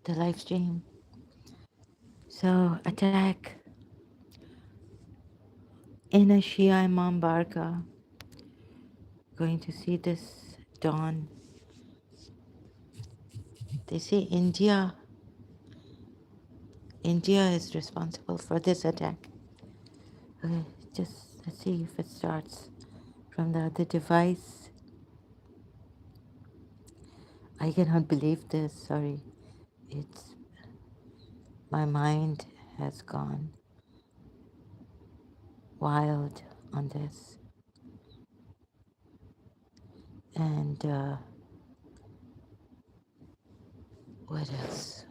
the live stream. So, attack in a Shia Imambargah. Going to see this dawn. They say India is responsible for this attack. Okay, just let's see if it starts from the other device. I cannot believe this. Sorry, it's my mind has gone wild on this, and what else?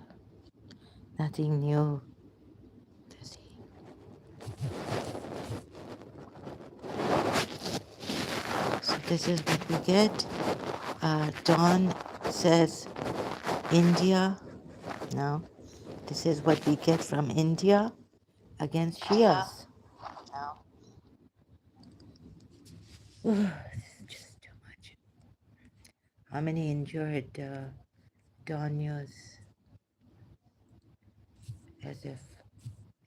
Nothing new. Let's see. So this is what we get. Dawn says India. No, this is what we get from India against Shias. This is just too much. How many injured Dawn news? As if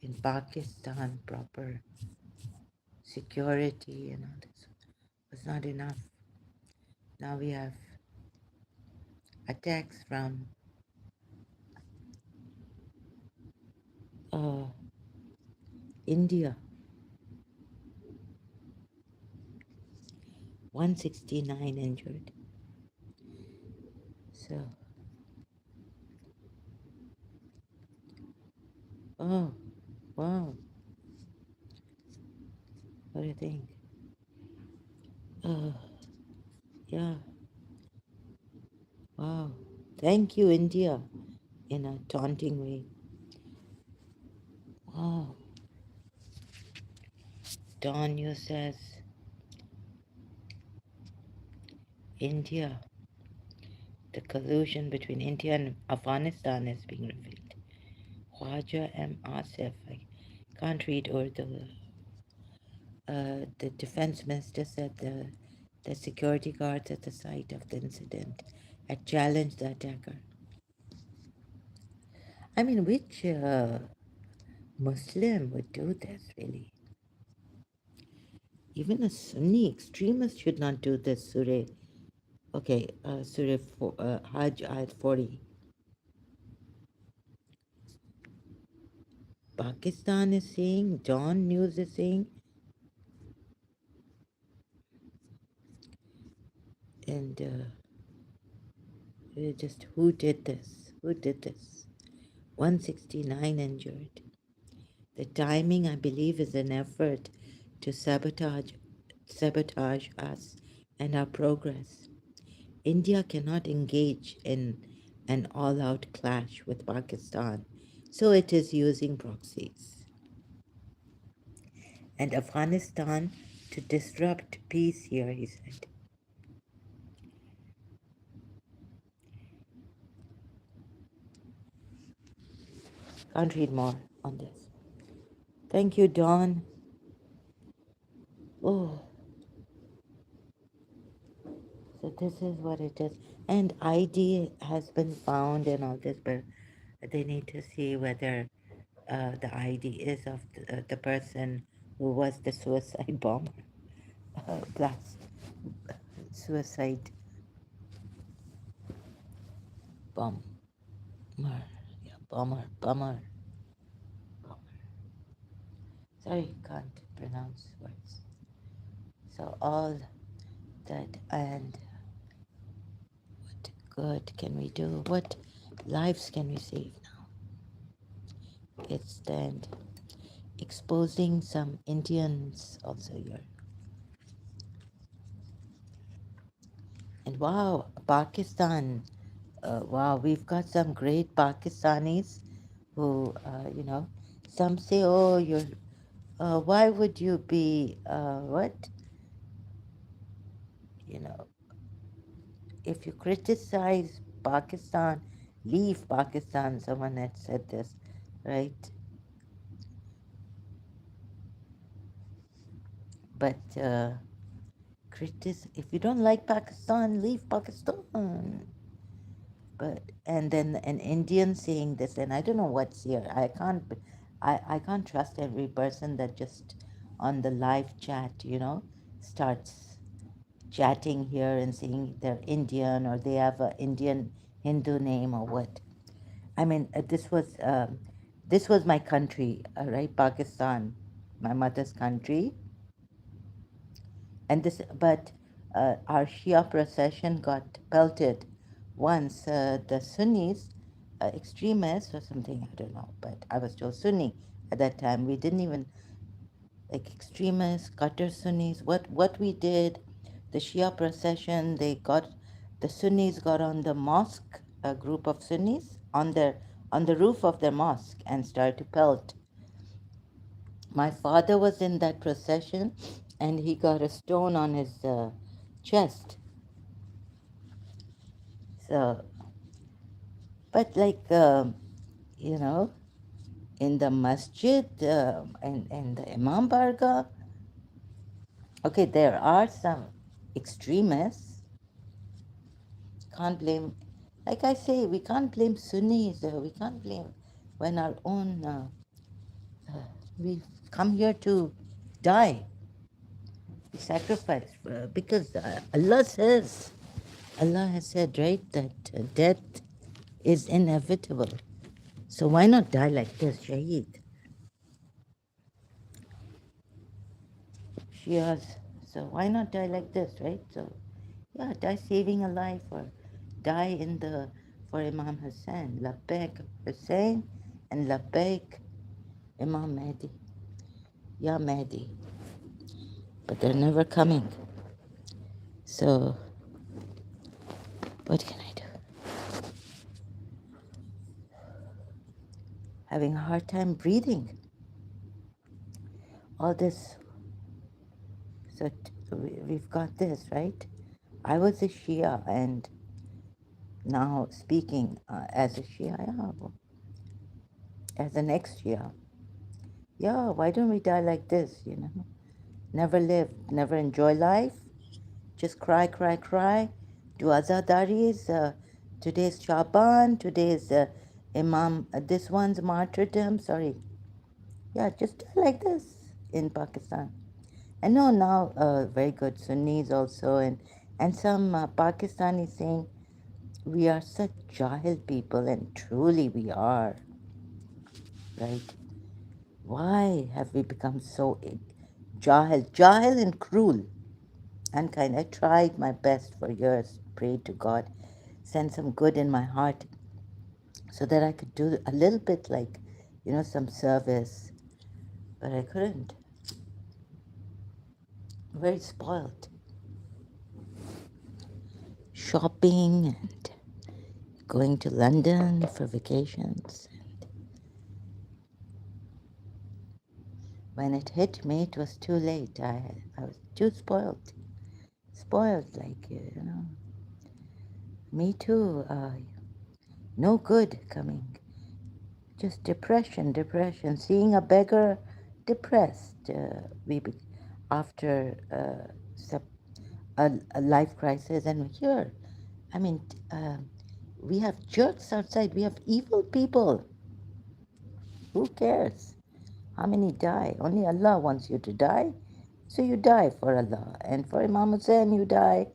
in Pakistan proper security and all this was not enough. Now we have attacks from uh, India. 169 injured. So, oh, wow. What do you think? Uh, yeah, wow. Thank you, India, in a taunting way. Wow. Dawn News says India, the collusion between India and Afghanistan is being revealed. Khwaja M. Asif, I can't read Urdu. The defense minister said the security guards at the site of the incident had challenged the attacker. I mean, which Muslim would do this, really? Even a Sunni extremist should not do this, Surah. Okay, Surah Hajj Ayat 40. Pakistan is saying, Dawn News is saying, and just who did this? Who did this? 169 injured. The timing, I believe, is an effort to sabotage us and our progress. India cannot engage in an all-out clash with Pakistan, so it is using proxies. And Afghanistan to disrupt peace here, he said. Can't read more on this. Thank you, Dawn. Oh, so this is what it is. And ID has been found and all this, but they need to see whether the ID is of the person who was the suicide bomber, blast, suicide bomber. Yeah, bomber. Sorry, can't pronounce words. So all that, and what good can we do? What lives can we save now? It's then exposing some Indians also here. And wow, Pakistan. Wow, we've got some great Pakistanis who, some say, oh, why would you be, what? You know, if you criticize Pakistan, leave Pakistan. Someone had said this, right? But if you don't like Pakistan, leave Pakistan. But and then an Indian saying this, and I don't know what's here. I can't trust every person that just on the live chat, starts chatting here and saying they're Indian or they have a Indian Hindu name or what. I mean, this was my country, right? Pakistan, my mother's country, and this, but our Shia procession got pelted once. The Sunnis, extremists or something, I don't know, but I was still Sunni at that time. We didn't even like extremists, Qatar Sunnis. What we did, the Shia procession, the Sunnis got on the mosque, a group of Sunnis on the roof of their mosque and started to pelt. My father was in that procession, and he got a stone on his chest. So, but like you know, in the masjid and the Imambargah, okay, there are some extremists. Can't blame, like I say, we can't blame Sunnis. We can't blame when our own. We've come here to die, we sacrifice because Allah has said, right, that death is inevitable. So why not die like this, Shaheed? Shias. So why not die like this, right? So yeah, die saving a life or die in the for Imam Hussein. Labbaik Hussein and Labbaik Imam Mahdi. Ya Mahdi. But they're never coming. So what can I do? Having a hard time breathing. All this. So we've got this, right? I was a Shia and now speaking as a Shia, yeah, as an ex-Shia. Yeah, why don't we die like this? Never live, never enjoy life, just cry, cry, cry, do azadaris. Today's Shaban, today's Imam, this one's martyrdom, sorry. Yeah, just die like this in Pakistan. I know now very good Sunnis also, and some Pakistanis saying we are such Jahil people, and truly we are, right? Why have we become so Jahil and cruel? Unkind. I tried my best for years, prayed to God, send some good in my heart so that I could do a little bit like, some service, but I couldn't. Very spoiled. Shopping and going to London for vacations. When it hit me, it was too late. I was too spoiled. Spoiled, like, Me too. No good coming. Just depression, depression. Seeing a beggar depressed. After a life crisis, and here, I mean, we have jerks outside. We have evil people. Who cares? How many die? Only Allah wants you to die. So you die for Allah. And for Imam Hussein, you die,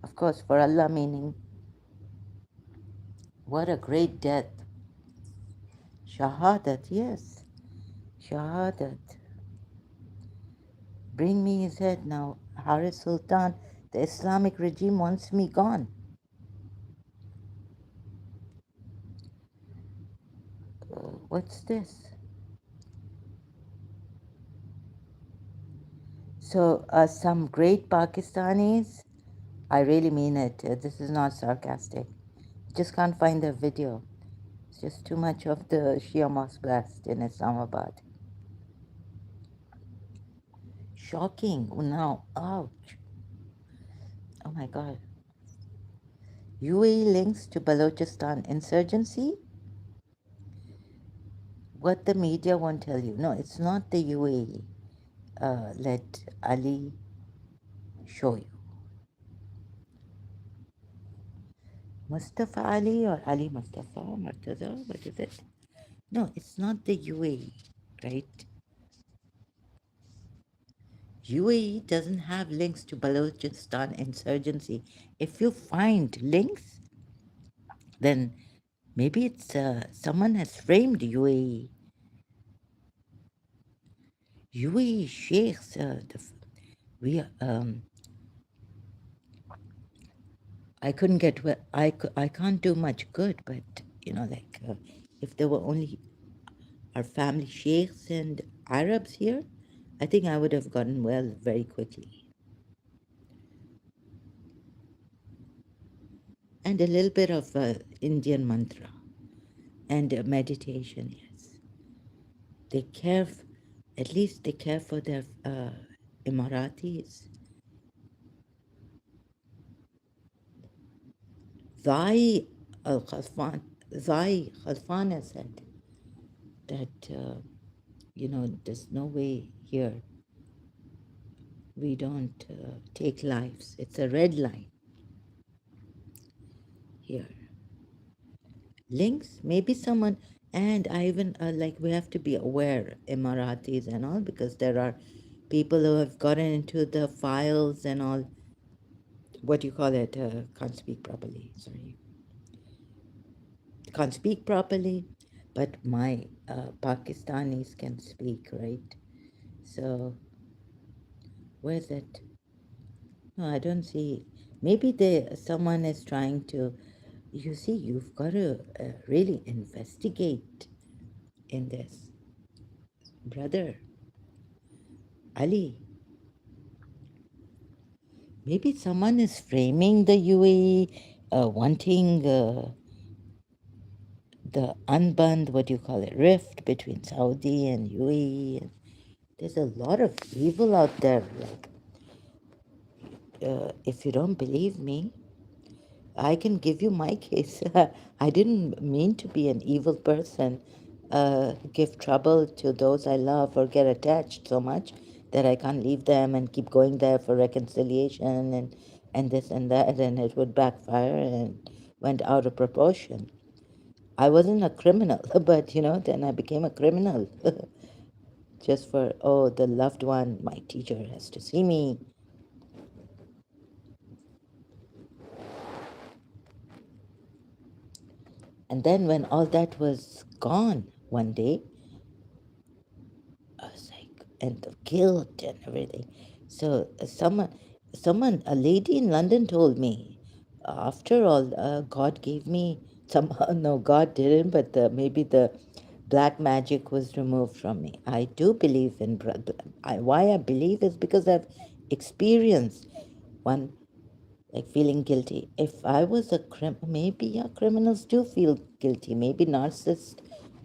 of course, for Allah, meaning, what a great death. Shahadat, yes. Shahadat. Bring me his head now. Haris Sultan, the Islamic regime wants me gone. What's this? So, some great Pakistanis, I really mean it. This is not sarcastic. Just can't find the video. It's just too much of the Shia mosque blast in Islamabad. Shocking. Now, ouch. Oh my God. UAE links to Balochistan insurgency? What the media won't tell you. No, it's not the UAE. Let Ali show you. Mustafa Ali or Ali Mustafa, Murtaza, what is it? No, it's not the UAE, right? UAE doesn't have links to Balochistan insurgency. If you find links, then maybe it's someone has framed UAE. UAE sheikhs, we I couldn't get well. I can't do much good, but like if there were only our family sheikhs and Arabs here, I think I would have gotten well very quickly. And a little bit of Indian mantra and meditation. Yes, they care. At least they care for their Emiratis. Zai al Khalfan, Zai Khalfana said that there's no way here we don't take lives. It's a red line here. Links, maybe someone, and I even like we have to be aware, Emiratis and all, because there are people who have gotten into the files and all. What do you call it? Can't speak properly. Sorry, can't speak properly, but my Pakistanis can speak, right? So where's it? No, I don't see. Maybe someone is trying to. You see, you've got to really investigate in this, brother Ali. Maybe someone is framing the UAE, wanting the unband, what do you call it, rift between Saudi and UAE. There's a lot of evil out there. Like, if you don't believe me, I can give you my case. I didn't mean to be an evil person, give trouble to those I love, or get attached so much that I can't leave them and keep going there for reconciliation and this and that, and it would backfire and went out of proportion. I wasn't a criminal, but then I became a criminal just for, oh, the loved one, my teacher has to see me. And then when all that was gone one day, I was like, and the guilt and everything. So a lady in London told me, after all, God gave me somehow, no, God didn't, but maybe the black magic was removed from me. I do believe in, why I believe is because I've experienced one, like feeling guilty. If I was maybe, yeah, criminals do feel guilty. Maybe narcissists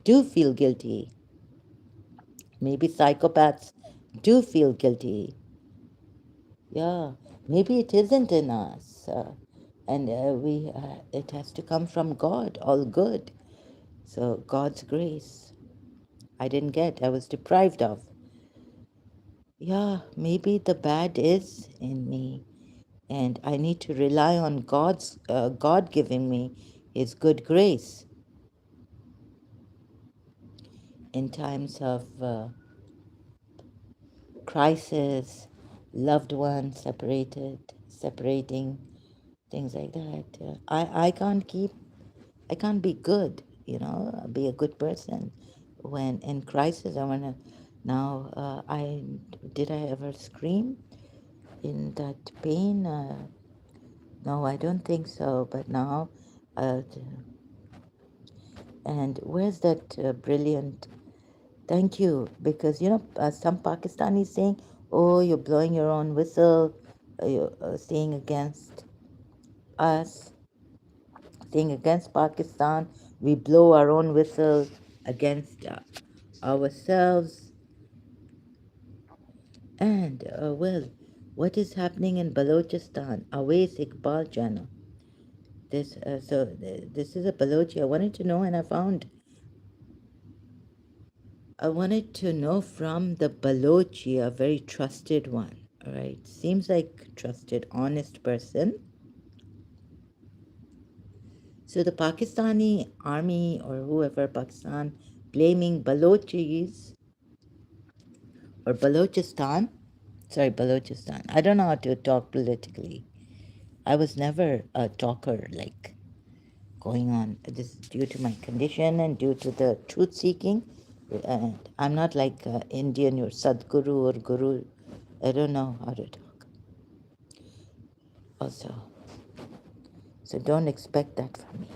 do feel guilty. Maybe psychopaths do feel guilty. Yeah, maybe it isn't in us. And it has to come from God, all good. So God's grace, I didn't get, I was deprived of. Yeah, maybe the bad is in me, and I need to rely on God giving me His good grace in times of crisis, loved ones separating, things like that. I can't be good, be a good person when in crisis. I wanna now. Did I ever scream in that pain? No, I don't think so. But now, uh, and where's that brilliant? Thank you, because some Pakistanis saying, "Oh, you're blowing your own whistle," you're saying against us, saying against Pakistan. We blow our own whistle against ourselves. And, well, what is happening in Balochistan? Awais Iqbal channel. This is a Balochi. I wanted to know from the Balochi, a very trusted one. All right, seems like trusted, honest person. So the Pakistani army or whoever, Pakistan, blaming Balochis or Balochistan. Sorry, Balochistan. I don't know how to talk politically. I was never a talker like going on. This is due to my condition and due to the truth seeking. And I'm not like Indian or Sadguru or Guru. I don't know how to talk. Also, so don't expect that from me.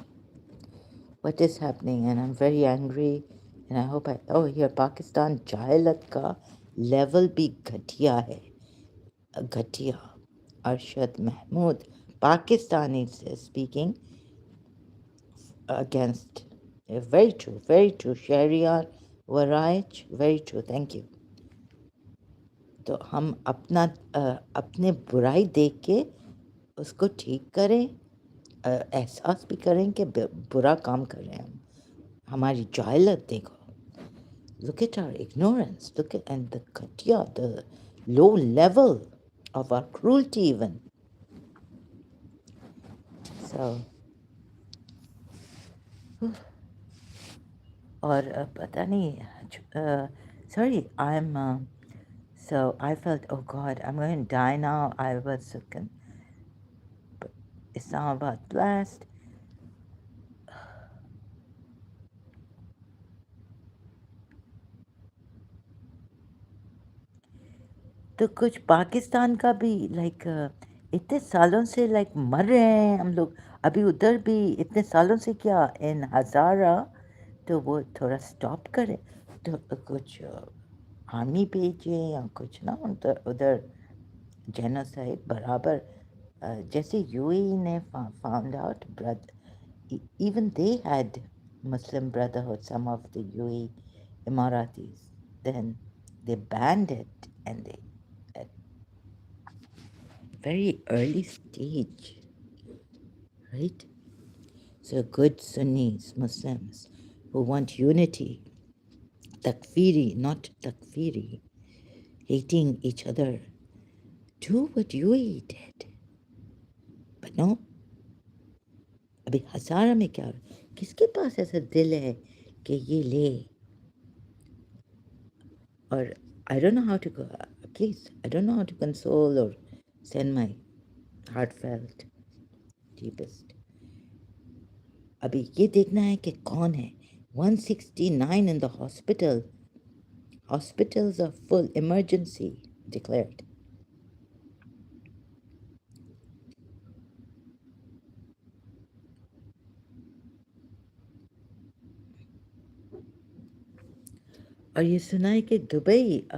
What is happening? And I'm very angry. And I hope oh, here, Pakistan jahilat ka level bhi ghatiya hai. Ghatiya. Arshad Mahmood. Pakistan is speaking against. Very true, very true. Sharia, Waraich, very true. Thank you. तो हम अपने बुराई देख के उसको ठीक करें, एहसास भी करें कि बुरा काम कर रहे हैं हम. हमारी जाहिलत देखो. Look at our ignorance. Look at and the katya, the low level of our cruelty even. So, और पता नहीं. Sorry, so I felt, oh God, I'm going to die now. I was Islamabad blast. तो कुछ पाकिस्तान का भी like इतने सालों से लाइक मर रहे हैं हम लोग. अभी उधर भी इतने सालों से क्या इन हज़ारा, तो वो थोड़ा स्टॉप करें. तो कुछ आर्मी भेजें या कुछ ना उधर उधर जेनोसाइड बराबर. जैसे यूएई ने found out even they had Muslim Brotherhood, some of the UAE Emiratis. Then they banned it and they at very early stage, right? So good Sunnis, Muslims who want unity, takfiri, not takfiri, hating each other, do what UAE did. But no, अभी हज़ारा में क्या, किसके पास ऐसा दिल है कि ये ले. Or I don't know how to go. Please, I don't know how to console or send my heartfelt, deepest. अभी ये देखना है कि कौन है. 169 in the hospital. Hospitals are full. Emergency declared. और ये सुना है कि Dubai,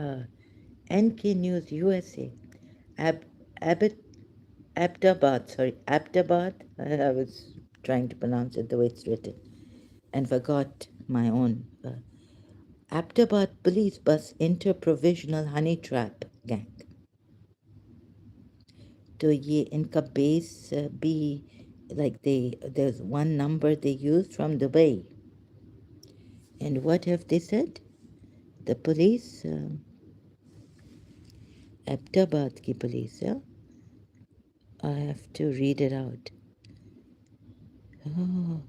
NK News USA, Abdabad, I was trying to pronounce it the way it's written and forgot my own. Abdabad police bus enter provisional honey trap gang. तो ये इनका base भी, like there's one number they used from Dubai. And what have they said? The police, Abdabad ki police, yeah? I have to read it out. Oh,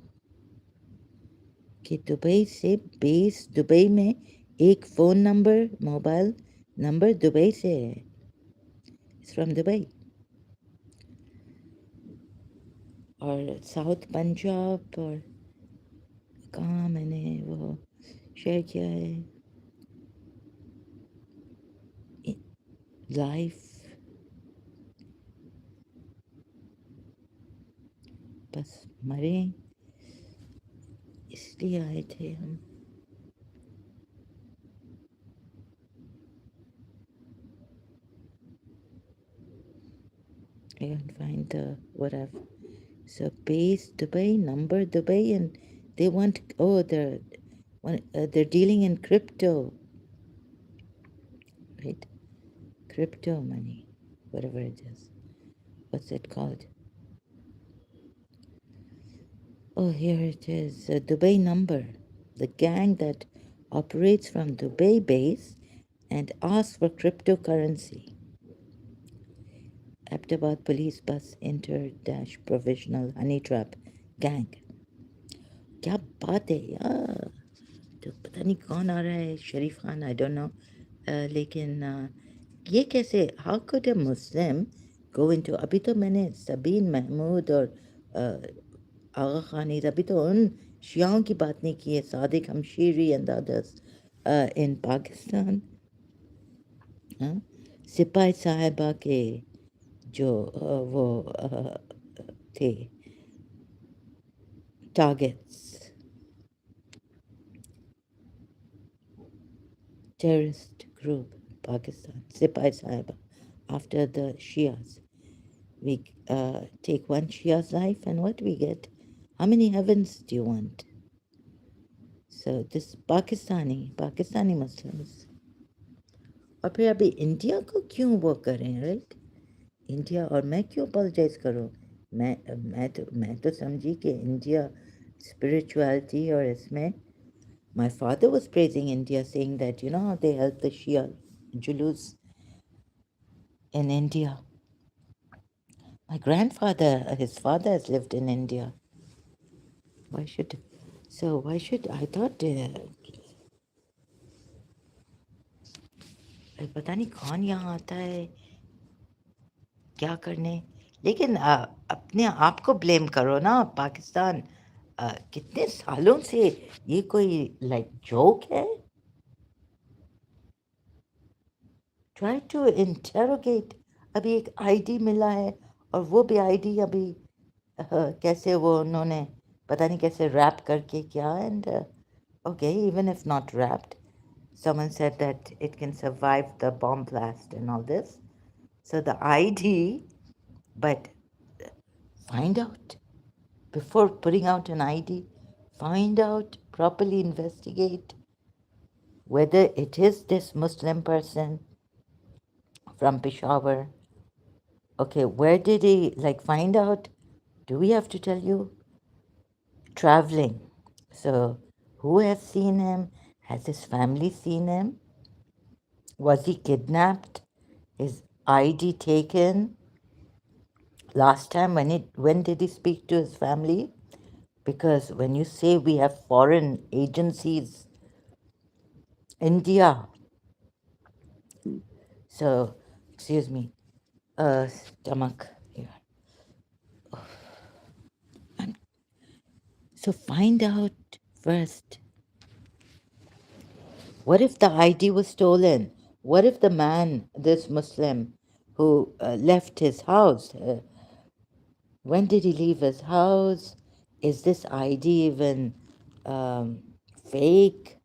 कि Dubai से base, Dubai में एक phone number, mobile number Dubai से है. It's from Dubai. और south Punjab और कहाँ मैंने वो शेयर किया है. लाइफ बस मरे इसलिए आए थे हम. I can't find the whatever. So base Dubai, number Dubai, and they want, oh, they're dealing in crypto, right? Crypto money, whatever it is. What's it called? Oh, here it is. A Dubai number. The gang that operates from Dubai base and asks for cryptocurrency. Abdabad police bus enter dash provisional honey trap gang. क्या बात है यार, तो पता नहीं कौन आ रहा है, शरीफ खान, आई डोंट नो, लेकिन ये कैसे, how could a Muslim go into, अभी तो मैंने सबीन महमूद और आगा खान, अभी तो उन शियाओं की बात नहीं की है, Sadiq Hamshiri and others in Pakistan, हाँ, सिपाही साहिबा के जो वो थे targets, terrorist group, Pakistan, Sipai Saiba, after the Shias. We take one Shia's life, and what we get? How many heavens do you want? So this Pakistani Muslims. और फिर अभी India को क्यों वो करें, राइट? इंडिया, और मैं क्यों अपोलोजाइज करूँ? मैं तो समझी कि इंडिया स्पिरिचुअलिटी और इसमें, my father was praising India, saying that, you know, how they help the Shia Julus in India. My grandfather, his father has lived in India. Why should, I thought, पता नहीं कौन यहाँ आता है क्या करने, लेकिन अपने आप को ब्लेम करो ना, पाकिस्तान कितने सालों से ये कोई लाइक जोक है? ट्राई टू इंटेरोगेट, अभी एक आईडी मिला है, और वो भी आईडी अभी कैसे वो उन्होंने पता नहीं कैसे रैप करके क्या, and okay, even if not wrapped, someone said that it can survive the bomb blast and all this. So the ID, but find out before putting out an ID, find out, properly investigate whether it is this Muslim person from Peshawar. Okay, where did he, like, find out? Do we have to tell you? Traveling. So, who has seen him? Has his family seen him? Was he kidnapped? His ID taken? Last time, when did he speak to his family? Because when you say we have foreign agencies, India, so, excuse me, stomach here. So find out first. What if the ID was stolen? What if the man, this Muslim, who left his house, when did he leave his house? Is this ID even fake?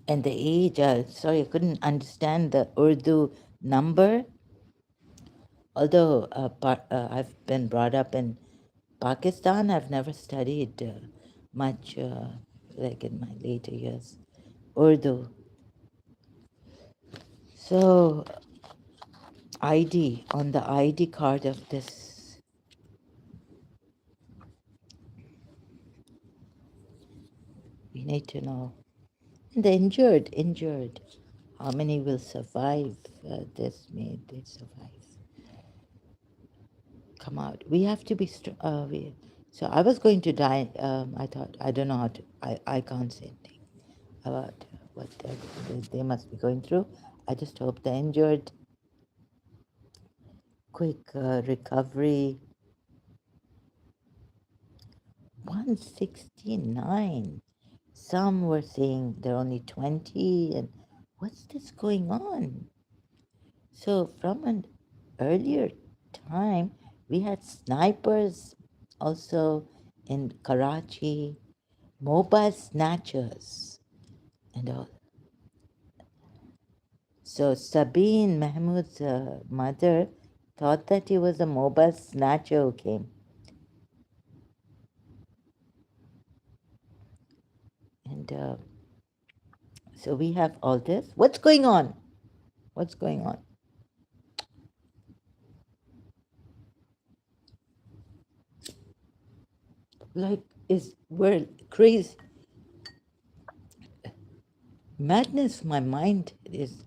And the age, sorry, I couldn't understand the Urdu number. Although I've been brought up in Pakistan, I've never studied much, like in my later years, Urdu. So, ID, on the ID card of this, we need to know. And the injured, how many will survive this? May they survive? Come out. We have to be strong. So I was going to die. I thought, I don't know how to, I can't say anything about what they must be going through. I just hope the injured, quick recovery. 169. Some were saying they're only 20, and what's this going on? So from an earlier time, we had snipers also in Karachi, mobile snatchers and all. So Sabine Mahmood's mother thought that he was a mobile snatcher who came. And so we have all this. What's going on? What's going on? Like, we're crazy. Madness, my mind is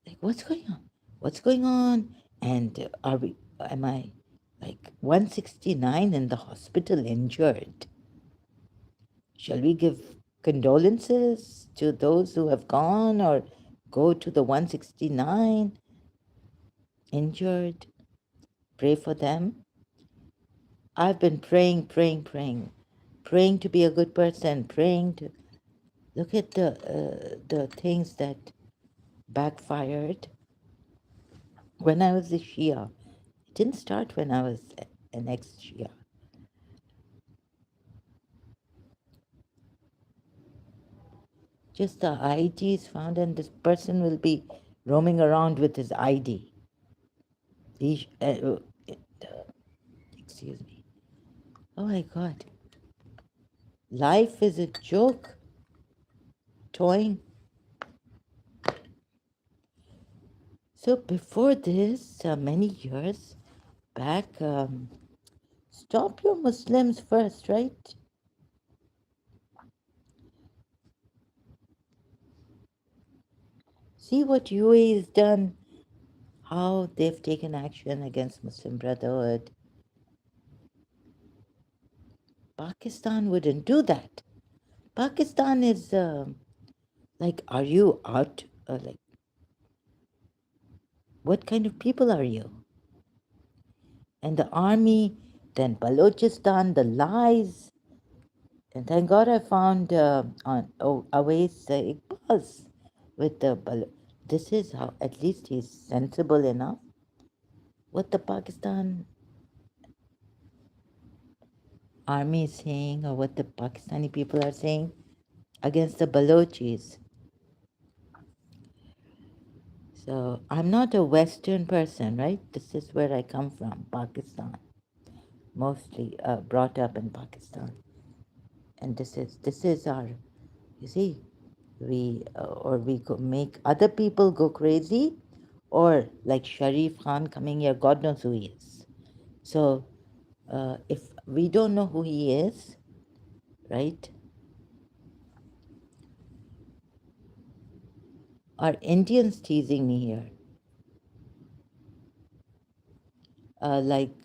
like, what's going on? What's going on? And am I like 169 in the hospital injured. Shall we give condolences to those who have gone or go to the 169 injured? Pray for them. I've been praying to be a good person, praying to look at the things that backfired when I was a Shia. It didn't start when I was an ex-Shia. Just the ID is found, and this person will be roaming around with his ID. He, excuse me. Oh my God. Life is a joke. Toying. So before this, many years back, stop your Muslims first, right? See what UAE has done, how they've taken action against Muslim Brotherhood. Pakistan wouldn't do that. Pakistan is like, are you out? Like, what kind of people are you? And the army, then Balochistan, the lies. And thank God I found on Awais Iqbal's with the this is how, at least he's sensible enough. What the Pakistan army is saying, or what the Pakistani people are saying against the Balochis. So I'm not a Western person, right? This is where I come from, Pakistan. Mostly brought up in Pakistan, and this is our, you see, we or we make other people go crazy, or like Sharif Khan coming here, God knows who he is. So if we don't know who he is, right? Are Indians teasing me here? Like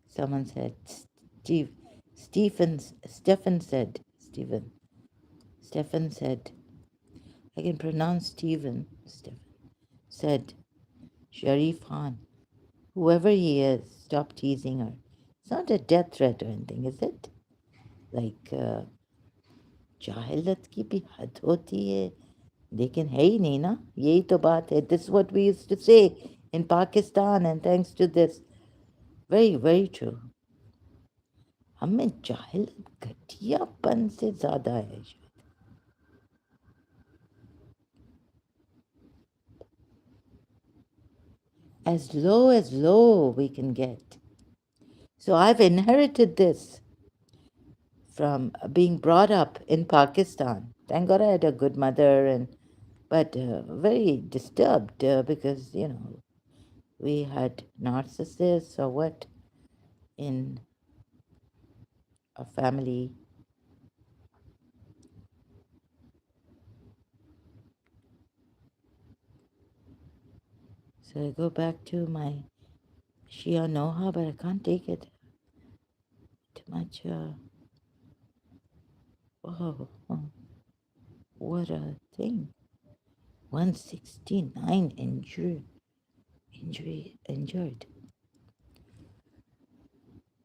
someone said, Stephen said, I can pronounce Stephen said, Sharif Khan, whoever he is, stop teasing her. It's not a death threat or anything, is it? Like, जाहिलत की भी हद होती है, लेकिन है ही नहीं ना, यही तो बात है. This is what we used to say in Pakistan, and thanks to this, very, very true. हमें जाहिलत घटियापन से ज़्यादा है. As low we can get. So I've inherited this from being brought up in Pakistan. Thank God I had a good mother, but very disturbed because, you know, we had narcissists or what in a family. So I go back to my Shia Noha, but I can't take it too much. Whoa, what a thing. 169 injured.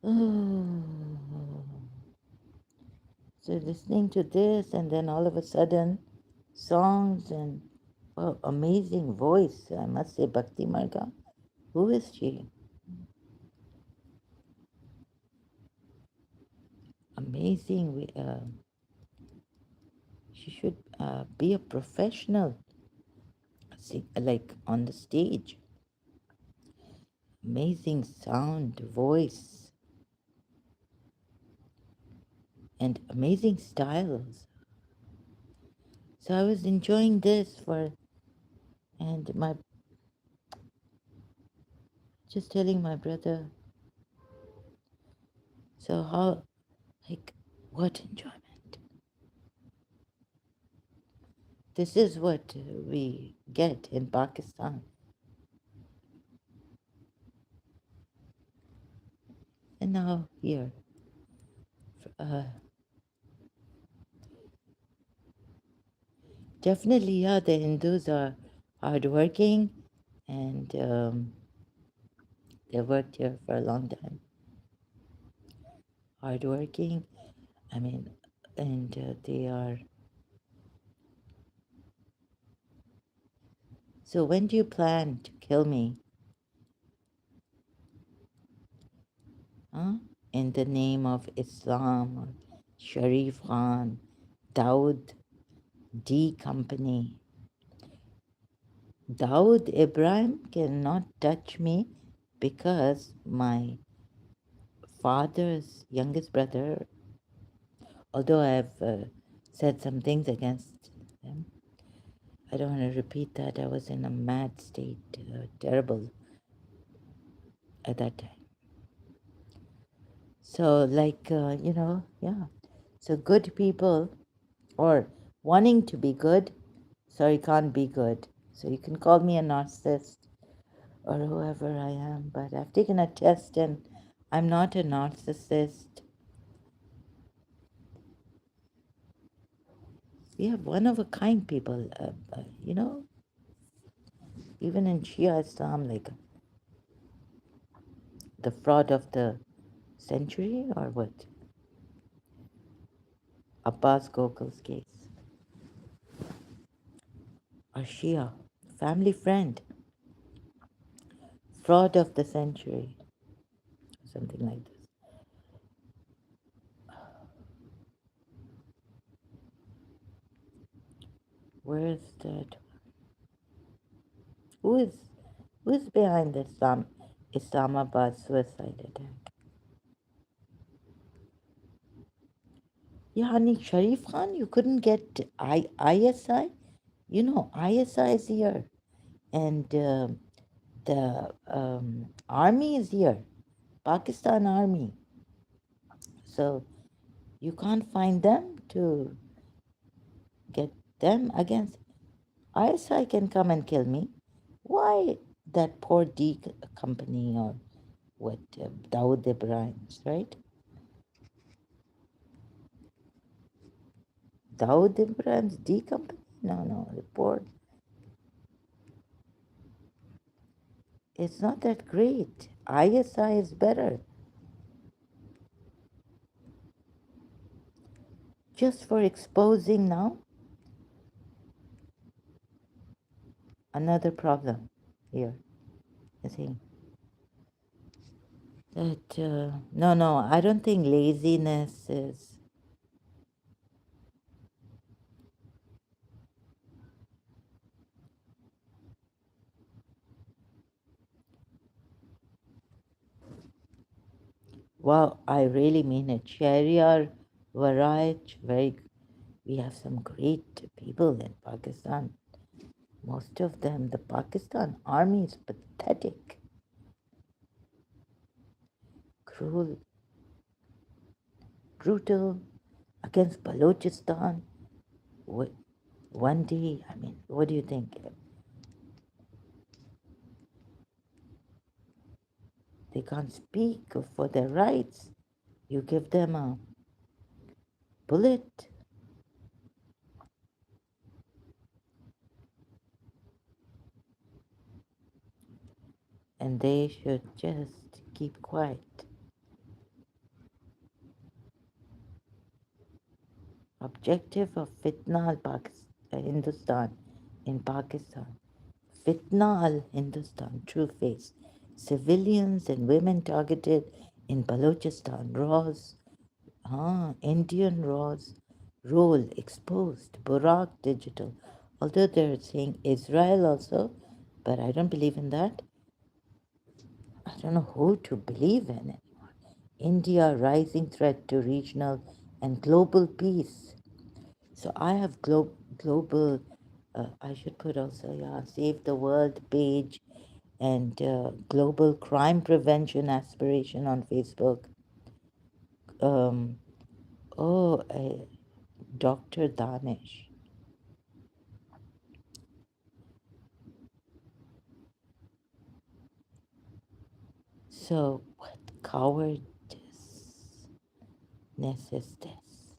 Oh. So listening to this, and then all of a sudden, songs and amazing voice. I must say, Bhakti Marga. Who is she? Amazing. She should be a professional, like on the stage. Amazing sound, voice, and amazing styles. So I was enjoying this and just telling my brother. So how, like, what enjoyment? This is what we get in Pakistan. And now here, uh, definitely, yeah, the Hindus are hardworking, and they worked here for a long time. Hardworking, I mean, and they are. So when do you plan to kill me? Huh? In the name of Islam or Sharif Khan, Dawood D Company. Dawood Ibrahim cannot touch me because my father's youngest brother, although I have said some things against them, I don't want to repeat that. I was in a mad state, terrible at that time. So, like, yeah. So, good people or wanting to be good, sorry, can't be good. So, you can call me a narcissist or whoever I am, but I've taken a test and I'm not a narcissist. We have one of a kind people, even in Shia Islam, like the fraud of the century or what? Abbas Gokul's case. Or Shia, family friend, fraud of the century, something like this. Where's that? Who is who is behind the Islamabad suicide attack? Yani Sharif Khan, you couldn't get ISI? You know, ISI is here, and the army is here, Pakistan army. So you can't find them to get them against. ISI can come and kill me. Why that poor D company or what, Dawood Ibrahim's, right? Dawood Ibrahim's D company? No, no, the poor. It's not that great. ISI is better. Just for exposing now another problem here. You see that no, I don't think laziness is. Wow, I really mean it. Sharia, Waraj, very. We have some great people in Pakistan. Most of them, the Pakistan army is pathetic, cruel, brutal against Balochistan. One day, I mean, what do you think? They can't speak for their rights. You give them a bullet, and they should just keep quiet. Objective of fitna Hindustan in Pakistan. Fitna al Hindustan, true face. Civilians and women targeted in Balochistan. Indian Raw's role exposed. Burak Digital. Although they're saying Israel also, but I don't believe in that. I don't know who to believe in anymore. India, rising threat to regional and global peace. So I have global, I should put also, yeah, Save the World page and Global Crime Prevention Aspiration on Facebook. Um, Dr. Danish. So, what coward necessities.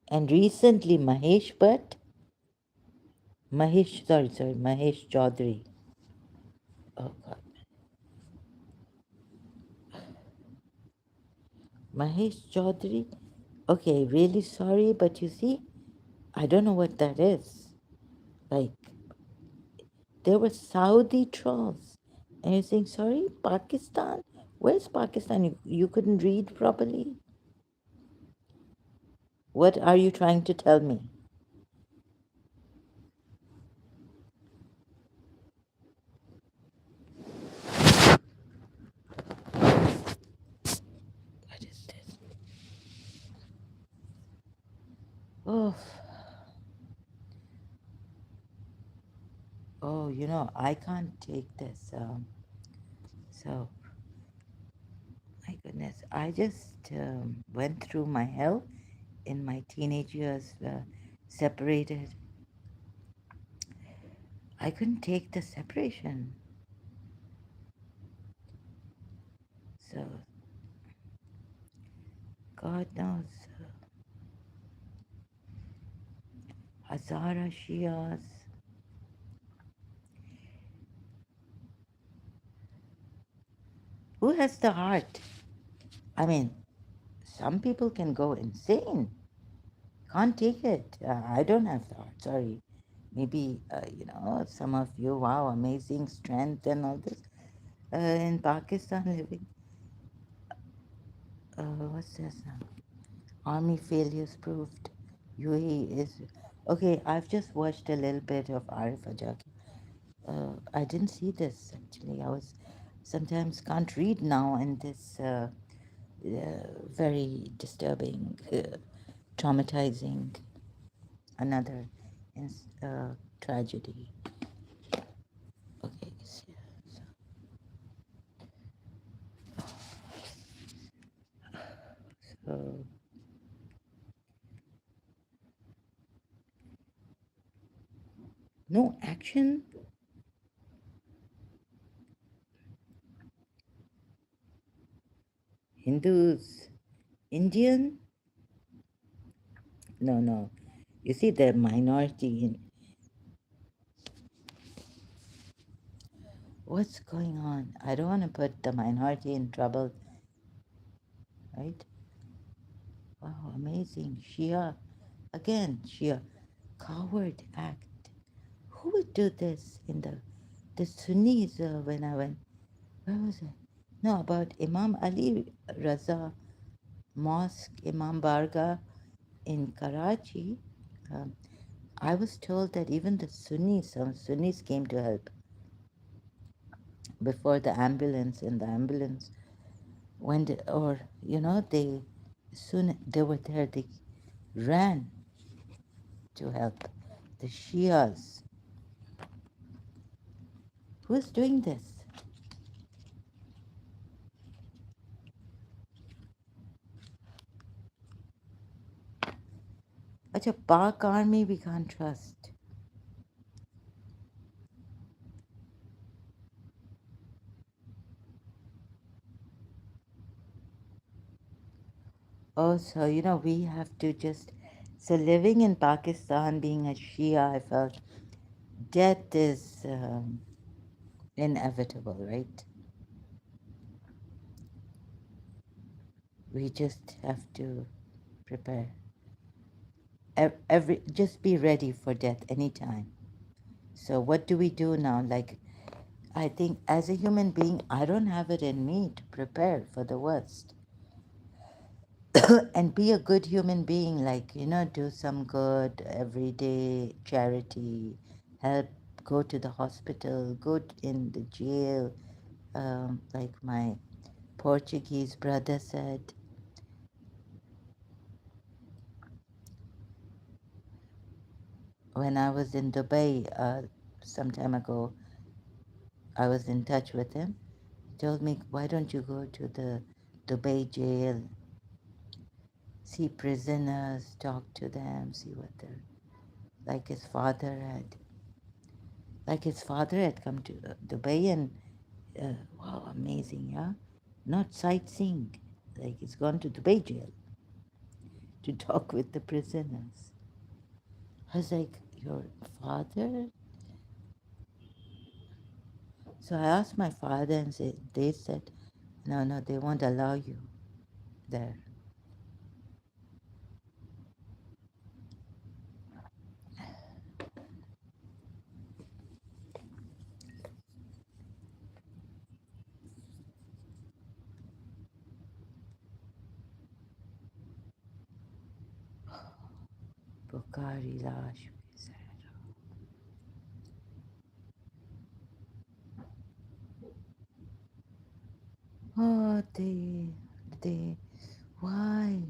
And recently, Mahesh Chaudhary. Oh God, Mahesh Chaudhary. Okay, really sorry, but you see, I don't know what that is. Like, there were Saudi trolls. And you're saying, sorry, Pakistan? Where's Pakistan? You couldn't read properly? What are you trying to tell me? What is this? Oh, oh, I can't take this. So, my goodness, I just went through my hell in my teenage years, separated. I couldn't take the separation. So, God knows, Hazara Shias. Who has the heart? I mean, some people can go insane. Can't take it. I don't have the heart. Sorry. Maybe, some of you, wow, amazing strength and all this. In Pakistan, living, what's this now? Army failures proved. UAE is. Okay, I've just watched a little bit of Arif Ajaki. I didn't see this actually. I was sometimes can't read now, and this very disturbing, traumatizing, another tragedy. Okay, so no action. Hindus, Indian. No, no. You see, the minority in. What's going on? I don't want to put the minority in trouble, right? Wow, amazing. Shia. Again, Shia. Coward act. Who would do this in the Sunnis when I went? Where was it? No, about Imam Ali Raza Mosque, Imambargah in Karachi. Um, I was told that even some Sunnis came to help before the ambulance. In the ambulance, they soon they were there. They ran to help the Shias. Who's doing this? Such a Pak army we can't trust. Oh, so we have to just. So living in Pakistan, being a Shia, I felt death is inevitable, right? We just have to prepare. Just be ready for death anytime. So what do we do now? Like, I think as a human being, I don't have it in me to prepare for the worst. And be a good human being, like, do some good everyday charity, help, go to the hospital, in the jail. Like my Portuguese brother said, when I was in Dubai some time ago, I was in touch with him. He told me, why don't you go to the Dubai jail, see prisoners, talk to them, see what they're like. His father had come to Dubai, and wow, amazing, yeah. not sightseeing. Like he's gone to Dubai jail to talk with the prisoners. I was like, your father? So I asked my father, and they said, no, no, they won't allow you there. Bukhari Lash. Oh, why?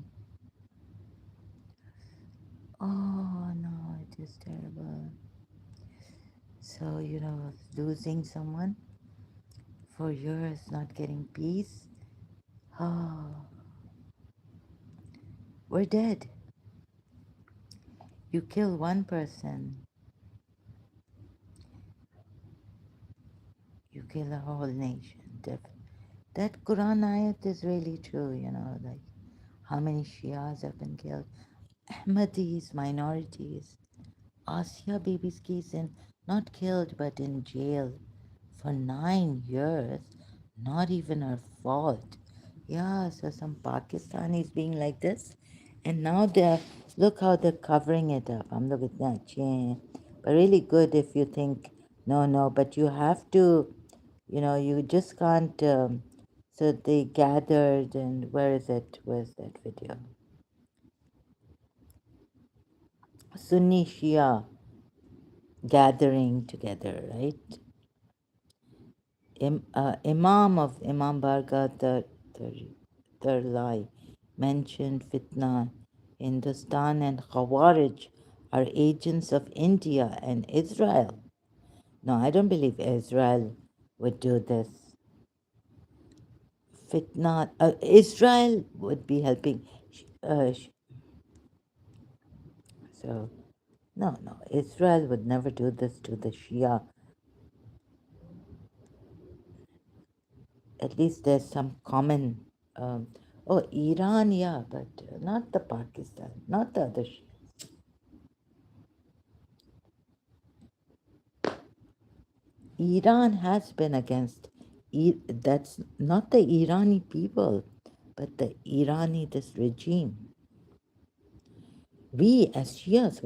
Oh no, it is terrible. So, losing someone for years, not getting peace. Oh, we're dead. You kill one person, you kill a whole nation. That Quran ayat is really true, like how many Shias have been killed. Ahmadis, minorities. Asia Bibi's case in not killed but in jail for 9 years. Not even her fault. Yeah, so some Pakistanis being like this, and now they're look how they're covering it up. I'm looking at that, yeah. But really good if you think no, no, but you have to, you just can't. So they gathered, and where is it? Where's that video? Sunni Shia gathering together, right? Imam of Imambargah, the lie, mentioned fitna. Hindustan and Khawarij are agents of India and Israel. No, I don't believe Israel would do this. Fitna, Israel would be helping. So, no, no, Israel would never do this to the Shia. At least there's some common. Um, oh, Iran, yeah, but not the Pakistan, not the other. Iran has been against. That's not the Irani people, but the Irani this regime. We as Shias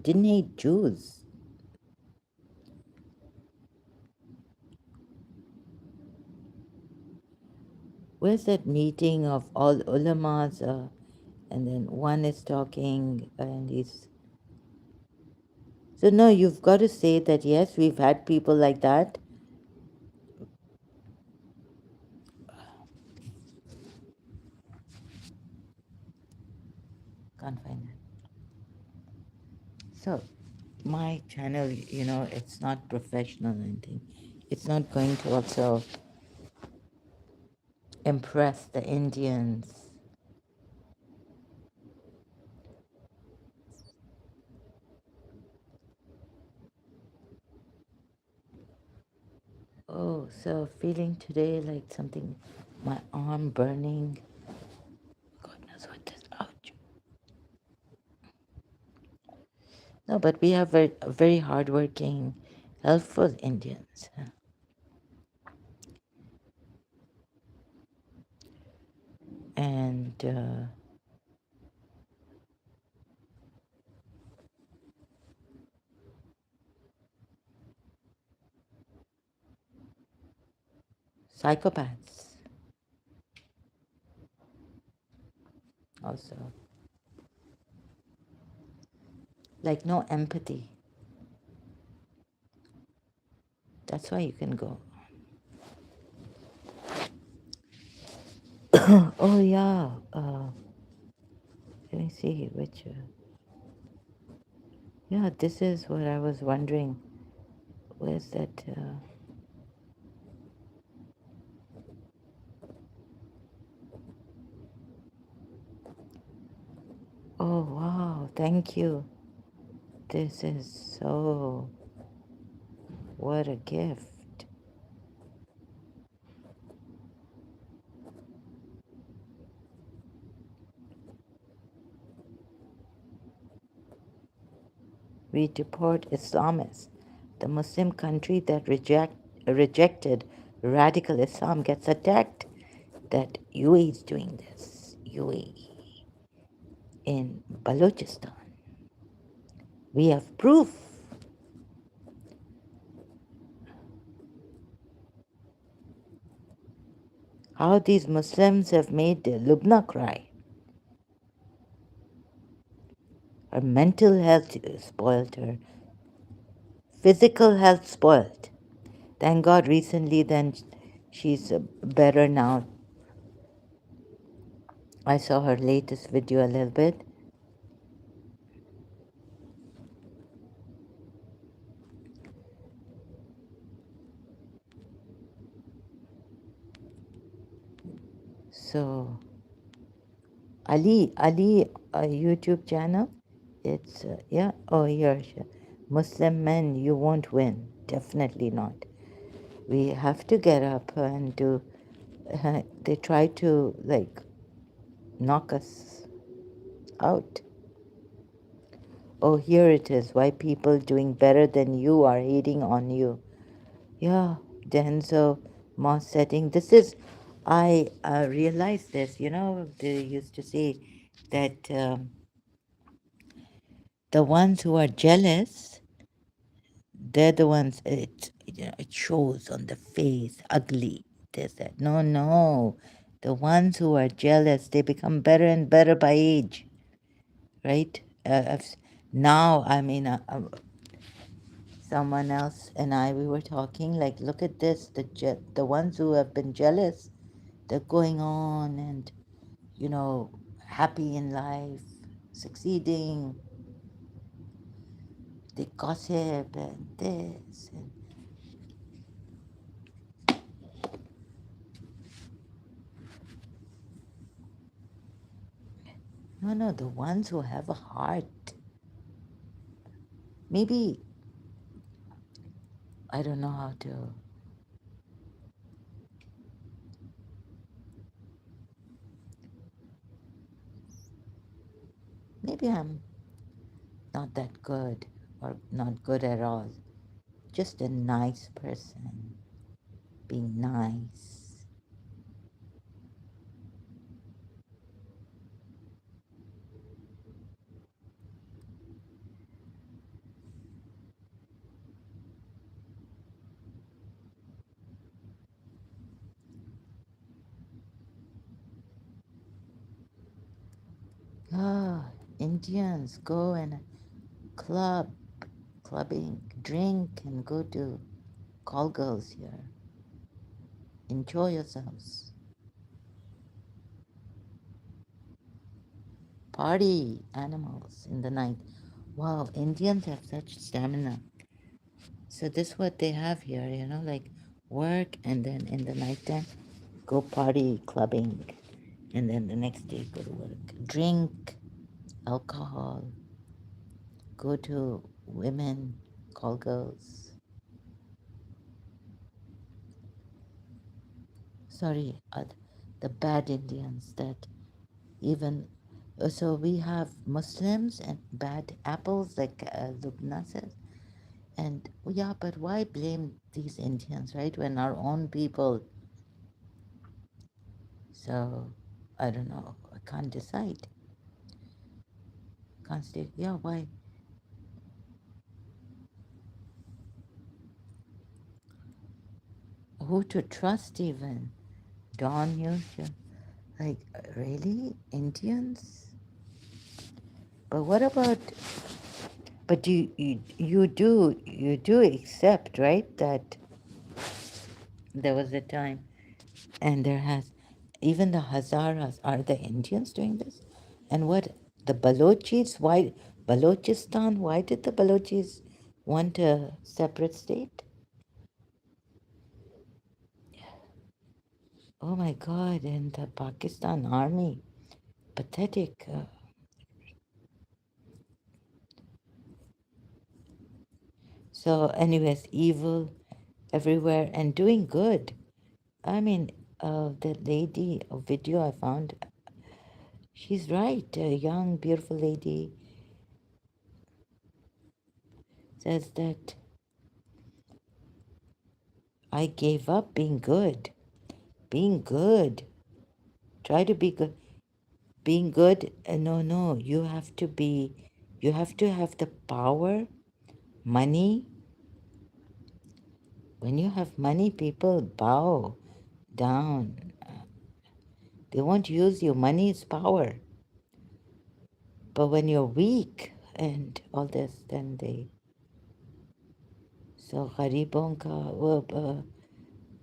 didn't hate Jews. Where's that meeting of all ulamas? And then one is talking, and he's. So no, you've got to say that yes, we've had people like that. Can't find it. So, my channel, it's not professional or anything. It's not going to also impress the Indians. Oh, so feeling today like something, my arm burning. God knows what this, ouch. No, but we have very hardworking, helpful Indians. And psychopaths also. Like no empathy. That's why you can go. Oh yeah. Let me see which. Yeah, this is what I was wondering. Where's that? Oh wow! Thank you. This is so. What a gift. We deport Islamists. The Muslim country that rejected radical Islam gets attacked. That UAE is doing this. UAE in Balochistan. We have proof. How these Muslims have made Lubna cry. Her mental health spoiled her. Physical health spoiled. Thank God recently then she's better now. I saw her latest video a little bit. So Ali YouTube channel. It's yeah. Oh, here, Muslim men, you won't win. Definitely not. We have to get up and do. They try to like knock us out. Oh, here it is. Why people doing better than you are hating on you. Yeah, Denzo Moss setting. This is, I realized this. You know, they used to say that the ones who are jealous, they're the ones, it shows on the face, ugly. They said, no, no. The ones who are jealous, they become better and better by age, right? Now, I mean, someone else and I, we were talking, like, look at this, the ones who have been jealous, they're going on and, you know, happy in life, succeeding. They gossip and this and no, no, the ones who have a heart. Maybe, I don't know how to. Maybe I'm not that good or not good at all. Just a nice person, being nice. Ah, Indians go and club, clubbing, drink, and go to call girls here. Enjoy yourselves. Party animals in the night. Wow, Indians have such stamina. So this is what they have here, you know, like work and then in the nighttime go party clubbing and then the next day go to work. Drink alcohol, go to women, call girls. Sorry, the bad Indians that even so we have Muslims and bad apples like Lubna says. And yeah, but why blame these Indians, right? When our own people. So I don't know. I can't decide. Can't say, yeah, why? Who to trust even? Don Yusha. Like, really? Indians? But what about, but you do accept, right, that there was a time and there has, even the Hazaras, are the Indians doing this? And what, the Balochis, why, Balochistan, why did the Balochis want a separate state? Oh my God, and the Pakistan army, pathetic. So, anyways, evil everywhere and doing good. I mean, the lady, a video I found, she's right. A young, beautiful lady. says that I gave up being good. Being good. Try to be good. Being good, no, you have to have the power, money. When you have money, people bow down. They won't use you. Money is power. But when you're weak and all this, then they. So गरीबों का वो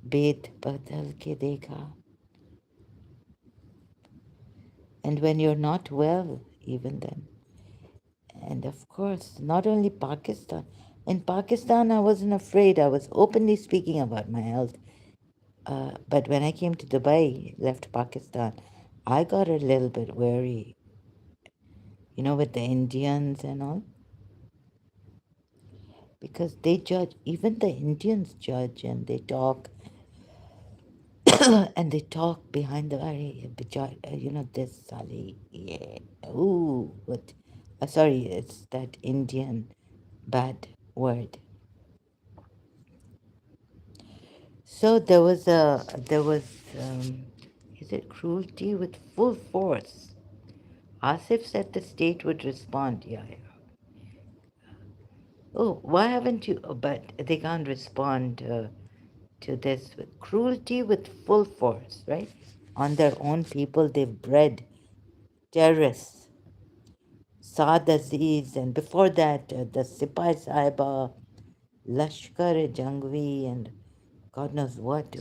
भेद बदल के देखा. And when you're not well, even then. And of course, not only Pakistan. In Pakistan, I wasn't afraid. I was openly speaking about my health. But when I came to Dubai, left Pakistan, I got a little bit wary, with the Indians and all, because they judge, even the Indians judge, and they talk, and they talk behind the, this Sali, yeah, ooh, what, sorry, it's that Indian bad word. So is it cruelty with full force? Asif said the state would respond. Yeah, yeah. Oh, why haven't you? Oh, but they can't respond to this with cruelty with full force, right? On their own people, they've bred terrorists. Saad Aziz, and before that, the Sipai Saiba, Lashkar-e-Jangvi, and God knows what.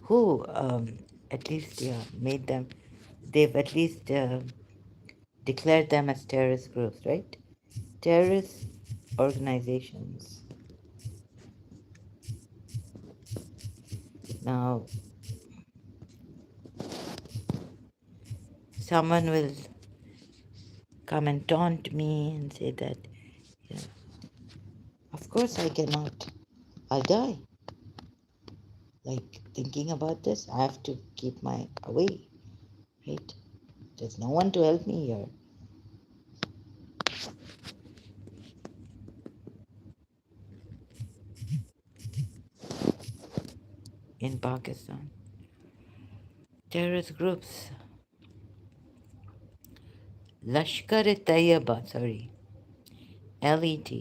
Who at least, yeah, made them, they've at least declared them as terrorist groups, right? Terrorist organizations. Now, someone will come and taunt me and say that, you know, of course I cannot. I'll die. Like thinking about this, I have to keep my away, right? There's no one to help me here. In Pakistan. Terrorist groups. Lashkar-e-Tayyiba, sorry. LET.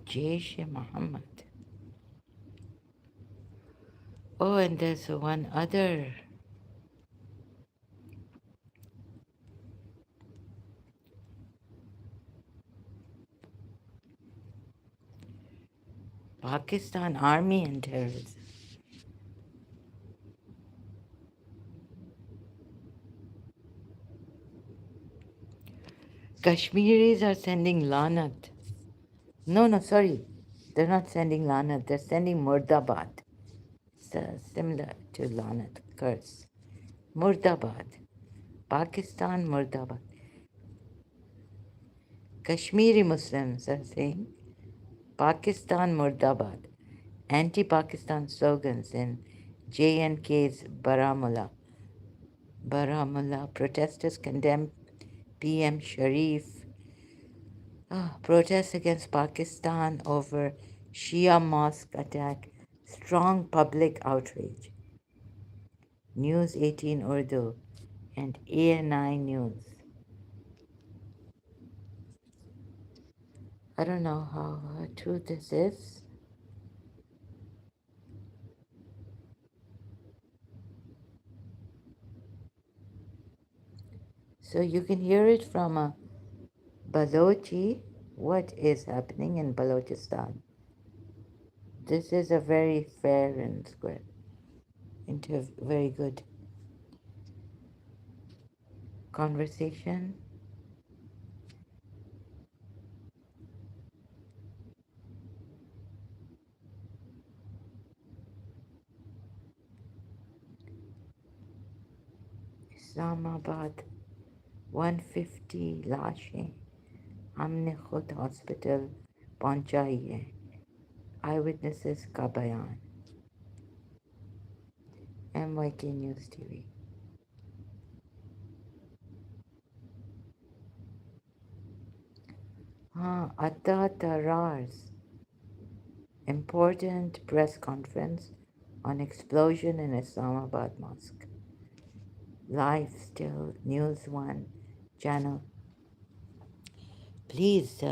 Jaish-e-Mohammed. Oh, and there's one other. Pakistan Army and terrorism. Kashmiris are sending lanat. No, sorry. They're not sending lanat. They're sending murdabad. It's similar to lanat, curse. Murdabad. Pakistan Murdabad. Kashmiri Muslims are saying Pakistan Murdabad. Anti-Pakistan slogans in J&K's Baramulla. Baramulla protesters condemn PM Sharif. Protests against Pakistan over Shia mosque attack. Strong public outrage. News 18 Urdu and ANI News. I don't know how true this is. So you can hear it from a Balochi. What is happening in Balochistan? This is a very fair and square, very good conversation. Islamabad 150 लाशें हमने खुद hospital पहुंचाई है. Eyewitnesses का बयान. MYK News TV. Atta Tarar's important press conference on explosion in Islamabad mosque. Live still, News 1 channel. Please,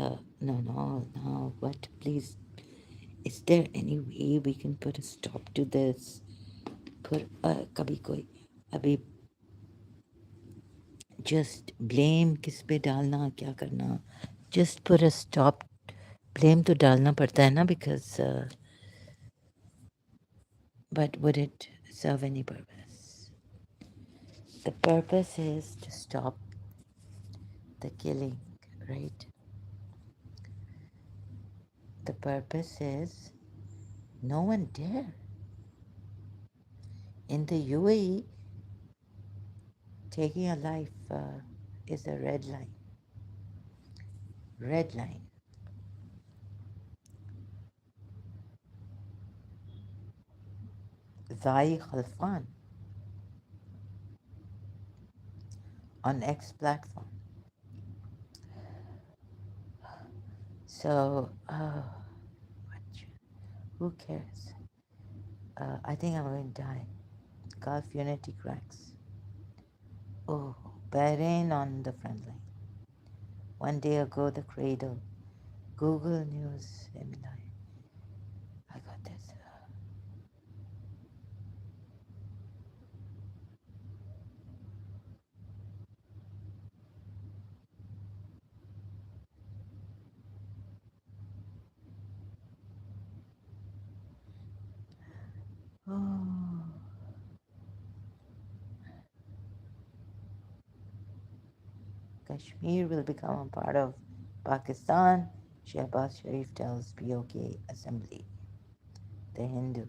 no, but please, is there any way we can put a stop to this? Put कभी कोई अभी just blame किस पे डालना क्या करना, just put a stop. Blame तो डालना पड़ता है ना, because but would it serve any purpose? The purpose is to stop the killing, right? The purpose is no one dare. In the UAE, taking a life is a red line. Red line. Zai Khalfan on X platform. So, who cares? I think I'm going to die. Gulf Unity cracks. Oh, Bahrain on the front line. One day ago, the cradle. Google News, Emily. I got this. Oh, Kashmir will become a part of Pakistan, Shehbaz Sharif tells POK Assembly. The Hindu.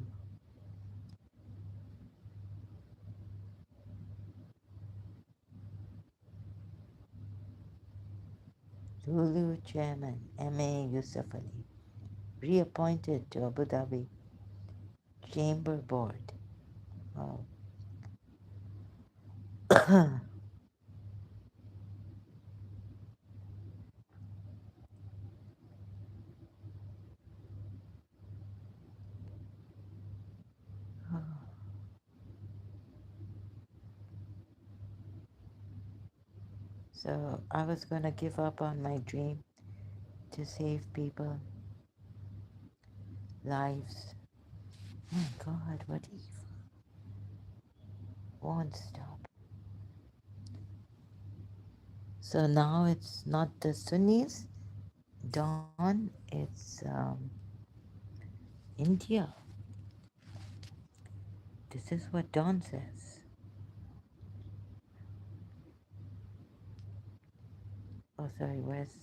Lulu chairman M.A. Yusuf Ali reappointed to Abu Dhabi Chamber Board. Wow. So I was going to give up on my dream to save people, lives. Oh God, what evil won't stop. So now it's not the Sunnis, Dawn, it's India. This is what Dawn says. Oh, sorry, where's.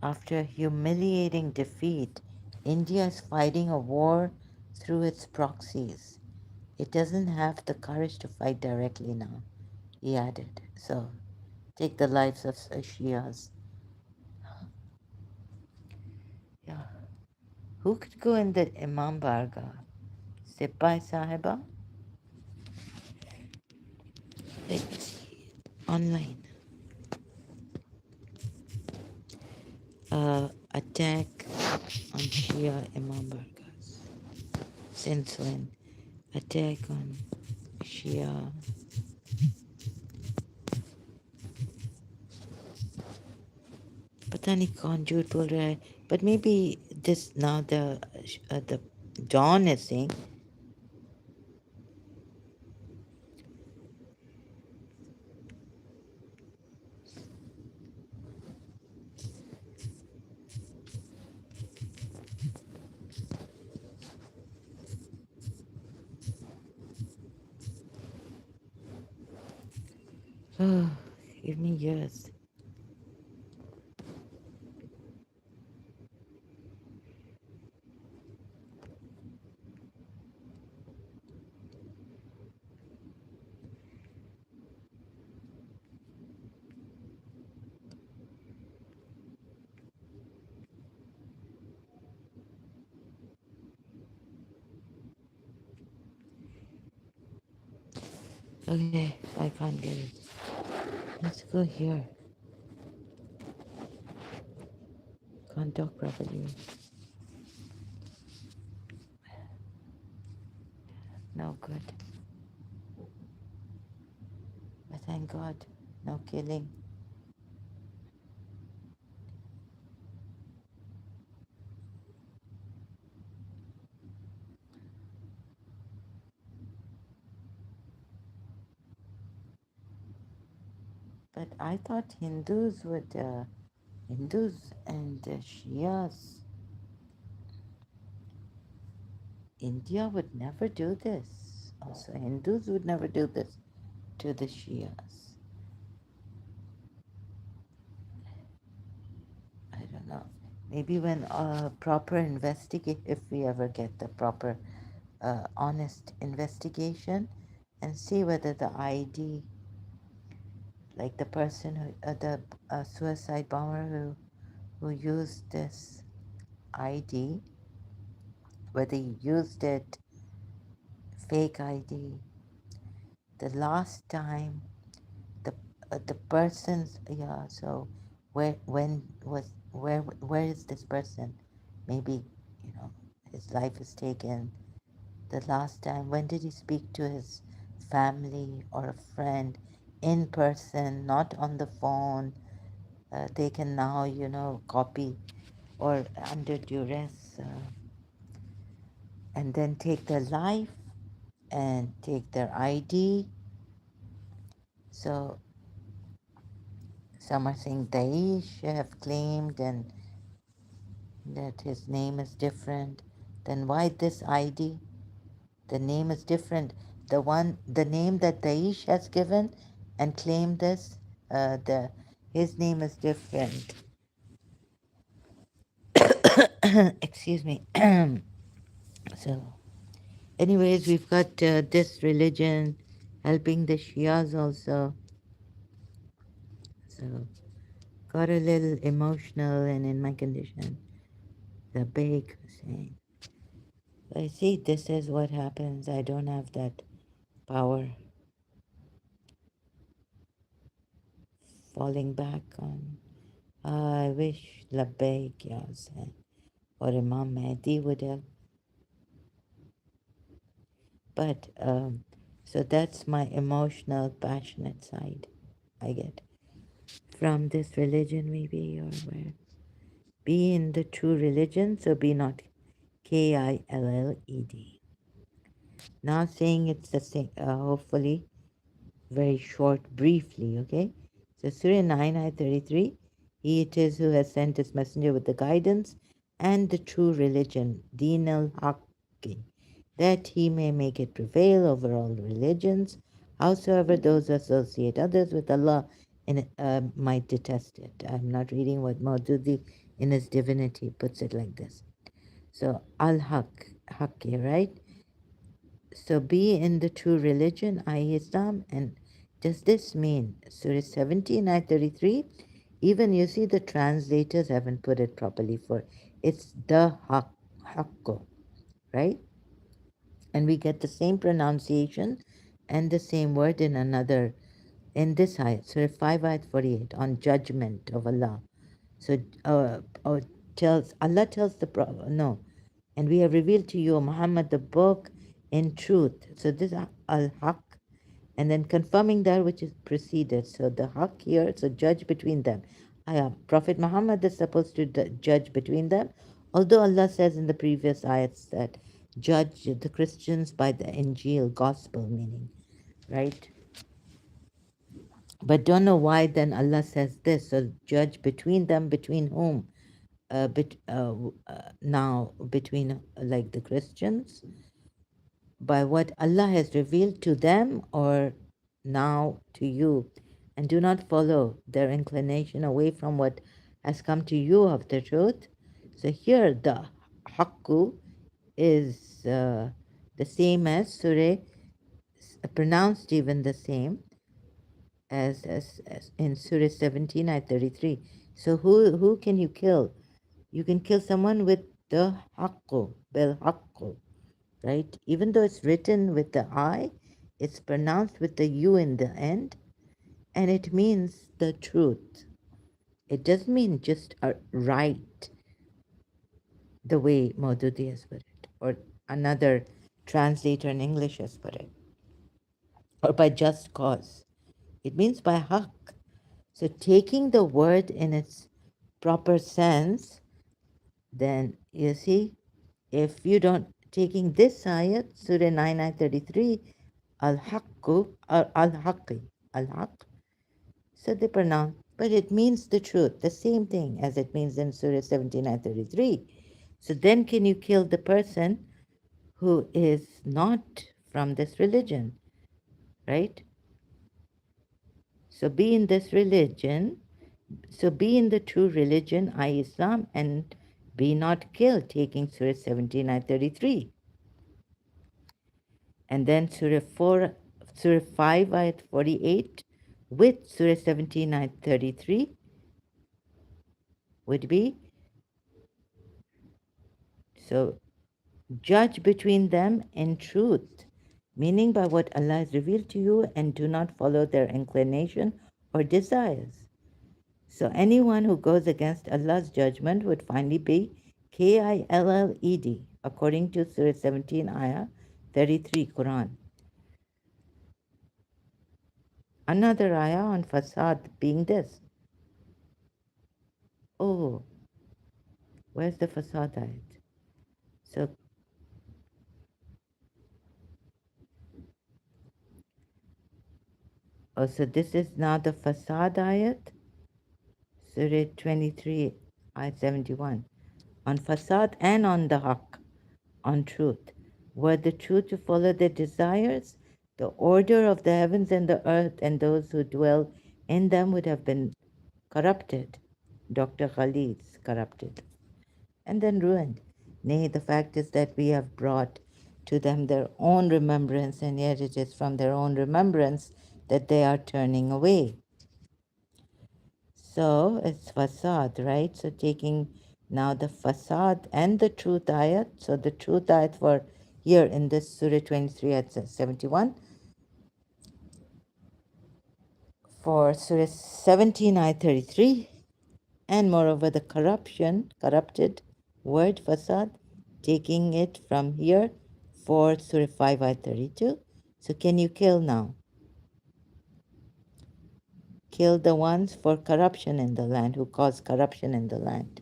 After humiliating defeat, India is fighting a war through its proxies. It doesn't have the courage to fight directly now, he added. So, take the lives of Shias. Yeah. Who could go in the Imambargah? Sipai Sahiba? Let's see. Online. Attack on Shia Imambargahs. Since when? Attack on Shia. पता नहीं कौन झूठ बोल रहा है, but maybe this now the Dawn is saying. Oh, give me years. Okay, I can't get it. Let's go here. Can't talk properly. No good. But thank God, no killing. But I thought Hindus and Shias, India would never do this. Also, Hindus would never do this to the Shias. I don't know. Maybe when proper investigate, if we ever get the proper, honest investigation, and see whether the ID, like the person who, the suicide bomber who used this ID, whether he used it fake ID, the last time the person's, yeah, so where is this person? Maybe, you know, his life is taken. The last time, when did he speak to his family or a friend in person, not on the phone? They can now, you know, copy or under duress, and then take their life and take their ID. So some are saying Daesh have claimed and that his name is different. Then why this ID? The name is different. The name that Daesh has given and claimed this, his name is different. Excuse me. So, anyways, we've got this religion helping the Shias also. So, got a little emotional and in my condition. The Beg saying, I see, this is what happens. I don't have that power. Falling back on, I wish Labbaik Ya Hussein or Imam Mahdi would have. But, so that's my emotional, passionate side I get from this religion, maybe, or where. Be in the true religion, so be not Killed. Now saying it's the same, hopefully very short, briefly, okay? So Surah 9, Ayah 33, He it is who has sent his messenger with the guidance and the true religion, Deen al-Haqqi, that he may make it prevail over all religions. Howsoever those who associate others with Allah might detest it. I'm not reading what Maududi in his divinity puts it like this. So al-Haq, Haqqi, right? So be in the true religion, i.e. Islam. And does this mean Surah 17, Ayah 33? Even you see the translators haven't put it properly for it's the Haqqo, right? And we get the same pronunciation and the same word in another, in this ayah, Surah 5, Ayah 48, on judgment of Allah. So Allah tells the Prophet, no, and we have revealed to you, Muhammad, the book in truth. So this is al-Haq, and then confirming that which is preceded. So the Haq here, so judge between them. Prophet Muhammad is supposed to judge between them, although Allah says in the previous ayats that judge the Christians by the Injil gospel meaning, right? But don't know why then Allah says this. So judge between them, between whom? Now between like the Christians by what Allah has revealed to them or now to you, and do not follow their inclination away from what has come to you of the truth. So here the Haqqu is the same as Surah, pronounced even the same as in Surah 17, Ayah 33. So who can you kill? You can kill someone with the Haqqu, Bel Haqqu, right? Even though it's written with the I, it's pronounced with the U in the end, and it means the truth. It doesn't mean just a right. the way Maududi has put it, or another translator in English has put it, or by just cause. It means by haq. So taking the word in its proper sense, then you see, if you don't, taking this ayat, Surah 9933, al-haqqu, al-haqqi, al-haqq, so they pronounce, but it means the truth, the same thing as it means in Surah 7933. So then can you kill the person who is not from this religion, right? So be in this religion, so be in the true religion, i.e. Islam, and be not killed, taking Surah 7933. And then Surah 5, ayat 48, with Surah 7933 would be, so judge between them in truth, meaning by what Allah has revealed to you, and do not follow their inclination or desires. So anyone who goes against Allah's judgment would finally be killed, according to Surah 17, Ayah 33, Quran. Another ayah on fasad being this. Oh, where's the fasad ayat? So, so this is now the fasad ayat, Surah 23, ayat 71. On fasad and on the haqq, on truth. Were the truth to follow their desires, the order of the heavens and the earth and those who dwell in them would have been corrupted. Dr. Khalid's corrupted, and then ruined. Nay, the fact is that we have brought to them their own remembrance, and yet it is from their own remembrance that they are turning away. So it's fasad, right? So taking now the fasad and the truth ayat. So the truth ayat for here in this Surah 23 at 71. For Surah 17 ayat 33. And moreover the corrupted word fasad, taking it from here for Surah 5 ayat 32. So can you kill now? Kill the ones for corruption in the land, who cause corruption in the land.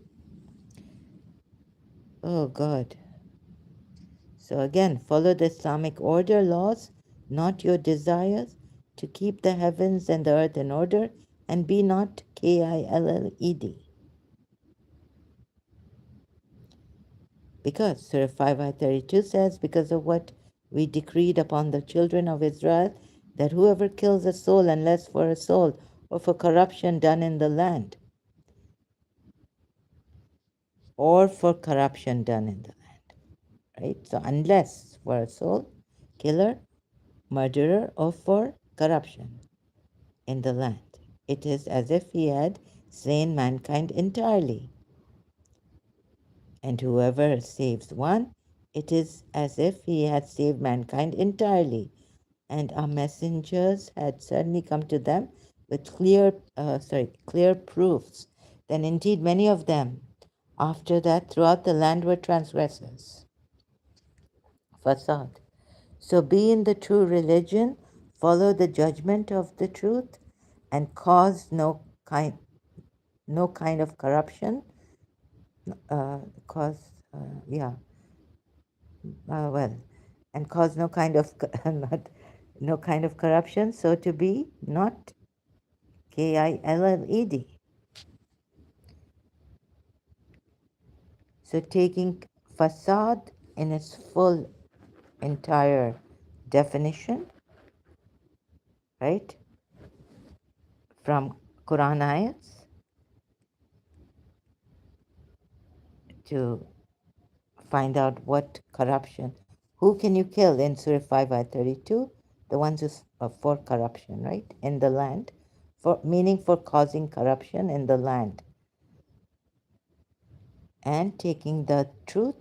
Oh God. So again, follow the Islamic order laws, not your desires, to keep the heavens and the earth in order, and be not killed. Because Surah 5 says, because of what we decreed upon the children of Israel, that whoever kills a soul unless for a soul or for corruption done in the land, or for corruption done in the land, right? So unless for a soul, killer, murderer, or for corruption in the land, it is as if he had slain mankind entirely. And whoever saves one, it is as if he had saved mankind entirely. And our messengers had certainly come to them with clear proofs. Then indeed many of them, after that, throughout the land were transgressors. Fasad. So be in the true religion, follow the judgment of the truth, and cause no kind of corruption. Cause yeah, well, and cause no kind of not no kind of corruption. So to be not killed. So taking fasad in its full entire definition, right, from Quran ayats to find out what corruption, who can you kill in Surah 5 ayat 32? The ones who for corruption, right, in the land, for meaning for causing corruption in the land, and taking the truth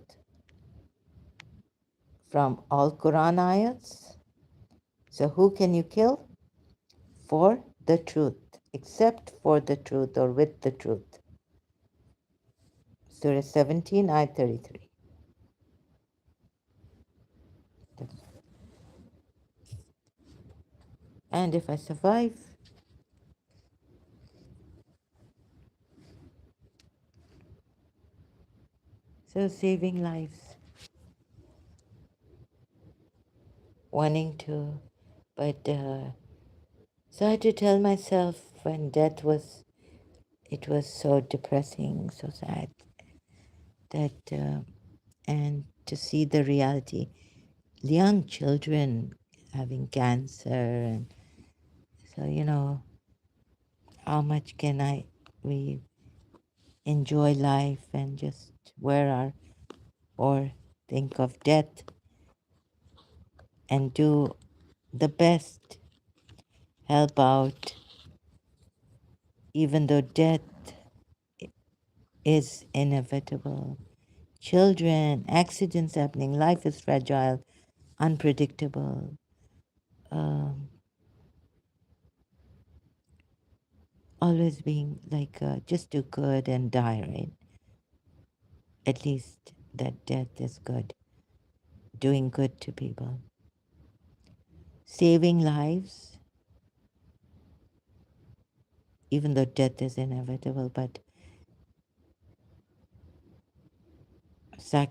from all Quran ayats. So who can you kill? For the truth, except for the truth or with the truth. Surah 17, Ayat 33. And if I survive, so saving lives, wanting to, but so I had to tell myself when death was, it was so depressing, so sad, that, and to see the reality, young children having cancer, and so, how much can we enjoy life and just wear our, or think of death and do the best, help out, even though death is inevitable. Children, accidents happening, life is fragile, unpredictable. Um, Always being like, just do good and die, right? At least that death is good, doing good to people, saving lives, even though death is inevitable, but I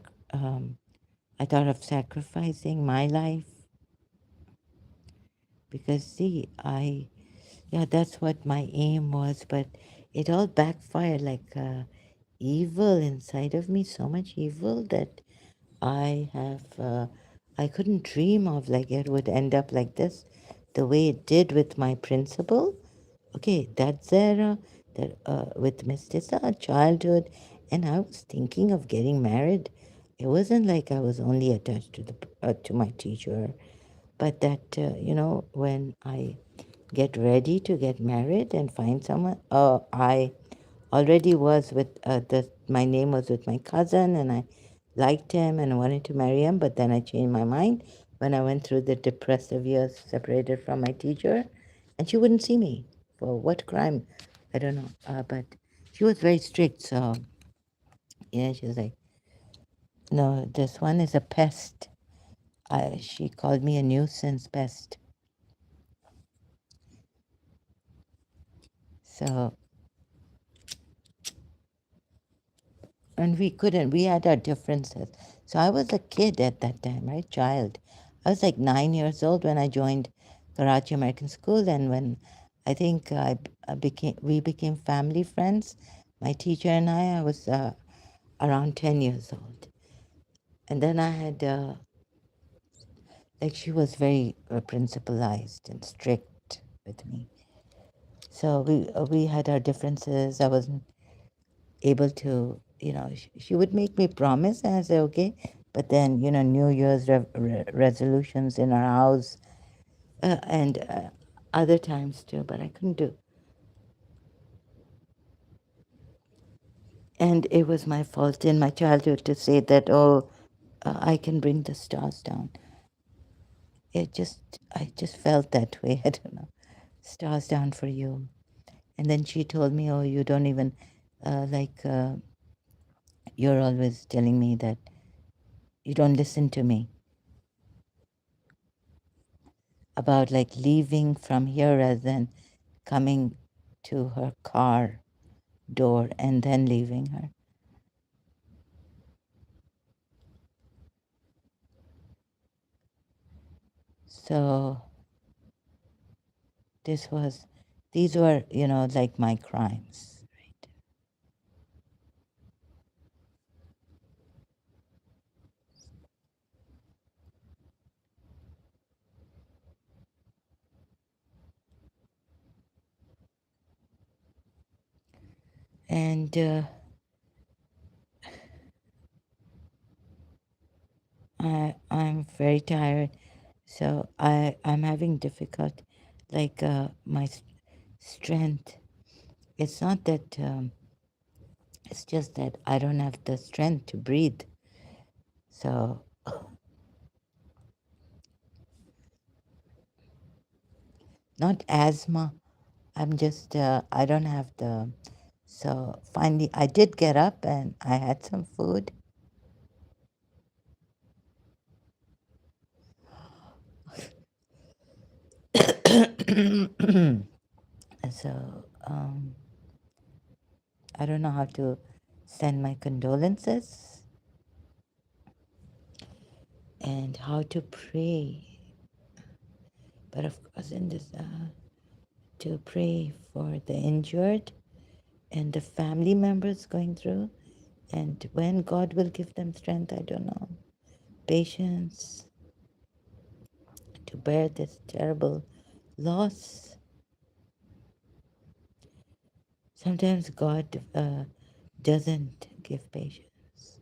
thought of sacrificing my life because, see, yeah, that's what my aim was, but it all backfired, like evil inside of me, so much evil that I couldn't dream of like it would end up like this, the way it did with my principal. Okay, that's there, that with Miss Tissa, childhood, and I was thinking of getting married. It wasn't like I was only attached to my teacher, but that when I get ready to get married and find someone, I already was with my name was with my cousin, and I liked him and wanted to marry him, but then I changed my mind when I went through the depressive years separated from my teacher, and she wouldn't see me for what crime, I don't know, but she was very strict, so she was like, no, this one is a pest. She called me a nuisance pest. So, and we had our differences. So I was a kid at that time, right? Child. I was like 9 years old when I joined Karachi American School, and when I think we became family friends, my teacher and I was around 10 years old. And then I had, like, she was very principalized and strict with me. So we had our differences. I wasn't able to, she would make me promise, and I say, okay. But then, New Year's resolutions in our house, and other times too, but I couldn't do. And it was my fault in my childhood to say that, oh, I can bring the stars down. I just felt that way. I don't know. Stars down for you. And then she told me, oh, you don't even, you're always telling me that you don't listen to me about like leaving from here rather than coming to her car door and then leaving her. So these were, like my crimes, right? And I'm very tired, so I'm having difficult, like my strength. It's not that. It's just that I don't have the strength to breathe. So not asthma. I'm just I don't have the So finally, I did get up and I had some food. So I don't know how to send my condolences and how to pray. But of course, in this, to pray for the injured and the family members going through, and when God will give them strength, I don't know. Patience to bear this terrible loss. Sometimes God doesn't give patience.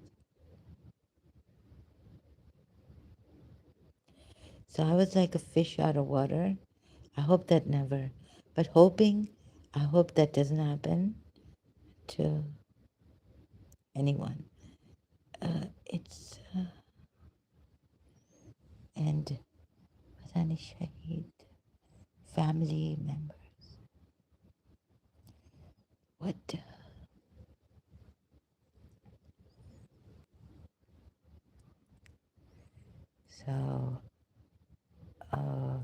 So I was like a fish out of water. I hope that never, but I hope that doesn't happen to anyone. It's, and Wasani Shahid, family member. What? So, uh,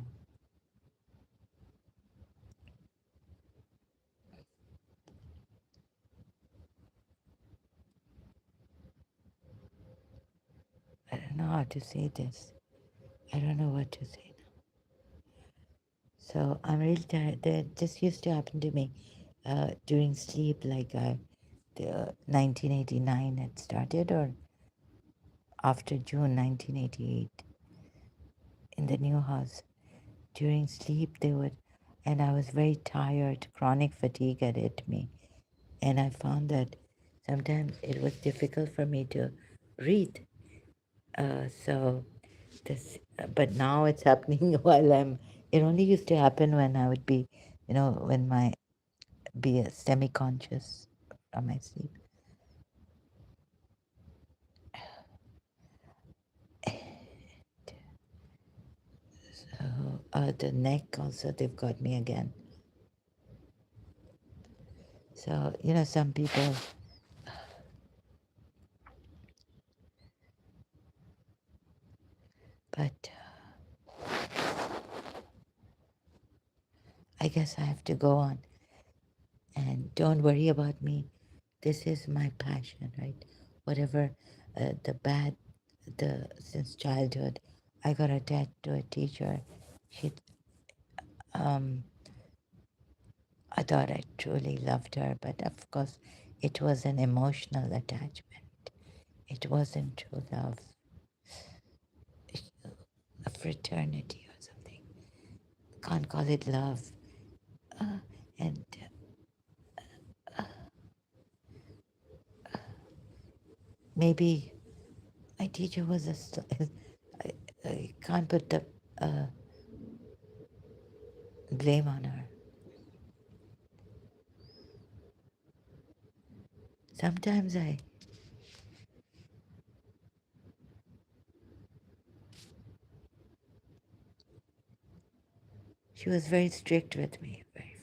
I don't know how to say this. I don't know what to say now. So I'm really tired. This used to happen to me during sleep, like the 1989 had started, or after June 1988 in the new house. During sleep, they would, and I was very tired. Chronic fatigue had hit me, and I found that sometimes it was difficult for me to read. So this, but now it's happening while I'm. It only used to happen when I would be, when my be semi-conscious from my sleep. So the neck also, they've got me again. So some people, but I guess I have to go on. And don't worry about me. This is my passion, right? Whatever the bad, since childhood, I got attached to a teacher. She, um, I thought I truly loved her, but of course, it was an emotional attachment. It wasn't true love, a fraternity or something. Can't call it love. And maybe my teacher was I can't put the uh, blame on her. Sometimes she was very strict with me, very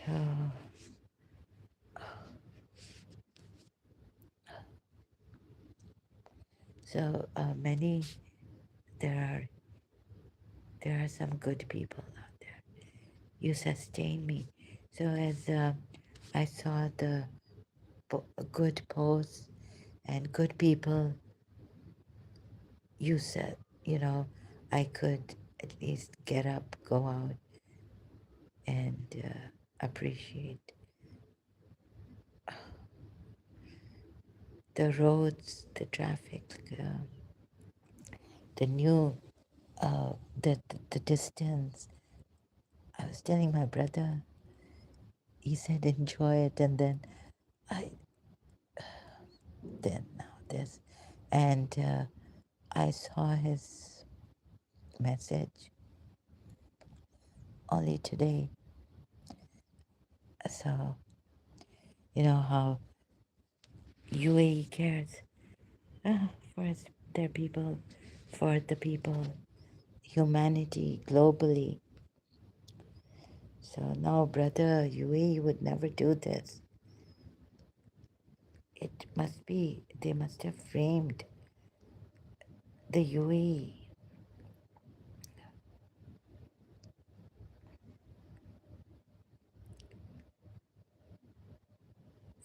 firm. So many, there are there are some good people out there. You sustain me. So as I saw the good posts and good people, you said, I could at least get up, go out, and appreciate the roads, the traffic, the new, uh, the distance. I was telling my brother, he said enjoy it, and I then now this, and I saw his message only today. So how UAE cares for their people, for the people, humanity globally. So no, brother, UAE would never do this. It must be, they must have framed the UAE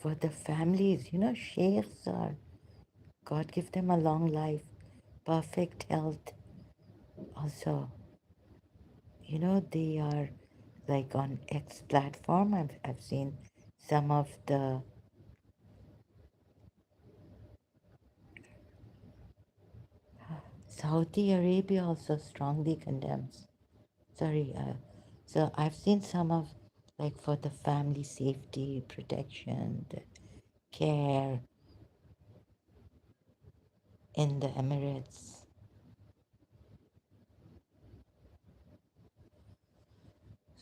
for the families. You know, sheikhs are, God give them a long life, perfect health. Also, you know, they are like on X platform. I've seen some of the Saudi Arabia also strongly condemns. Sorry, so I've seen some of like for the family safety, protection, the care in the Emirates.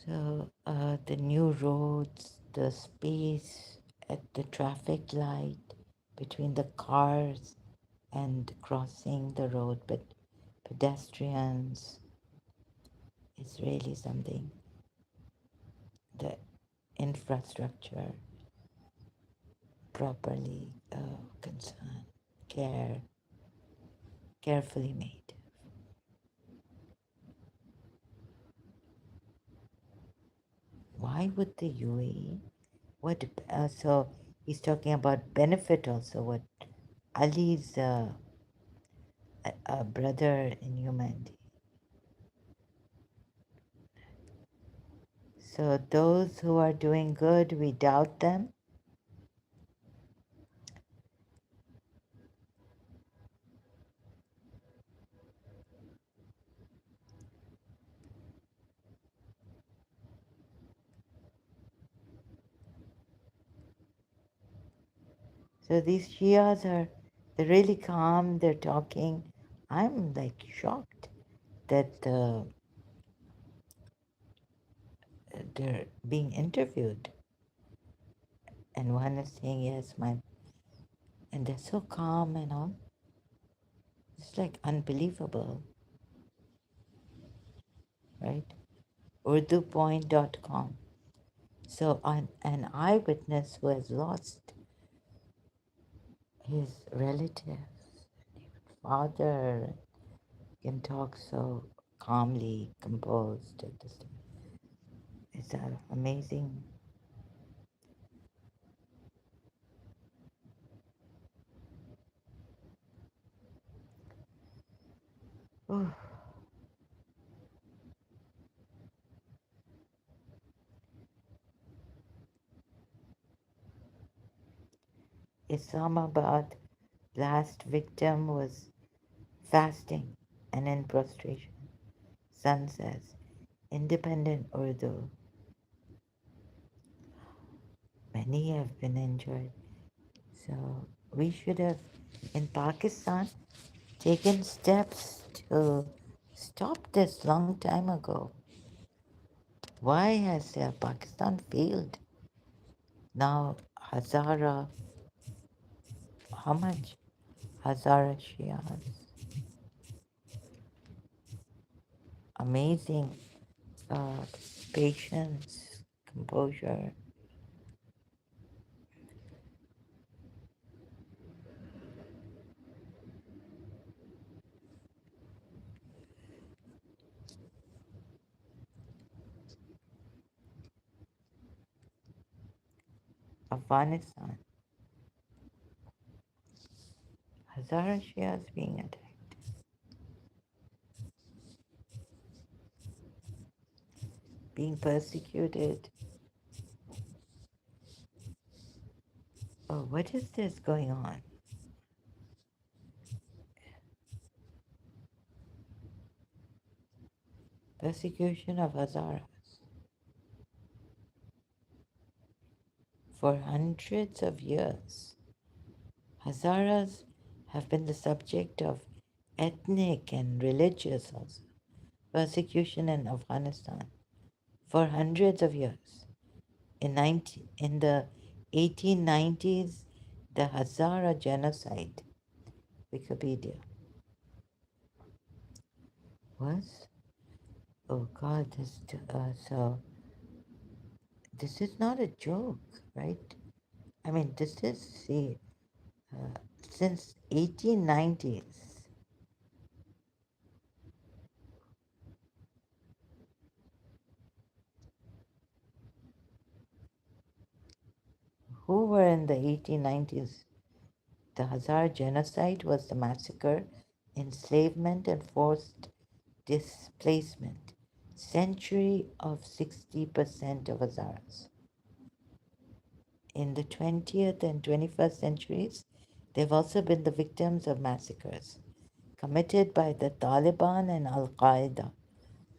So the new roads, the space at the traffic light between the cars and crossing the road, but pedestrians is really something. The infrastructure properly concerned, carefully made. Why would the UAE? What? So he's talking about benefit also. What Ali's a brother in humanity. So those who are doing good, we doubt them. So these Shias are, they're really calm. They're talking. I'm like shocked that they're being interviewed, and one is saying yes, my, and they're so calm and all. It's like unbelievable, right? UrduPoint.com. So an eyewitness who has lost his relatives, father, can talk so calmly, composed at this time. It's amazing. Oh, Islamabad last victim was fasting and in prostration. Sun says, independent Urdu. Many have been injured. So we should have, in Pakistan, taken steps to stop this long time ago. Why has Pakistan failed? Now, Hazara, how much? Hazara Shias. Amazing uh, patience, composure. Afghanistan, Hazara Shias being attacked, being persecuted. Oh, what is this going on? Persecution of Hazaras for hundreds of years. Hazaras have been the subject of ethnic and religious also persecution in Afghanistan for hundreds of years. In the 1890s, the Hazara genocide, Wikipedia, was, oh God, this, so This is not a joke, right? I mean, this is, see, uh, since 1890s. Who were in the 1890s? The Hazara genocide was the massacre, enslavement, and forced displacement. Century of 60% of Hazaras. In the 20th and 21st centuries, they've also been the victims of massacres committed by the Taliban and Al Qaeda.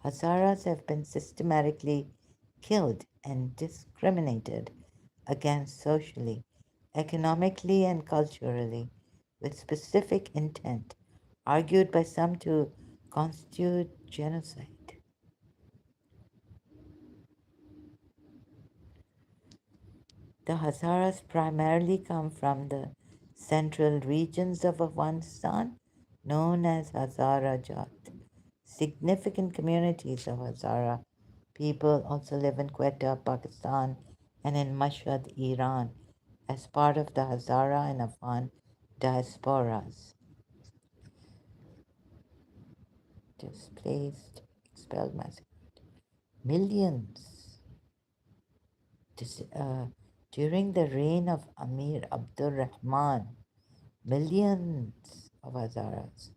Hazaras have been systematically killed and discriminated against socially, economically, and culturally with specific intent, argued by some to constitute genocide. The Hazaras primarily come from the central regions of Afghanistan known as Hazarajat. Significant communities of Hazara people also live in Quetta, Pakistan, and in Mashhad, Iran, as part of the Hazara and Afghan diasporas. Displaced, expelled, massacred. Millions. This, during the reign of Amir Abdur Rahman, millions of Hazaras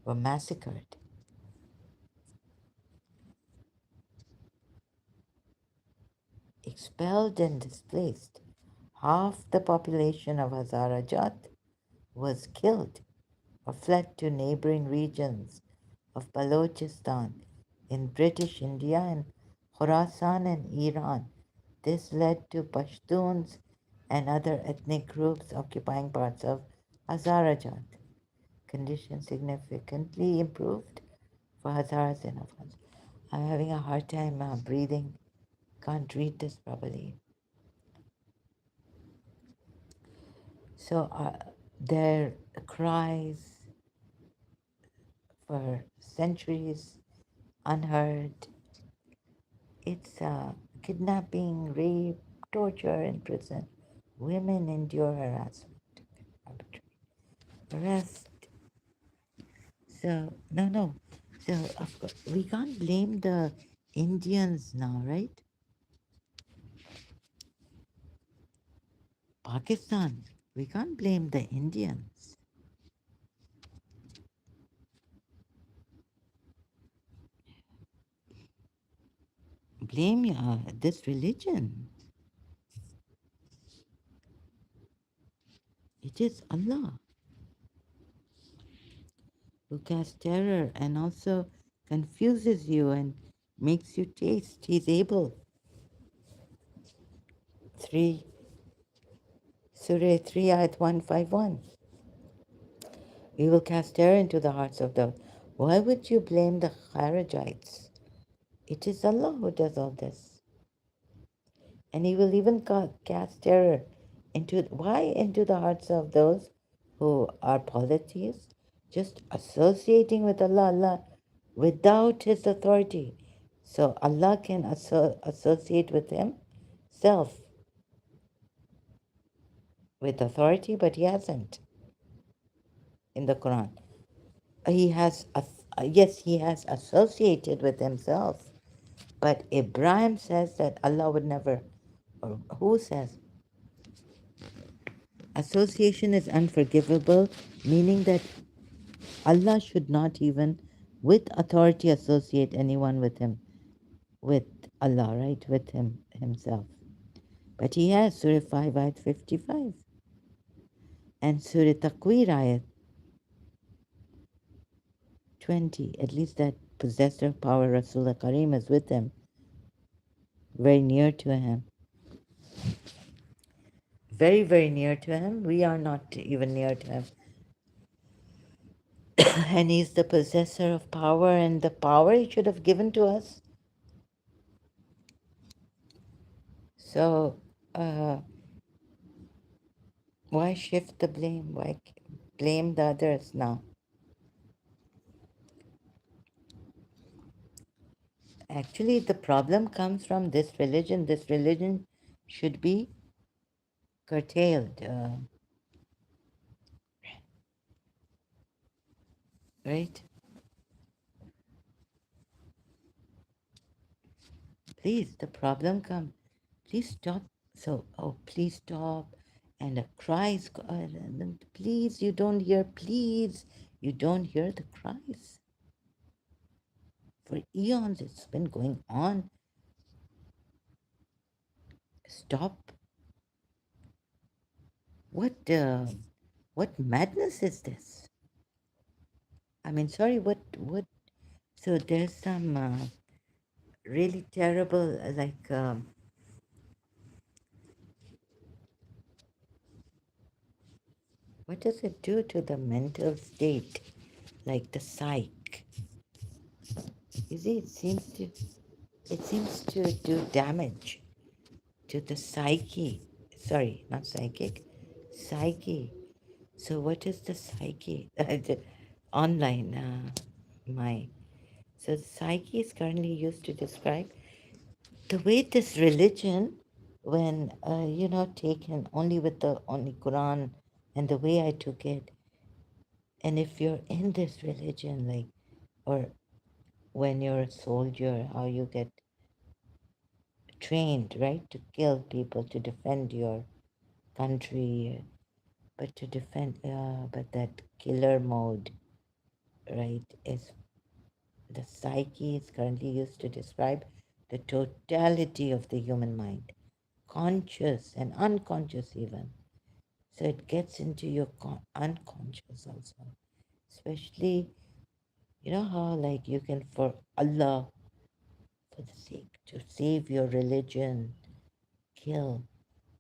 were massacred. Expelled and displaced. Half the population of Hazarajat was killed or fled to neighboring regions of Balochistan in British India and Khorasan and Iran. This led to Pashtuns and other ethnic groups occupying parts of Hazarajat. Conditions significantly improved for Hazaras and Afghans. I'm having a hard time breathing. Can't read this properly. So their cries for centuries unheard. It's kidnapping, rape, torture in prison. Women endure harassment, arbitrary arrest. So no. So of course, we can't blame the Indians now, right? Pakistan. We can't blame the Indians. Blame this religion. It is Allah who casts terror and also confuses you and makes you taste. He's able. 3 Surah 3 ayat 151. We will cast terror into the hearts of those. Why would you blame the Kharijites? It is Allah who does all this. And He will even cast terror into the hearts of those who are polytheists, just associating with Allah without His authority. So Allah can associate with Himself with authority, but He hasn't in the Quran. He has, yes, He has associated with Himself, but Ibrahim says that Allah would never, or who says? Association is unforgivable, meaning that Allah should not even with authority associate anyone with Him, with Allah, right? With Himself. But He has Surah 5, ayat 55, and Surah Takwir, ayat 20. At least that possessor of power, Rasulullah Kareem, is with Him, very near to Him. Very, very near to Him. We are not even near to Him. And He's the possessor of power, and the power He should have given to us. So, why shift the blame? Why blame the others now? Actually, the problem comes from this religion. This religion should be curtailed, right? Please, the problem come. Please stop. So, oh, please stop. And a cries, please, you don't hear, please, you don't hear the cries. For eons, it's been going on. Stop. What madness is this? I mean, sorry, what? So there's some really terrible, what does it do to the mental state? Like the psych. You see, it seems to do damage to the psyche. Sorry, not psychic, psyche. So what is the psyche? The online, my. So psyche is currently used to describe the way this religion, when taken only with the only Quran and the way I took it, and if you're in this religion, like, or when you're a soldier, how you get trained, right, to kill people to defend your country, but to defend, but that killer mode, right, is the psyche is currently used to describe the totality of the human mind, conscious and unconscious even. So it gets into your unconscious also. Especially, you know how, like, you can, for Allah, for the sake to save your religion, kill.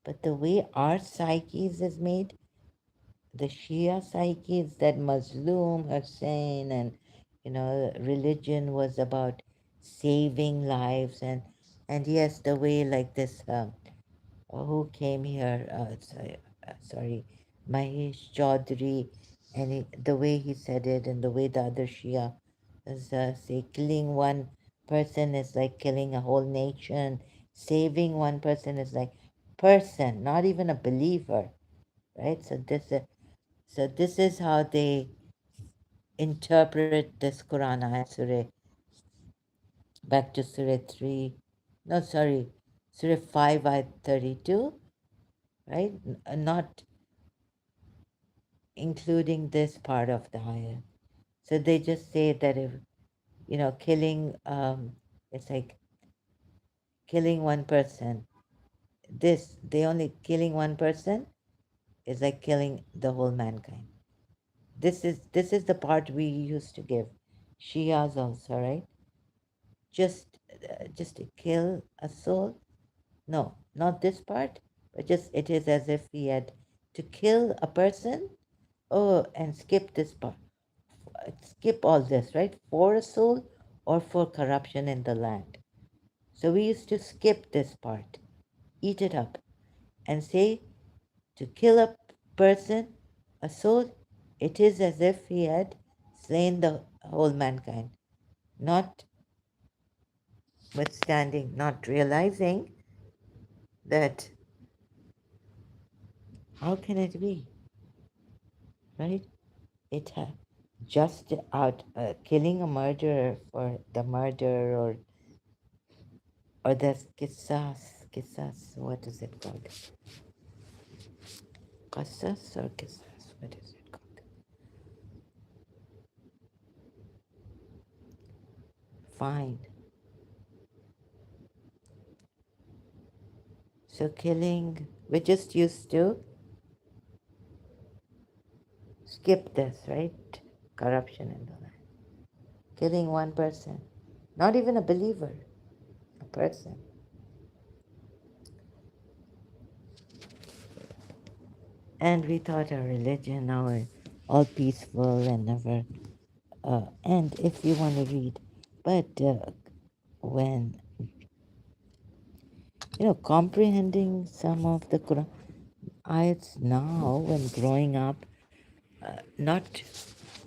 But the way our psyches is made, the Shia psyches, that Mazlum Hussein, and religion was about saving lives, and yes, the way, like this, who came here, sorry, Mahesh Chaudhary, and the way he said it, and the way the other Shia is, say, killing one person is like killing a whole nation, saving one person is like person, not even a believer, right? So this is how they interpret this Quran ayat, Surah, back to Surah 3, no, sorry, Surah 5, ayat 32, right? Not including this part of the ayat. So they just say that if, killing, it's like killing one person. They only killing one person is like killing the whole mankind. This is the part we used to give. Shias also, right? Just to kill a soul. No, not this part, but just it is as if he had to kill a person. Oh, and skip this part. Skip all this, right? For a soul or for corruption in the land. So we used to skip this part, eat it up, and say to kill a person, a soul, it is as if he had slain the whole mankind, not withstanding, not realizing that how can it be, right? It just out killing a murderer for the murder, or the qisas, what is it called? Qasas or qisas, what is it called? Fine. So killing, we just used to skip this, right? Corruption and all that. Killing one person, not even a believer, a person. And we thought our religion now is all peaceful and never. And if you want to read, but when comprehending some of the Quran ayats now, when growing up, not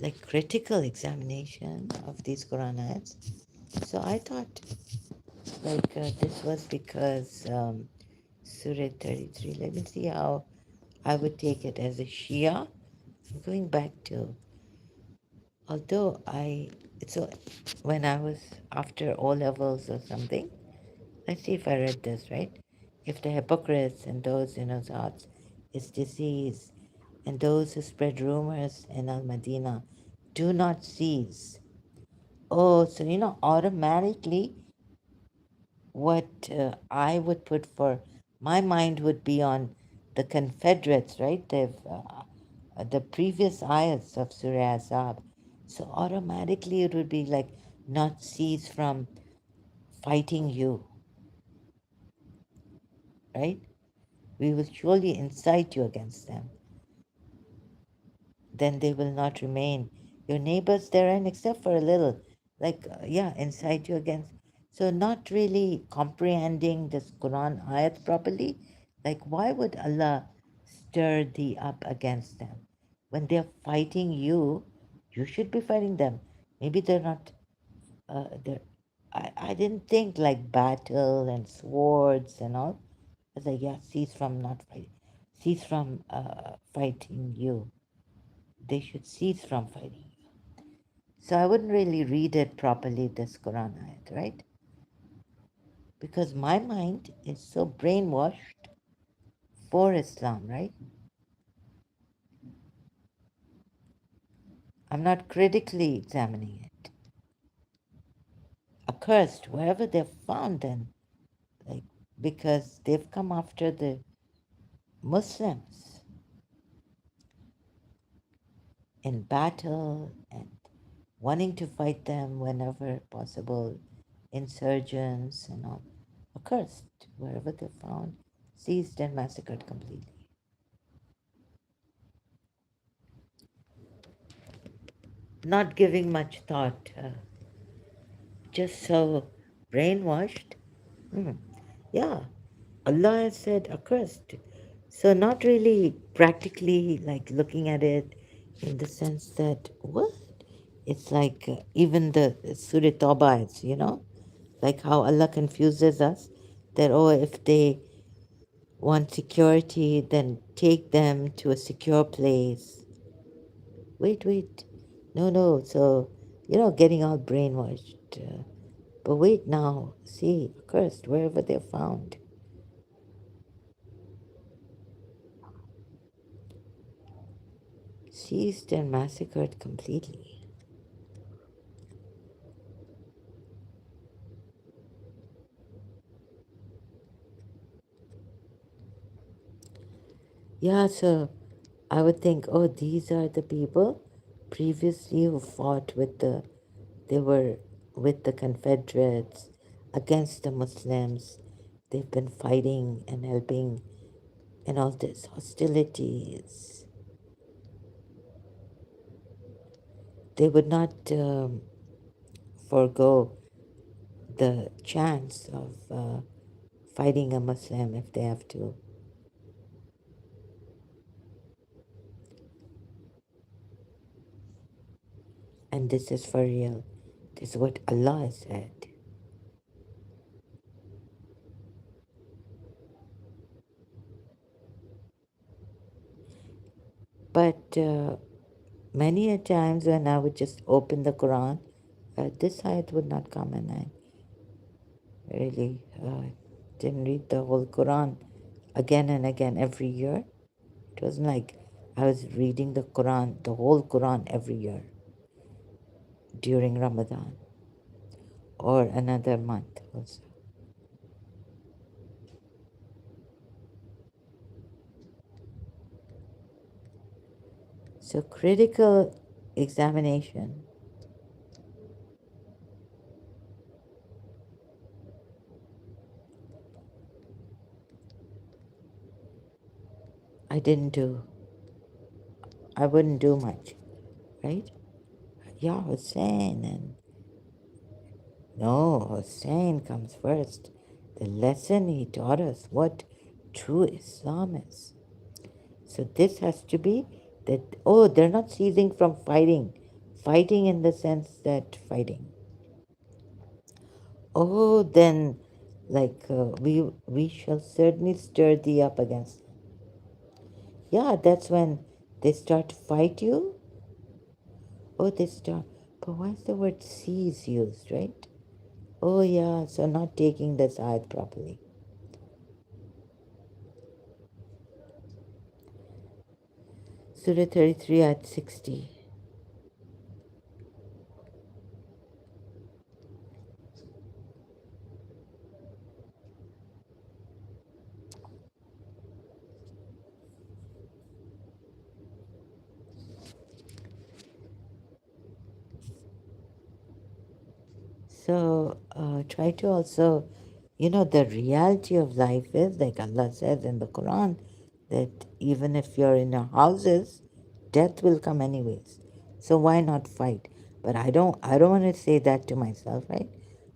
like critical examination of these Quran ayats. So I thought, like, this was because Surah 33. Let me see how I would take it as a Shia. I'm going back to, although so when I was after O levels or something, let's see if I read this right. If the hypocrites and those in whose hearts is disease, and those who spread rumors in Al Madinah do not cease. Oh, so automatically what I would put for my mind would be on the Confederates, right? The previous ayats of Surah Azab. So automatically it would be like not cease from fighting you, right? We will surely incite you against them. Then they will not remain your neighbors therein except for a little. Like, yeah, incite you against. So, not really comprehending this Quran ayat properly. Like, why would Allah stir thee up against them? When they're fighting you, you should be fighting them. Maybe they're not, they're, I didn't think like battle and swords and all. I was like, yeah, cease from not fighting. Cease from fighting you. They should cease from fighting you. So I wouldn't really read it properly, this Quran ayat, right? Because my mind is so brainwashed for Islam, right? I'm not critically examining it. Accursed wherever they're found, then, like, because they've come after the Muslims in battle and wanting to fight them whenever possible, insurgents and all. Accursed wherever they're found, seized and massacred completely. Not giving much thought, just so brainwashed. Hmm. Yeah, Allah has said accursed. So, not really practically like looking at it in the sense that, what? It's like even the Surah Tawbah, like how Allah confuses us that, oh, if they want security, then take them to a secure place. Wait, wait. No, no. So, getting all brainwashed. But wait now. See, accursed wherever they're found. Seized and massacred completely. Yeah, so I would think, oh, these are the people previously who fought they were with the Confederates against the Muslims. They've been fighting and helping in all this hostilities. They would not forego the chance of fighting a Muslim if they have to. And this is for real. This is what Allah said. But many a times when I would just open the Quran, this ayat would not come, and I really didn't read the whole Quran again and again every year. It wasn't like I was reading the Quran, the whole Quran every year during Ramadan or another month also. So critical examination, I didn't do. I wouldn't do much, right? Yeah, Hussein and no, Hussein comes first. The lesson he taught us what true Islam is. So this has to be that, oh, they're not ceasing from fighting. Fighting in the sense that fighting. Oh, then Like we shall certainly stir thee up against. Yeah, that's when they start to fight you. Oh, they start. But why is the word seize used, right? Oh yeah, so not taking this ayat properly. Surah 33 ayat 60. So try to also, the reality of life is like Allah says in the Quran that even if you're in your houses, death will come anyways. So why not fight? But I don't want to say that to myself, right?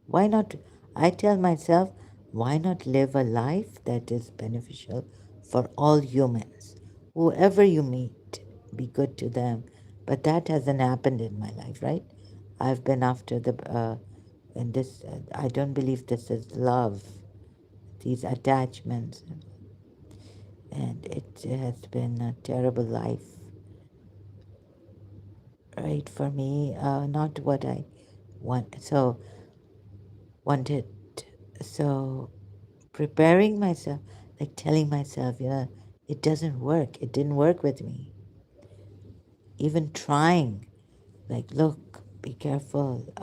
Why not? I tell myself, why not live a life that is beneficial for all humans? Whoever you meet, be good to them. But that hasn't happened in my life, right? I've been after and this, I don't believe this is love, these attachments, and it has been a terrible life, right, for me, not what I wanted. So preparing myself, like telling myself, it doesn't work. It didn't work with me. Even trying, like, look, be careful,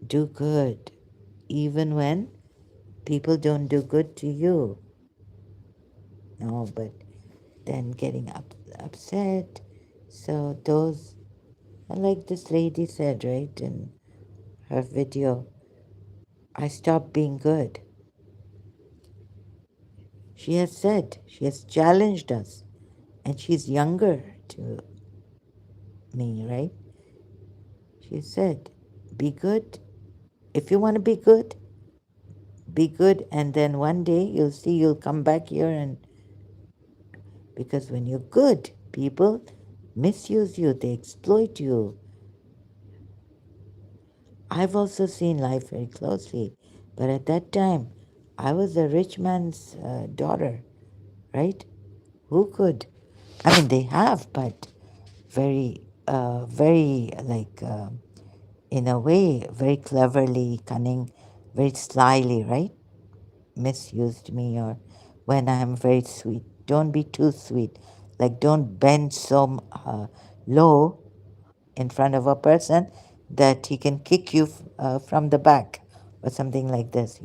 do good, even when people don't do good to you. No, but then getting upset. So those, like this lady said, right, in her video, I stopped being good. She has said, she has challenged us, and she's younger to me, right? She said, be good. If you want to be good, and then one day you'll see you'll come back here, and because when you're good, people misuse you, they exploit you. I've also seen life very closely, but at that time, I was a rich man's daughter, right? Who could? I mean, they have, but very like, in a way, very cleverly, cunning, very slyly, right? Misused me, or when I'm very sweet. Don't be too sweet. Like, don't bend so low in front of a person that he can kick you from the back or something like this.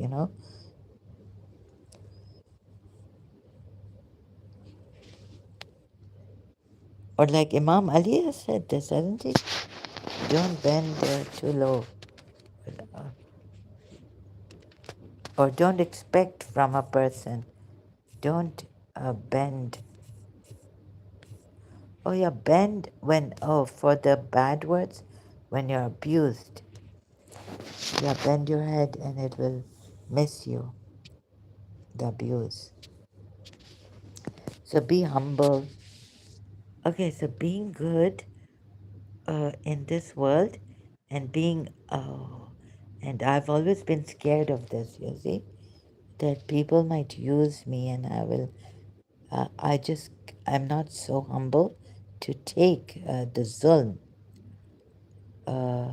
Or like Imam Ali has said this, hasn't he? Don't bend too low. Uh, or don't expect from a person. Don't bend. Oh, yeah, bend for the bad words, when you're abused. Yeah, bend your head and it will miss you, the abuse. So be humble. Okay, so being good in this world and and I've always been scared of this, you see, that people might use me, and I'm not so humble to take the zulm. Uh,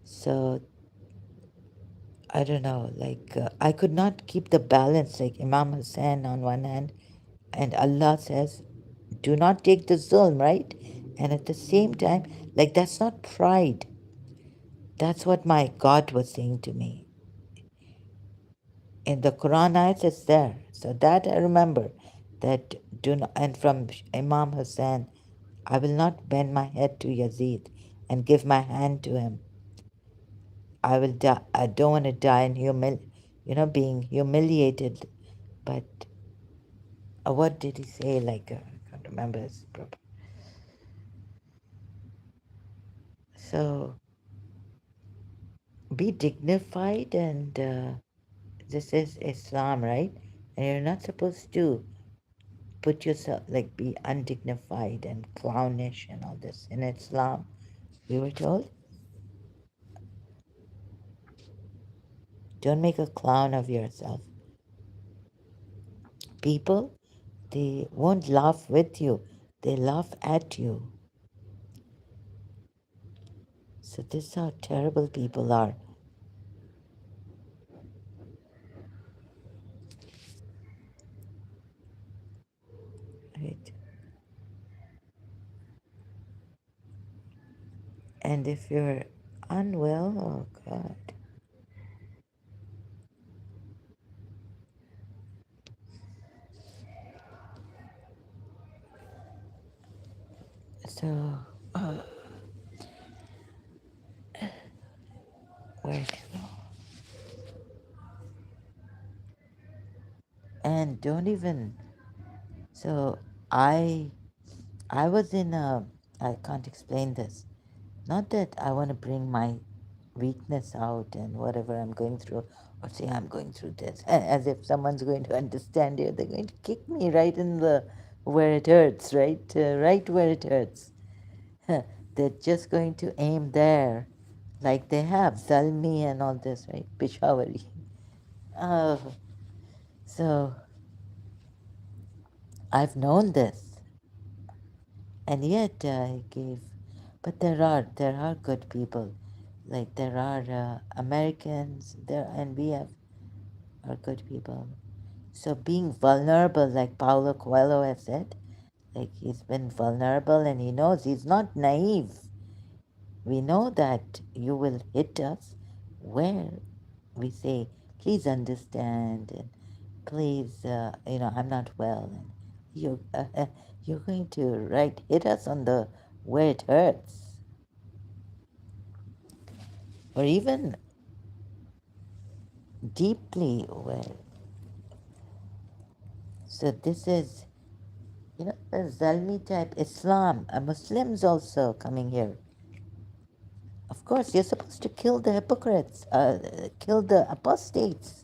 so I don't know, like, I could not keep the balance, like Imam Hussein on one hand, and Allah says, do not take the zulm, right? And at the same time, like, that's not pride. That's what my God was saying to me. In the Quran ayat, it's there. So that I remember, that do not, and from Imam Hussein, I will not bend my head to Yazid and give my hand to him. I will die. I don't want to die in being humiliated. But what did he say? Like, I can't remember his proper. So be dignified, and this is Islam, right? And you're not supposed to put yourself, like, be undignified and clownish and all this. In Islam, we were told Don't make a clown of yourself. People, they won't laugh with you, they laugh at you. So this is how terrible people are. Right? And if you're unwell, oh God. So, uh, where to go? And don't even. So I was in a. I can't explain this. Not that I want to bring my weakness out and whatever I'm going through, or say I'm going through this, as if someone's going to understand it. They're going to kick me right in the where it hurts, right, right where it hurts. They're just going to aim there, like they have Zalmi and all this, right, Peshawari. Uh, so I've known this, and yet I gave. But there are good people, like there are Americans there, and we are good people. So being vulnerable, like Paulo Coelho has said, like he's been vulnerable and he knows he's not naive. We know that you will hit us where we say, please understand and please, I'm not well. And you're going to hit us on the where it hurts, or even deeply where. So this is, a Zalmi type Islam, Muslims also coming here. Of course, you're supposed to kill the hypocrites, kill the apostates,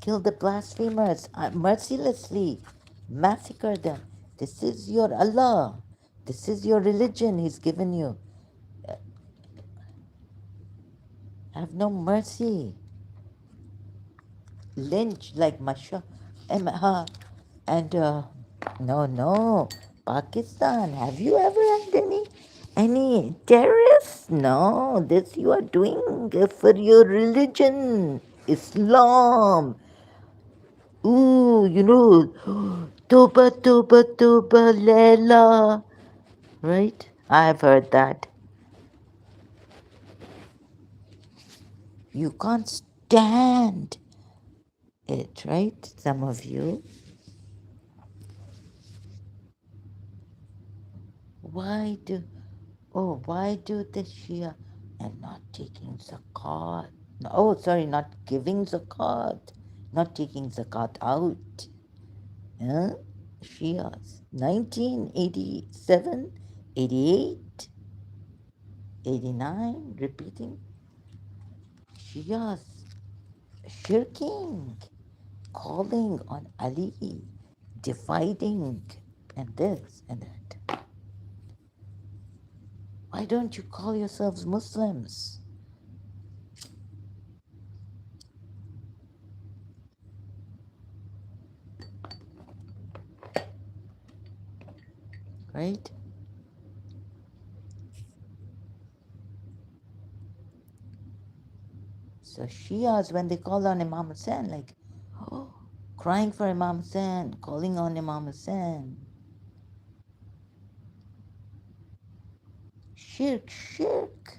kill the blasphemers, mercilessly massacre them. This is your Allah. This is your religion He's given you. Have no mercy. Lynch like Masha. And no, Pakistan. Have you ever had any terrorists? No, this you are doing for your religion, Islam. Ooh, Toba, Toba, Toba, Lela. Right? I've heard that. You can't stand it, right? Some of you. Why do why do the Shia and not taking zakat? Oh, sorry, not giving zakat, not taking zakat out. Huh? Shias, 1987, 88, 89, repeating. Shias shirking, calling on Ali, dividing, and this and that. Why don't you call yourselves Muslims? Right? So Shias, when they call on Imam Hussain, like, oh, crying for Imam Hussain, calling on Imam Hussain. Shirk, shirk.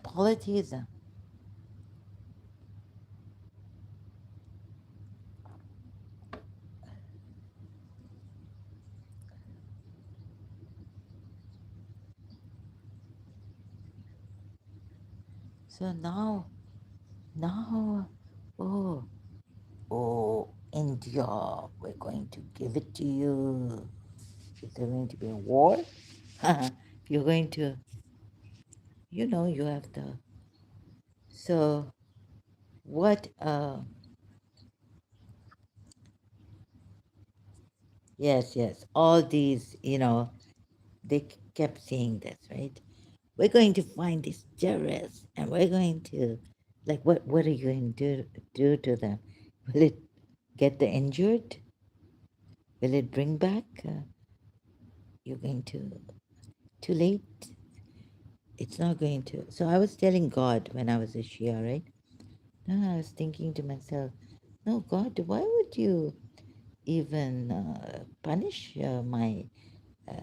Polytheism. So now, oh, India, we're going to give it to you. Is there going to be a war? You're going to, you have the. So, what, yes, all these, they kept saying this, right? We're going to find these terrorists, and we're going to, like, what are you going to do to them? Will it get the injured? Will it bring back? You're going to, too late. It's not going to. So I was telling God when I was a Shia, right? No, I was thinking to myself, no, God, why would you even punish my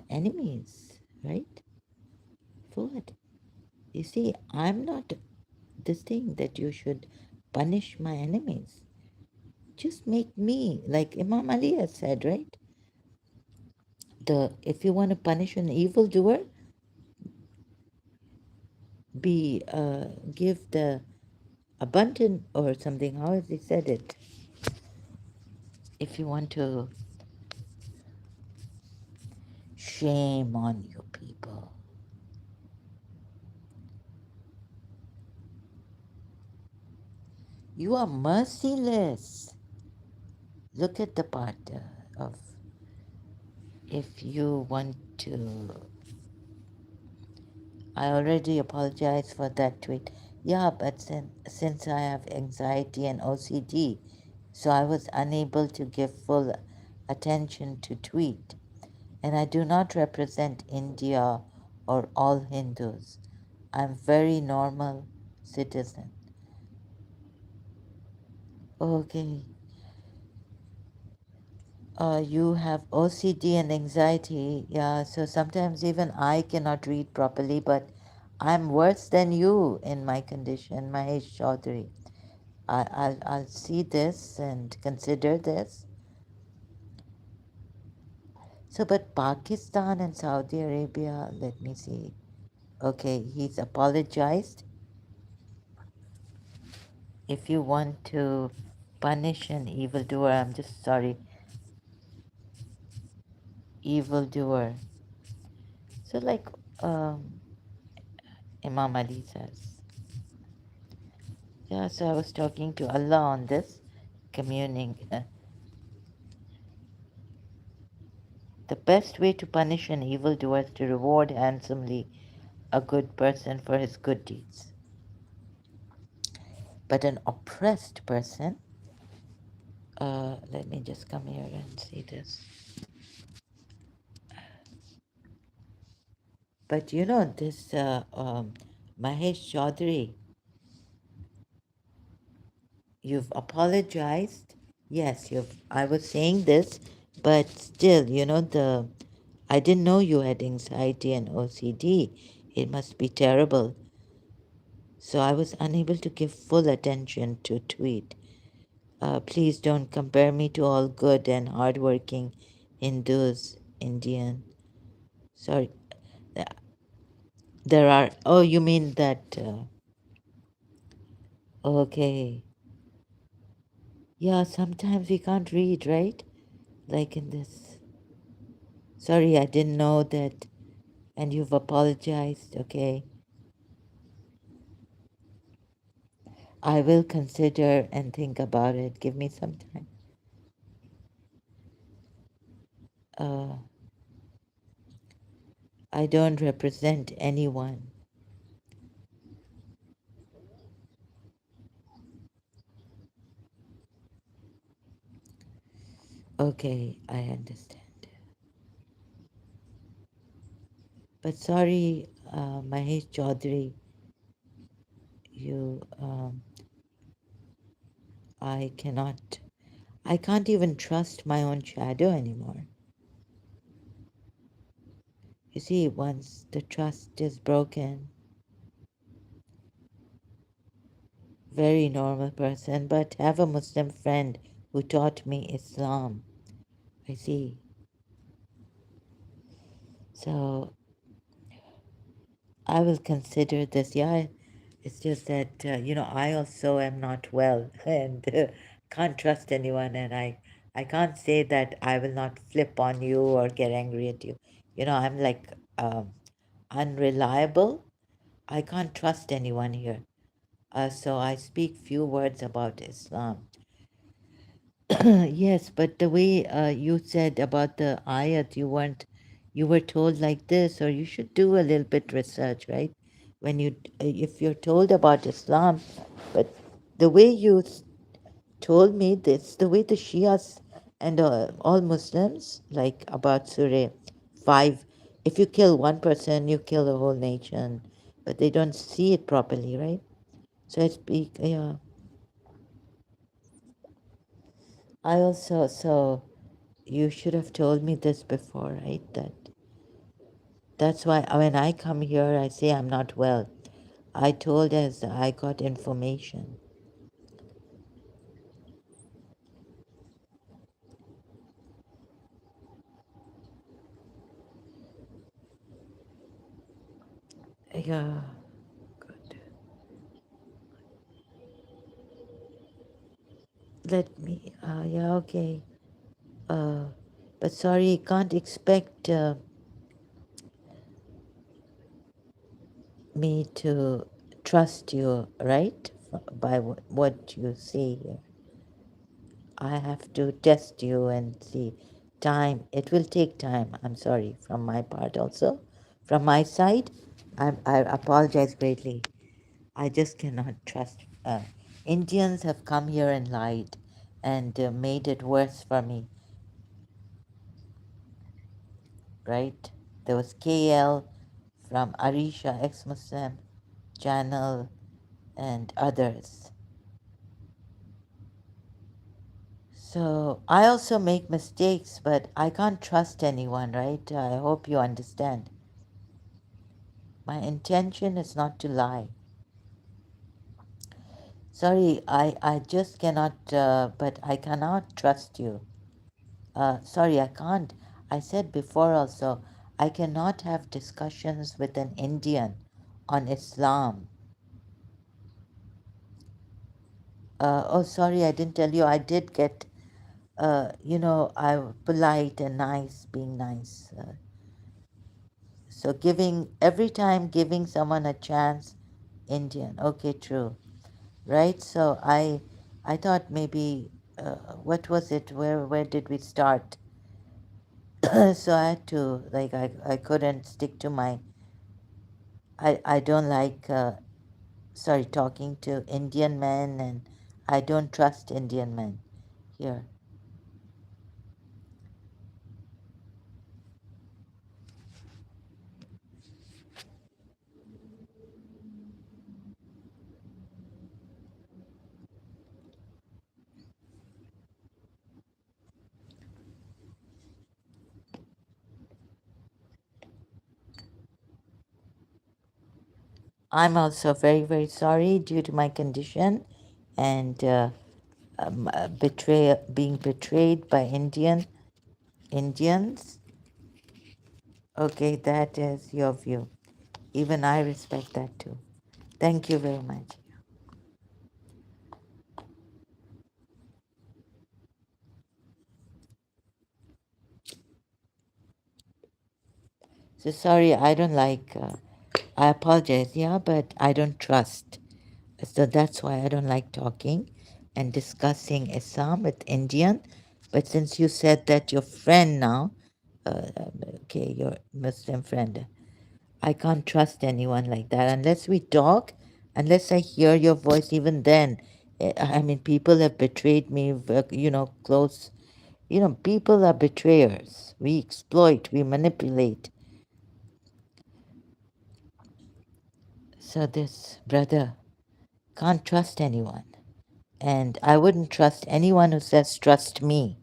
enemies, right? For what? You see, I'm not this thing that you should punish my enemies. Just make me, like Imam Ali has said, right? If you want to punish an evildoer, be give the abundant or something. How has he said it? If you want to, shame on you people. You are merciless. Look at the part of if you want to. I already apologized for that tweet. Yeah, but since I have anxiety and OCD, so I was unable to give full attention to tweet. And I do not represent India or all Hindus. I'm very normal citizen. Okay. You have OCD and anxiety. Yeah, so sometimes even I cannot read properly, but I'm worse than you in my condition, Mahesh Chaudhary. I'll see this and consider this. So, but Pakistan and Saudi Arabia, let me see. Okay, he's apologized. If you want to punish an evildoer, I'm just sorry, evildoer. So, like Imam Ali says. Yeah, so I was talking to Allah on this, communing. The best way to punish an evildoer is to reward handsomely a good person for his good deeds. But an oppressed person, let me just come here and see this. But you know, this Mahesh Chaudhary, you've apologized. Yes, I was saying this, but still, you know, I didn't know you had anxiety and OCD. It must be terrible. So I was unable to give full attention to tweet. Please don't compare me to all good and hardworking Hindus, Indian. Sorry. Uh, There are, oh, you mean that, okay. Yeah, sometimes we can't read, right? Like in this. Sorry, I didn't know that. And you've apologized, okay? I will consider and think about it. Give me some time. Uh, I don't represent anyone. Okay, I understand. But sorry, Mahesh Chaudhary, you, I cannot, I can't even trust my own shadow anymore. You see, once the trust is broken, very normal person, but have a Muslim friend who taught me Islam. I see. So I will consider this. Yeah, it's just that, you know, I also am not well and can't trust anyone. And I can't say that I will not flip on you or get angry at you. You know, I'm like unreliable. I can't trust anyone here. So I speak few words about Islam. Yes, but the way you said about the ayat, you weren't, you were told like this, or you should do a little bit research, right? When you, if you're told about Islam, but the way you told me this, the way the Shias and all Muslims, like about Surah 5, if you kill one person, you kill the whole nation, but they don't see it properly, right? So I speak, yeah. I also, so you should have told me this before, right? That's why when I come here, I say I'm not well. I told as I got information. Yeah, good. Let me, yeah, okay. Uh, but sorry, can't expect me to trust you, right? By what you say here. I have to test you and see. Time, it will take time. I'm sorry from my part also. From my side, I apologize greatly. I just cannot trust. Indians have come here and lied and made it worse for me, right? There was KL from Arisha, ex-Muslim, Channel, and others. So I also make mistakes, but I can't trust anyone, right? I hope you understand. My intention is not to lie. Sorry, I just cannot, but I cannot trust you. Sorry, I can't. I said before also, I cannot have discussions with an Indian on Islam. Oh, sorry, I didn't tell you. I did get, I'm polite and nice, being nice. So giving, every time giving someone a chance, Indian. Okay, true. Right? So I thought maybe, what was it? Where did we start? So I had to, like, I couldn't stick to my, I don't like, sorry, talking to Indian men, and I don't trust Indian men here. I'm also very, very sorry due to my condition and being betrayed by Indians. Okay, that is your view. Even I respect that too. Thank you very much. So sorry, I don't like, I apologize, yeah, but I don't trust. So that's why I don't like talking and discussing Islam with Indian. But since you said that your friend now, okay, your Muslim friend, I can't trust anyone like that unless we talk, unless I hear your voice. Even then, I mean, people have betrayed me, close. People are betrayers. We exploit, we manipulate. So this brother can't trust anyone. And I wouldn't trust anyone who says, trust me,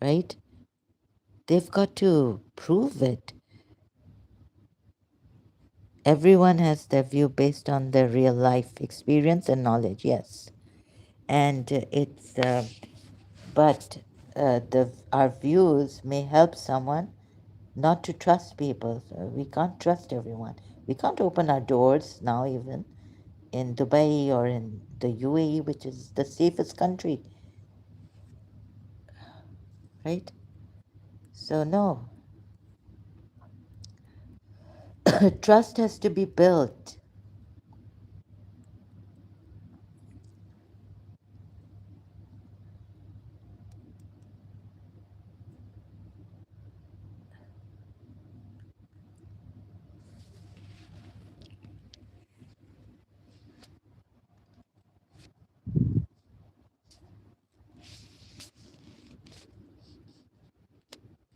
right? They've got to prove it. Everyone has their view based on their real life experience and knowledge, yes. And but our views may help someone not to trust people. So we can't trust everyone. We can't open our doors now, even in Dubai or in the UAE, which is the safest country, right? So, no, trust has to be built.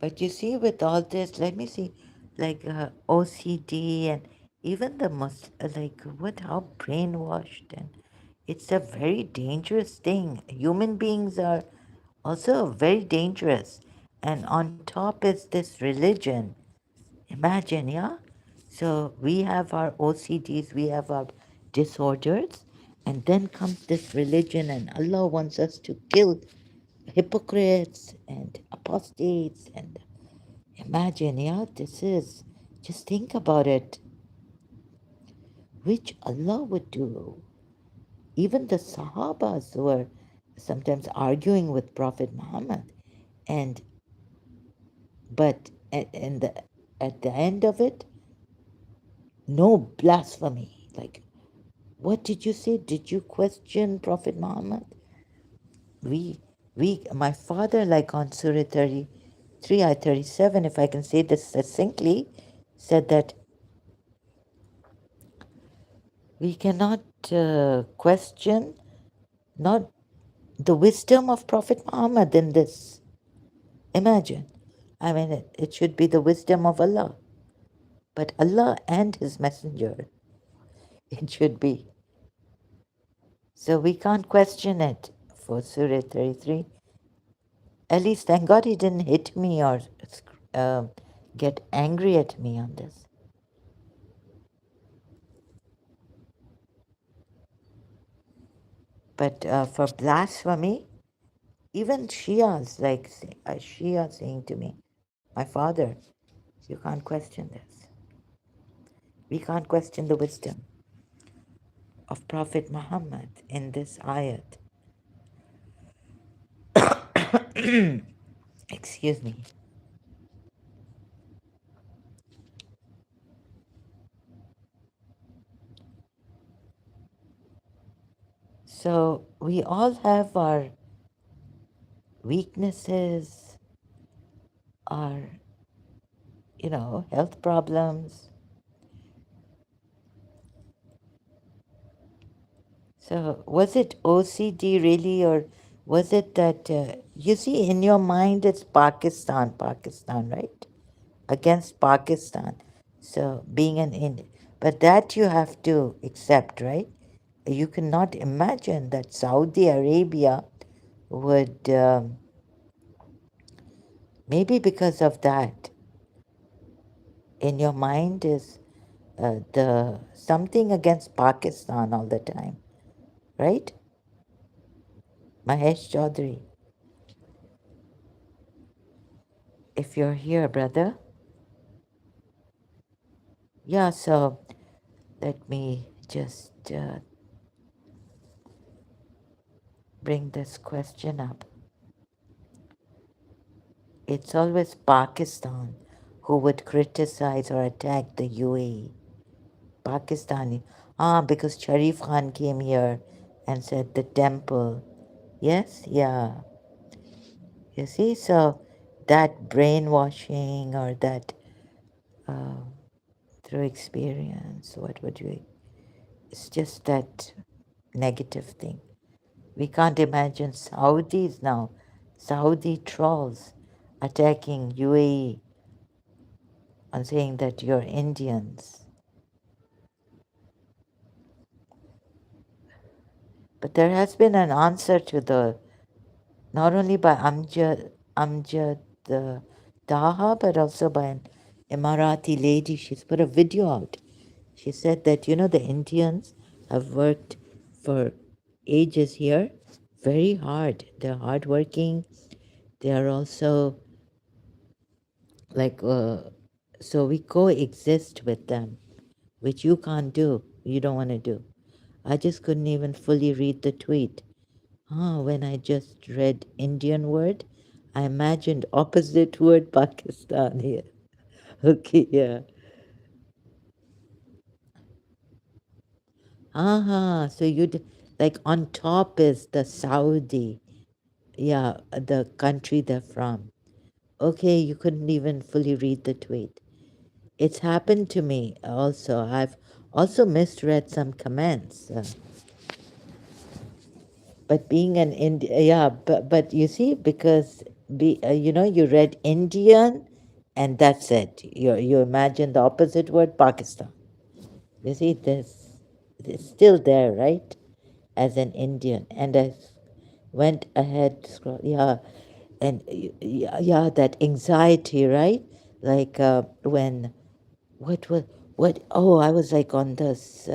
But you see, with all this, let me see, like OCD and even the like what how brainwashed, and it's a very dangerous thing. Human beings are also very dangerous, and on top is this religion. Imagine, yeah. So we have our OCDs, we have our disorders, and then comes this religion, and Allah wants us to kill hypocrites and apostates and imagine, yeah, this is, just think about it, which Allah would do. Even the Sahabas were sometimes arguing with Prophet Muhammad, and but at the end of it, no blasphemy. Like, what did you say? Did you question Prophet Muhammad? We, my father, like on Surah 33, Ayah 37, if I can say this succinctly, said that we cannot question not the wisdom of Prophet Muhammad in this. Imagine. I mean, it should be the wisdom of Allah, but Allah and His Messenger, it should be. So we can't question it for Surah 33. At least, thank God He didn't hit me or uh, get angry at me on this. But for blasphemy, even Shias, like a Shia saying to me, my father, you can't question this. We can't question the wisdom of Prophet Muhammad in this ayat. Excuse me. So we all have our weaknesses, our, health problems. So was it OCD really, or was it that, you see, in your mind it's Pakistan, right? Against Pakistan. So being an Indian, but that you have to accept, right? You cannot imagine that Saudi Arabia would, maybe because of that, in your mind is the something against Pakistan all the time, right? Mahesh Chaudhary, if you're here, brother. Yeah, so let me just bring this question up. It's always Pakistan who would criticize or attack the UAE. Pakistani. Because Sharif Khan came here and said the temple. Yes, yeah. You see, so that brainwashing or that uh, through experience, what would you? It's just that negative thing. We can't imagine Saudis now, Saudi trolls attacking UAE and saying that you're Indians. But there has been an answer to the, not only by Amjad Daha, but also by an Emirati lady. She's put a video out. She said that, the Indians have worked for ages here very hard. They're hardworking. They are also like, so we coexist with them, which you can't do. You don't want to do. I just couldn't even fully read the tweet. When I just read Indian word, I imagined opposite word Pakistan here. Okay, yeah. So like on top is the Saudi, yeah, the country they're from. Okay, you couldn't even fully read the tweet. It's happened to me also. I've also misread some comments. But being an yeah, but you see, because you read Indian, and that's it. You imagine the opposite word, Pakistan. You see, this it's still there, right? As an Indian, and I went ahead, scroll, yeah, and yeah, yeah, that anxiety, right? Like when what was what? Oh, I was like on this.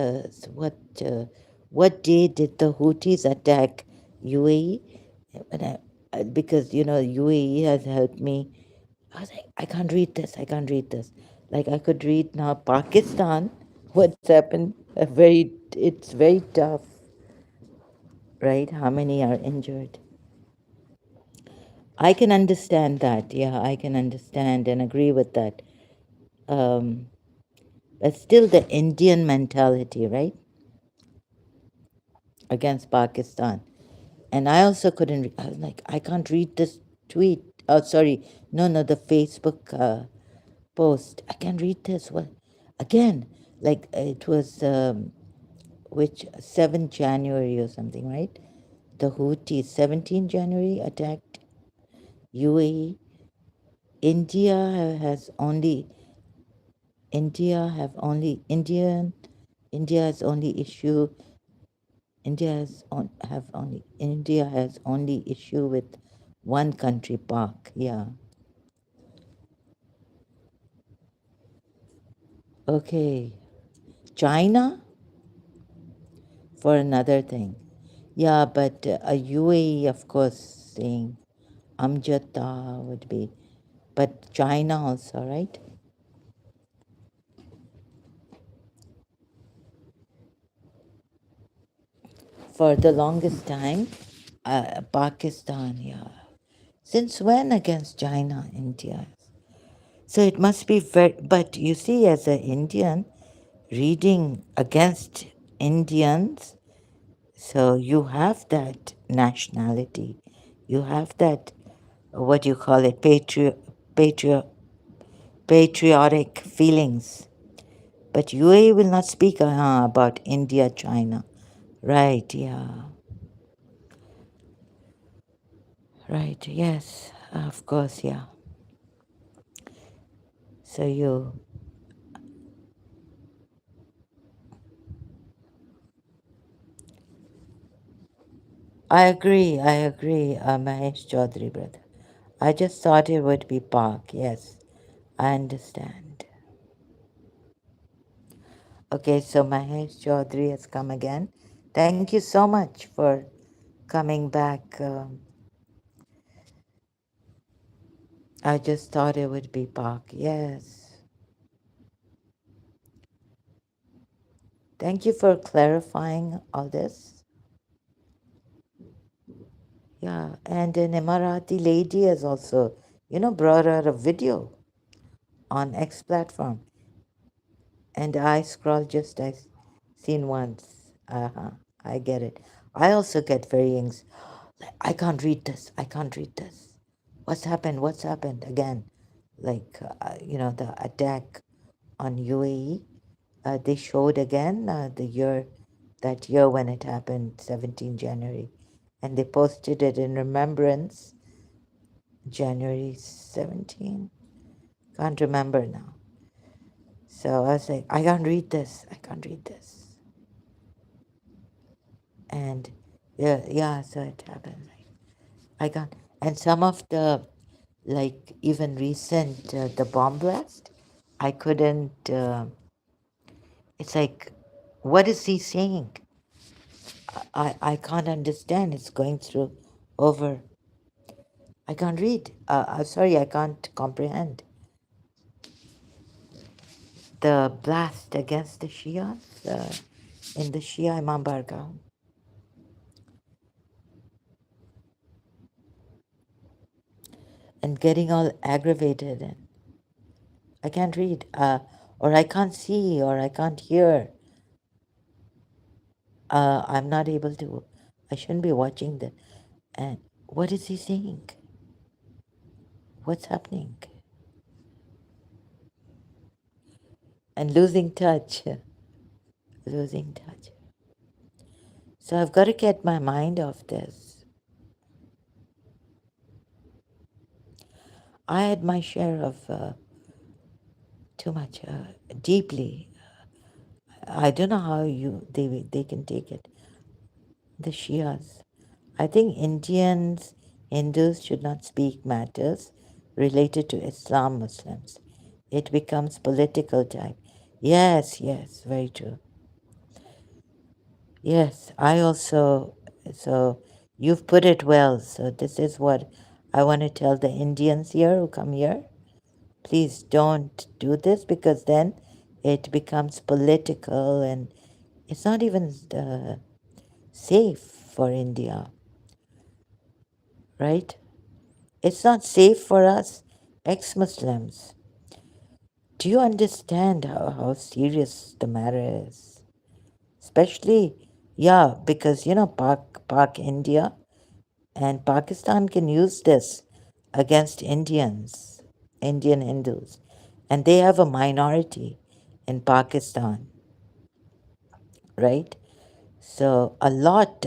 What day did the Houthis attack UAE? And because UAE has helped me. I was like, I can't read this. I can't read this. Like I could read now Pakistan. What's happened? It's very tough, right? How many are injured? I can understand that. Yeah, I can understand and agree with that. Um, but still, the Indian mentality, right, against Pakistan. And I also couldn't. I was like, I can't read this tweet. Oh, sorry. No, no, the Facebook post. I can't read this. What? Again, like it was which 7th January or something, right? The Houthis 17 January attacked UAE. India has only India have only Indian India has only issue India has only issue with one country, Pak. Yeah. Okay. China for another thing. Yeah, but a UAE, of course, saying Amjata would be, but China also, right? For the longest time, Pakistan, yeah. Since when against China, India? So it must be very, but you see, as an Indian, reading against Indians, so you have that nationality, you have that, what do you call it, patri- patriotic feelings. But UAE will not speak about India, China. Right, yeah. Right, yes, of course, yeah. So I agree, Mahesh Chaudhary, brother. I just thought it would be Park, yes. I understand. Okay, so Mahesh Chaudhary has come again. Thank you so much for coming back. I just thought it would be Park, yes. Thank you for clarifying all this. Yeah, and an Emirati lady has also, brought out a video on X platform. And I scroll just I seen once. Uh-huh. I get it. I also get very I can't read this. I can't read this. What's happened? What's happened again? Like the attack on UAE. They showed again that year when it happened, 17 January, and they posted it in remembrance. January 17. Can't remember now. So I was like, I can't read this. I can't read this. And yeah, so it happened. I got, and some of the, like, even recent, the bomb blast, I couldn't, it's like, what is he saying? I can't understand. It's going through over. I can't read. I'm sorry, I can't comprehend. The blast against the Shias in the Shia Imambargah. And getting all aggravated, and I can't read, or I can't see, or I can't hear. I'm not able to. I shouldn't be watching that. And what is he saying? What's happening? And losing touch, losing touch. So I've got to get my mind off this. I had my share of too much deeply. I don't know how they can take it. The Shias. I think Indians, Hindus should not speak matters related to Islam Muslims. It becomes political type. Yes, yes, very true. Yes, I also, so you've put it well. So this is what I want to tell the Indians here who come here. Please don't do this because then it becomes political and it's not even safe for India, right? It's not safe for us ex Muslims. Do you understand how serious the matter is? Especially, yeah, because Pak India and Pakistan can use this against Indians, Indian Hindus, and they have a minority in Pakistan, right? So a lot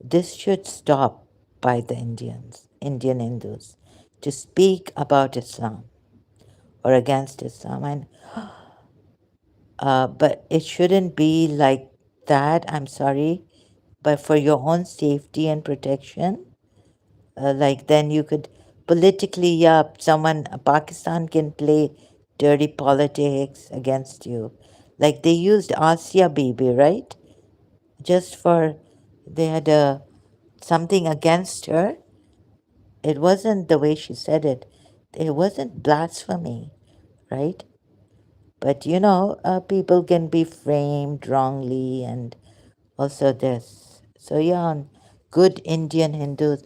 this should stop by the Indians, Indian Hindus, to speak about Islam or against Islam. And but it shouldn't be like that. I'm sorry, but for your own safety and protection, like then you could politically, yeah, Pakistan can play dirty politics against you. Like they used Asia Bibi, right? Just for they had something against her. It wasn't the way she said it. It wasn't blasphemy, right? But people can be framed wrongly and also this. So, yeah, on good Indian Hindus,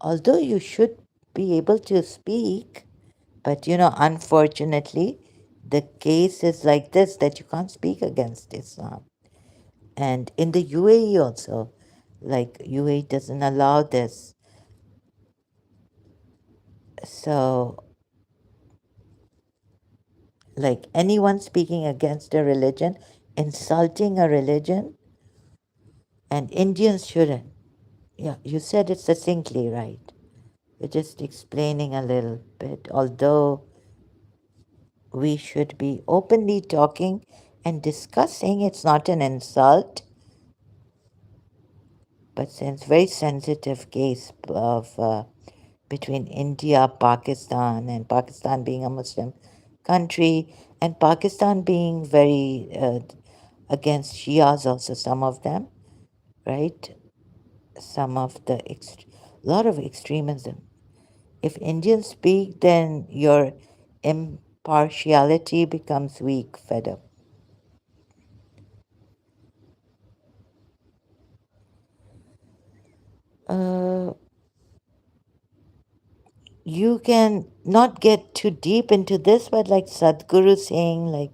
although you should be able to speak, but unfortunately, the case is like this that you can't speak against Islam. And in the UAE also, like UAE doesn't allow this. So, like anyone speaking against a religion, insulting a religion, and Indians shouldn't. Yeah, you said it succinctly right. You're just explaining a little bit, although we should be openly talking and discussing. It's not an insult, but since very sensitive case of between India, Pakistan, and Pakistan being a Muslim country, and Pakistan being very against Shias, also some of them, right? Some of the lot of extremism. If Indians speak, then your impartiality becomes weak, fed up. Uh, you can not get too deep into this, but like Sadhguru saying, like,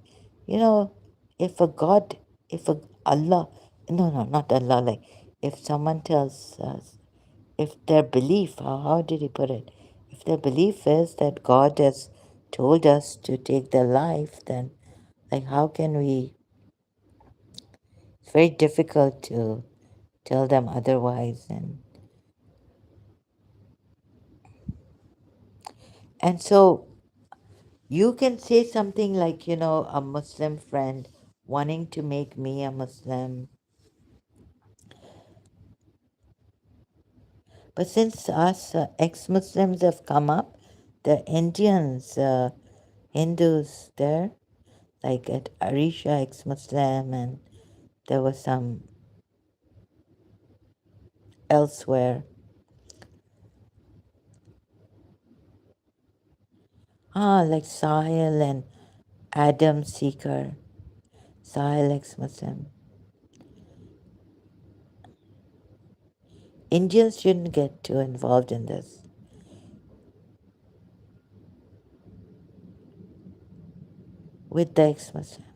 you know, if a God, if a Allah, no, not Allah, like, if someone tells us, if their belief, how did he put it? If their belief is that God has told us to take their life, then, like, how can we? It's very difficult to tell them otherwise. And so you can say something like, a Muslim friend wanting to make me a Muslim. But since us ex-Muslims have come up, the Indians, Hindus there, like at Arisha ex-Muslim, and there was some elsewhere. Like Sahil and Adam Seeker. Sahil ex-Muslim. Indians shouldn't get too involved in this. With the ex-Muslims.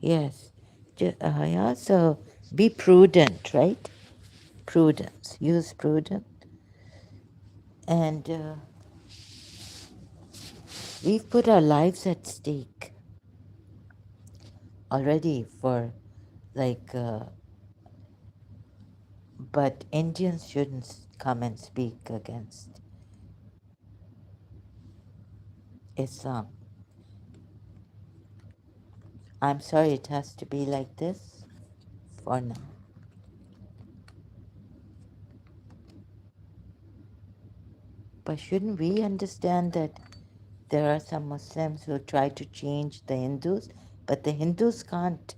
Yes. Yeah, so be prudent, right? Prudence. Use prudence. And we've put our lives at stake. already for like, but Indians shouldn't come and speak against Islam. I'm sorry it has to be like this for now. But shouldn't we understand that there are some Muslims who try to change the Hindus, but the Hindus can't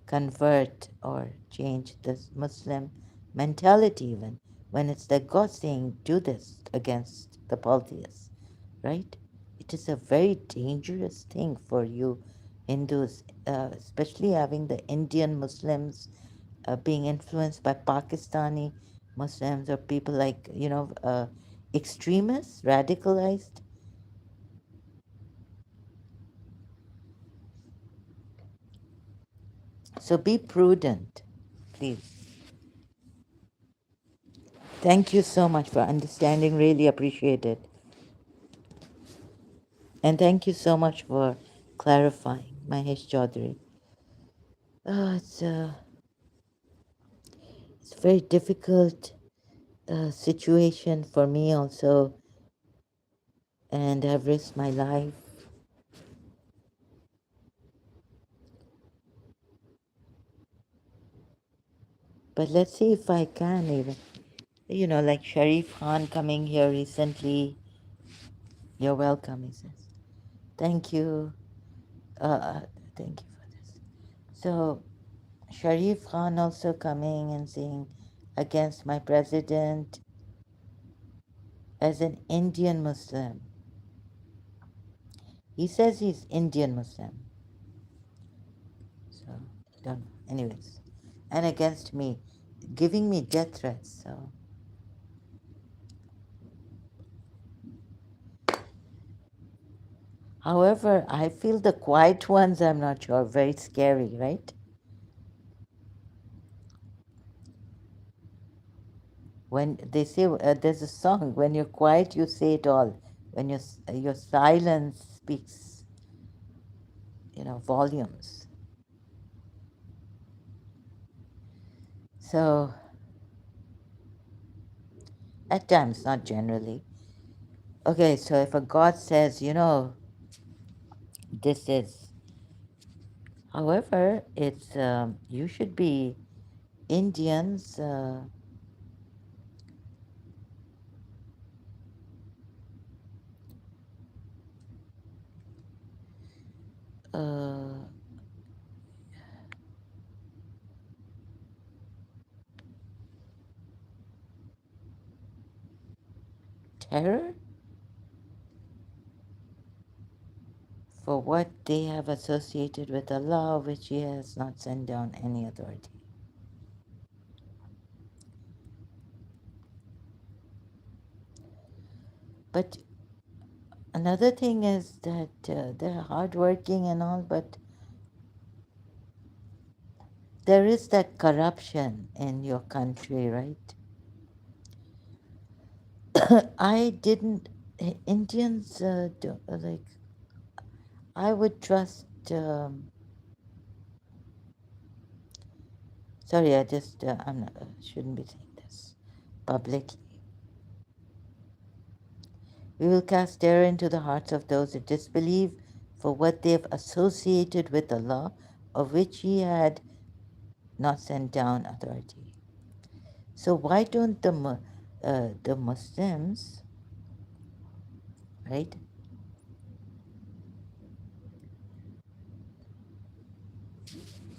convert or change the Muslim mentality even when it's their God saying, do this against the polytheists, right? It is a very dangerous thing for you Hindus, especially having the Indian Muslims being influenced by Pakistani Muslims or people like, extremists, radicalized. So be prudent, please. Thank you so much for understanding. Really appreciate it. And thank you so much for clarifying, Mahesh Chaudhary. It's a very difficult situation for me also, and I've risked my life. But let's see if I can even. Like Sharif Khan coming here recently. You're welcome, he says. Thank you. Uh, thank you for this. So, Sharif Khan also coming and saying against my president as an Indian Muslim. He says he's Indian Muslim. So, don't know. Anyways. And against me, giving me death threats. So, however, I feel the quiet ones, I'm not sure, very scary, right? When they say there's a song, when you're quiet, you say it all. When your silence speaks, volumes. So, at times, not generally. Okay, so if a God says, this is, however, it's you should be Indians. Uh, terror for what they have associated with Allah, which He has not sent down any authority. But another thing is that they're hardworking and all, but there is that corruption in your country, right? I didn't. Indians like. I would trust. Sorry, I just I'm not, shouldn't be saying this publicly. We will cast terror into the hearts of those who disbelieve, for what they have associated with the law, of which He had not sent down authority. So why don't the Muslims, right?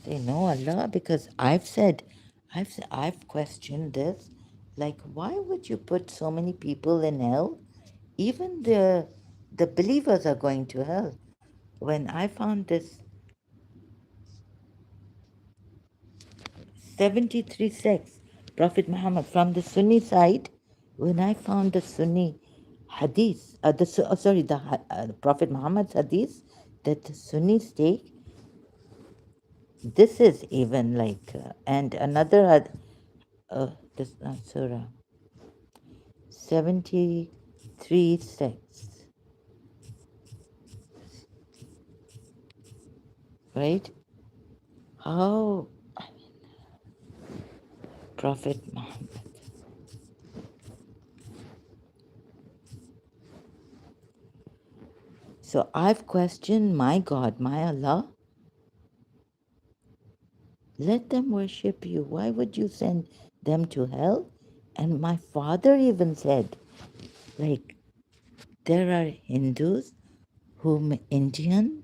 They know Allah, because I've questioned this. Like, why would you put so many people in hell? Even the believers are going to hell. When I found this 73 sects, Prophet Muhammad from the Sunni side, when I found the Sunni hadith, the Prophet Muhammad's hadith, that the Sunnis take, this is even like, and another, this surah, 73 sects, right? how Prophet Muhammad. So I've questioned my God, my Allah. Let them worship you. Why would you send them to hell? And my father even said, like, there are Indian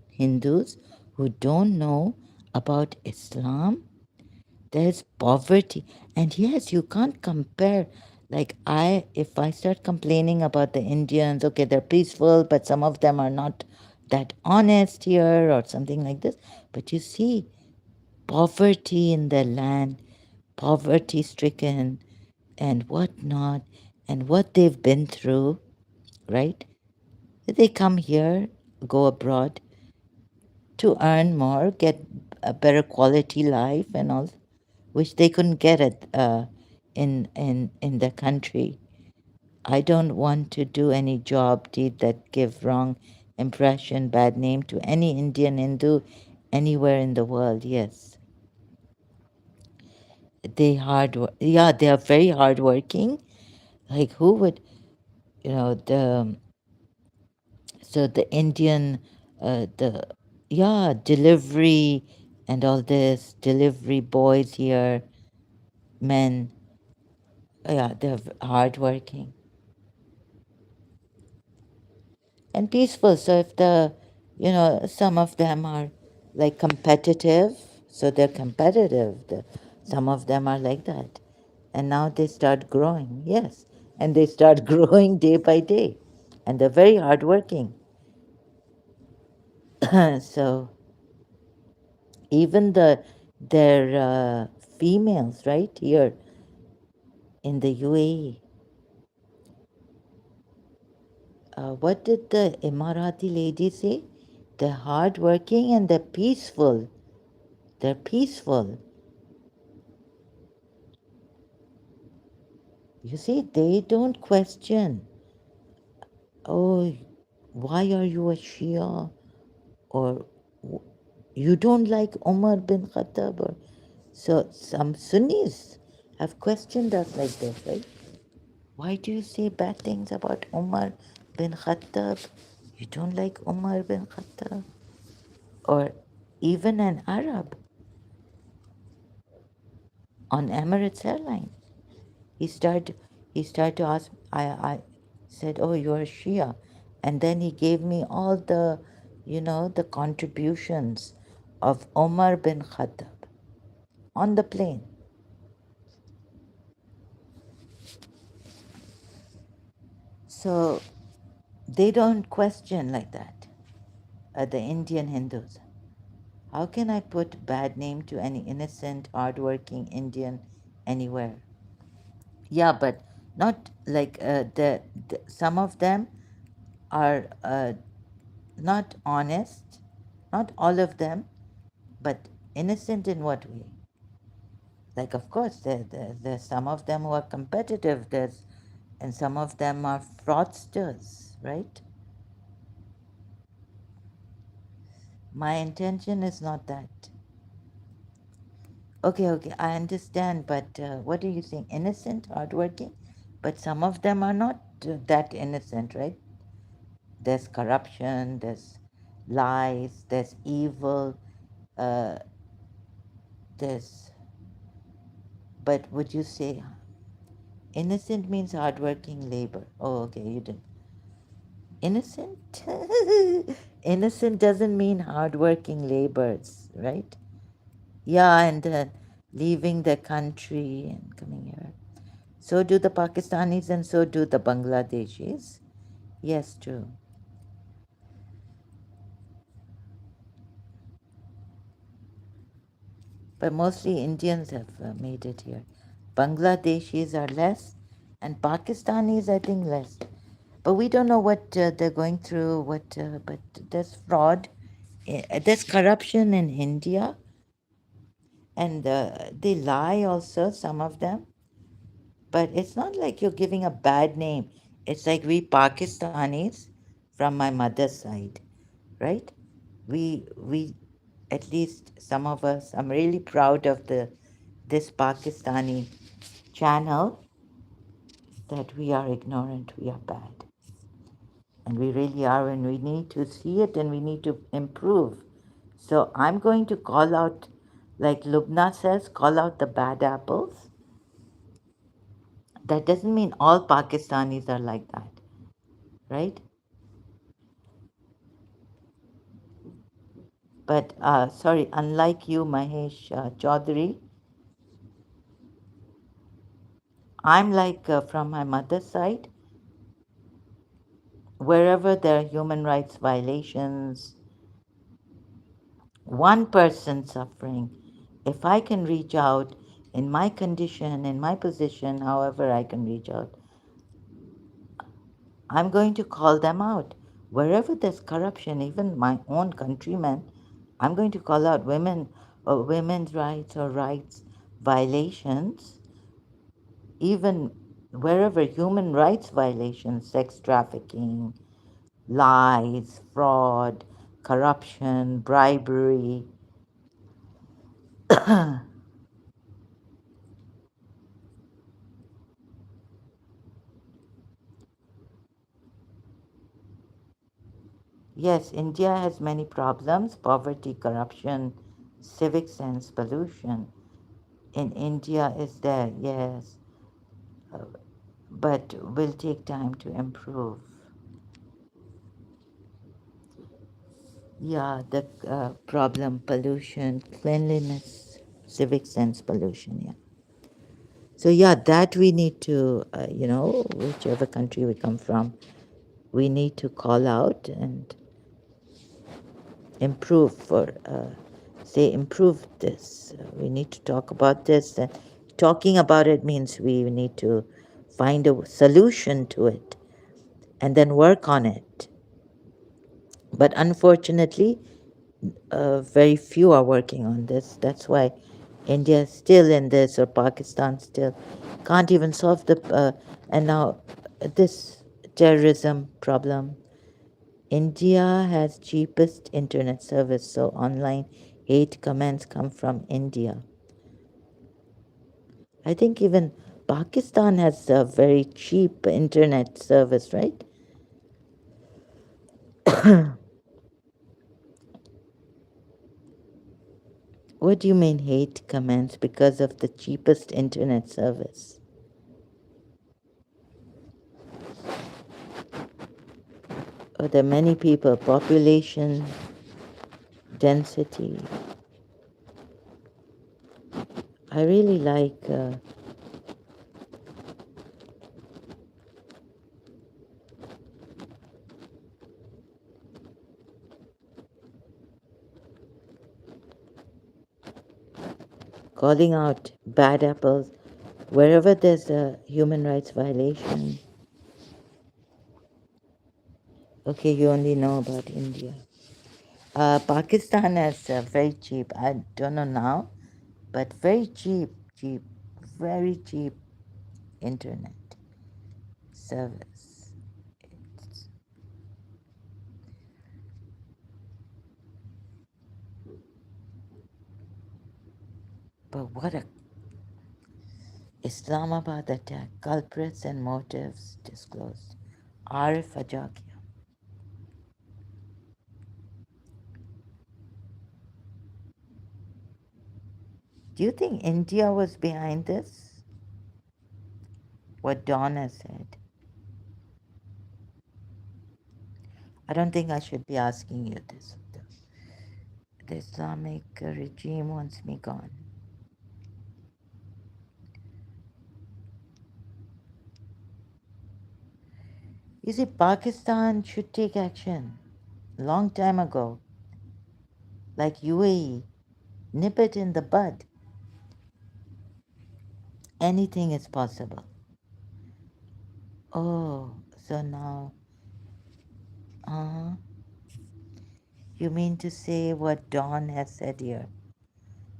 Hindus who don't know about Islam. There's poverty. And yes, you can't compare. Like, if I start complaining about the Indians, okay, they're peaceful, but some of them are not that honest here or something like this. But you see, poverty in their land, poverty stricken, and whatnot, and what they've been through, right? They come here, go abroad to earn more, get a better quality life, and all, which they couldn't get in the country. I don't want to do any job deed that give wrong impression, bad name to any Indian Hindu anywhere in the world. Yes, yeah, they are very hardworking. Like who would, the so the Indian, the yeah, delivery and all this delivery boys here, men, yeah, they're hardworking and peaceful. So if some of them are like competitive, so they're competitive. Some of them are like that, and now they start growing. Yes, and they start growing day by day, and they're very hardworking. So even their females right here in the UAE. What did the Emirati lady say? They're hardworking and they're peaceful. They're peaceful. You see, they don't question. Oh, why are you a Shia? Or you don't like Umar bin Khattab? Or so some Sunnis have questioned us like this, right? Why do you say bad things about Umar bin Khattab? You don't like Umar bin Khattab? Or even an Arab on Emirates Airline. He started he started to ask I said, oh, you're a Shia. And then he gave me all the contributions of Omar bin Khattab on the plane. So they don't question like that, the Indian Hindus. How can I put bad name to any innocent, hardworking Indian anywhere? Yeah, but not like some of them are not honest, not all of them, but innocent in what way? Like, of course, there's some of them who are competitive, and some of them are fraudsters, right? My intention is not that. Okay, I understand, but what do you think? Innocent, hardworking, but some of them are not that innocent, right? There's corruption, there's lies, there's evil, uh, there's. But would you say innocent means hardworking labor? Oh, okay, you didn't. Innocent? Innocent doesn't mean hardworking laborers, right? Yeah, and leaving the country and coming here. So do the Pakistanis and so do the Bangladeshis. Yes, true. But mostly Indians have made it here. Bangladeshis are less, and Pakistanis, I think, less. But we don't know what they're going through. But there's fraud, there's corruption in India, and they lie also. Some of them, but it's not like you're giving a bad name. It's like we Pakistanis from my mother's side, right? We at least some of us, I'm really proud of this Pakistani channel, that we are ignorant, we are bad. And we really are, and we need to see it and we need to improve. So I'm going to call out, like Lubna says, call out the bad apples. That doesn't mean all Pakistanis are like that, right? But sorry, unlike you, Mahesh Chaudhary, I'm like from my mother's side, wherever there are human rights violations, one person suffering, if I can reach out in my condition, in my position, however I can reach out, I'm going to call them out. Wherever there's corruption, even my own countrymen, I'm going to call out women or women's rights or rights violations, even wherever human rights violations, sex trafficking, lies, fraud, corruption, bribery. Yes, India has many problems: poverty, corruption, civic sense, pollution. In India is there, yes, but will take time to improve. Yeah, the problem: pollution, cleanliness, civic sense, pollution. Yeah. So yeah, that we need to, whichever country we come from, we need to call out and improve for, say, improve this. We need to talk about this. And talking about it means we need to find a solution to it and then work on it. But unfortunately, very few are working on this. That's why India is still in this, or Pakistan still can't even solve the. And now this terrorism problem. India has cheapest internet service, so online hate comments come from India. I think even Pakistan has a very cheap internet service, right? What do you mean hate comments because of the cheapest internet service? Oh, there are many people, population density. I really like calling out bad apples wherever there's a human rights violation. Okay, you only know about India. Pakistan is very cheap. I don't know now, but very cheap, very cheap internet service. It's, but what a Islamabad attack, culprits and motives disclosed. Arif Ajakia. Do you think India was behind this? What Dawn has said. I don't think I should be asking you this. The Islamic regime wants me gone. You see, Pakistan should take action long time ago, like UAE. Nip it in the bud. Anything is possible. Oh, so now, uh, you mean to say what Dawn has said here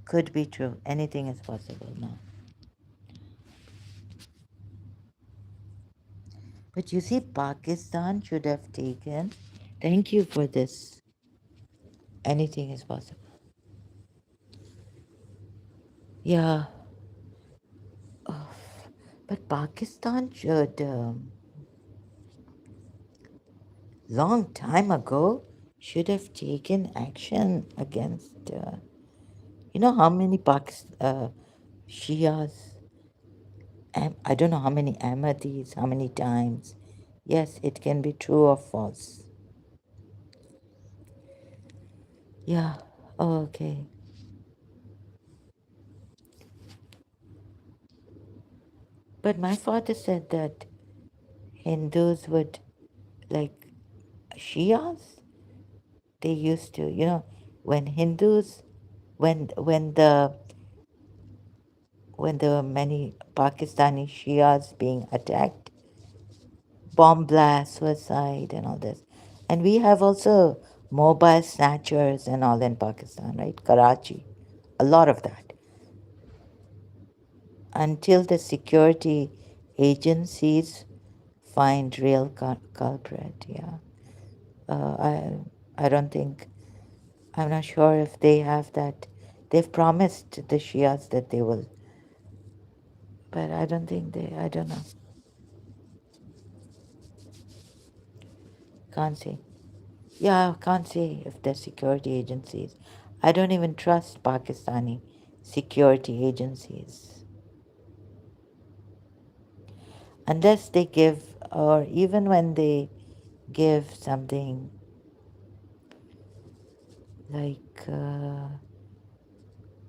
could be true? Anything is possible now. But you see, Pakistan should have taken. Thank you for this. Anything is possible. Yeah, but Pakistan should, long time ago, should have taken action against. You know how many Shias, I don't know how many Ahmadis, how many times. Yes, it can be true or false. Yeah, okay. But my father said that Hindus would, like Shias, they used to, when Hindus, when when there were many Pakistani Shias being attacked, bomb blast, suicide, and all this. And we have also mobile snatchers and all in Pakistan, right? Karachi, a lot of that. Until the security agencies find real culprit, yeah. I don't think, I'm not sure if they have that. They've promised the Shias that they will, but I don't think I don't know. Can't say. Yeah, I can't say if they're security agencies. I don't even trust Pakistani security agencies unless they give, or even when they give something like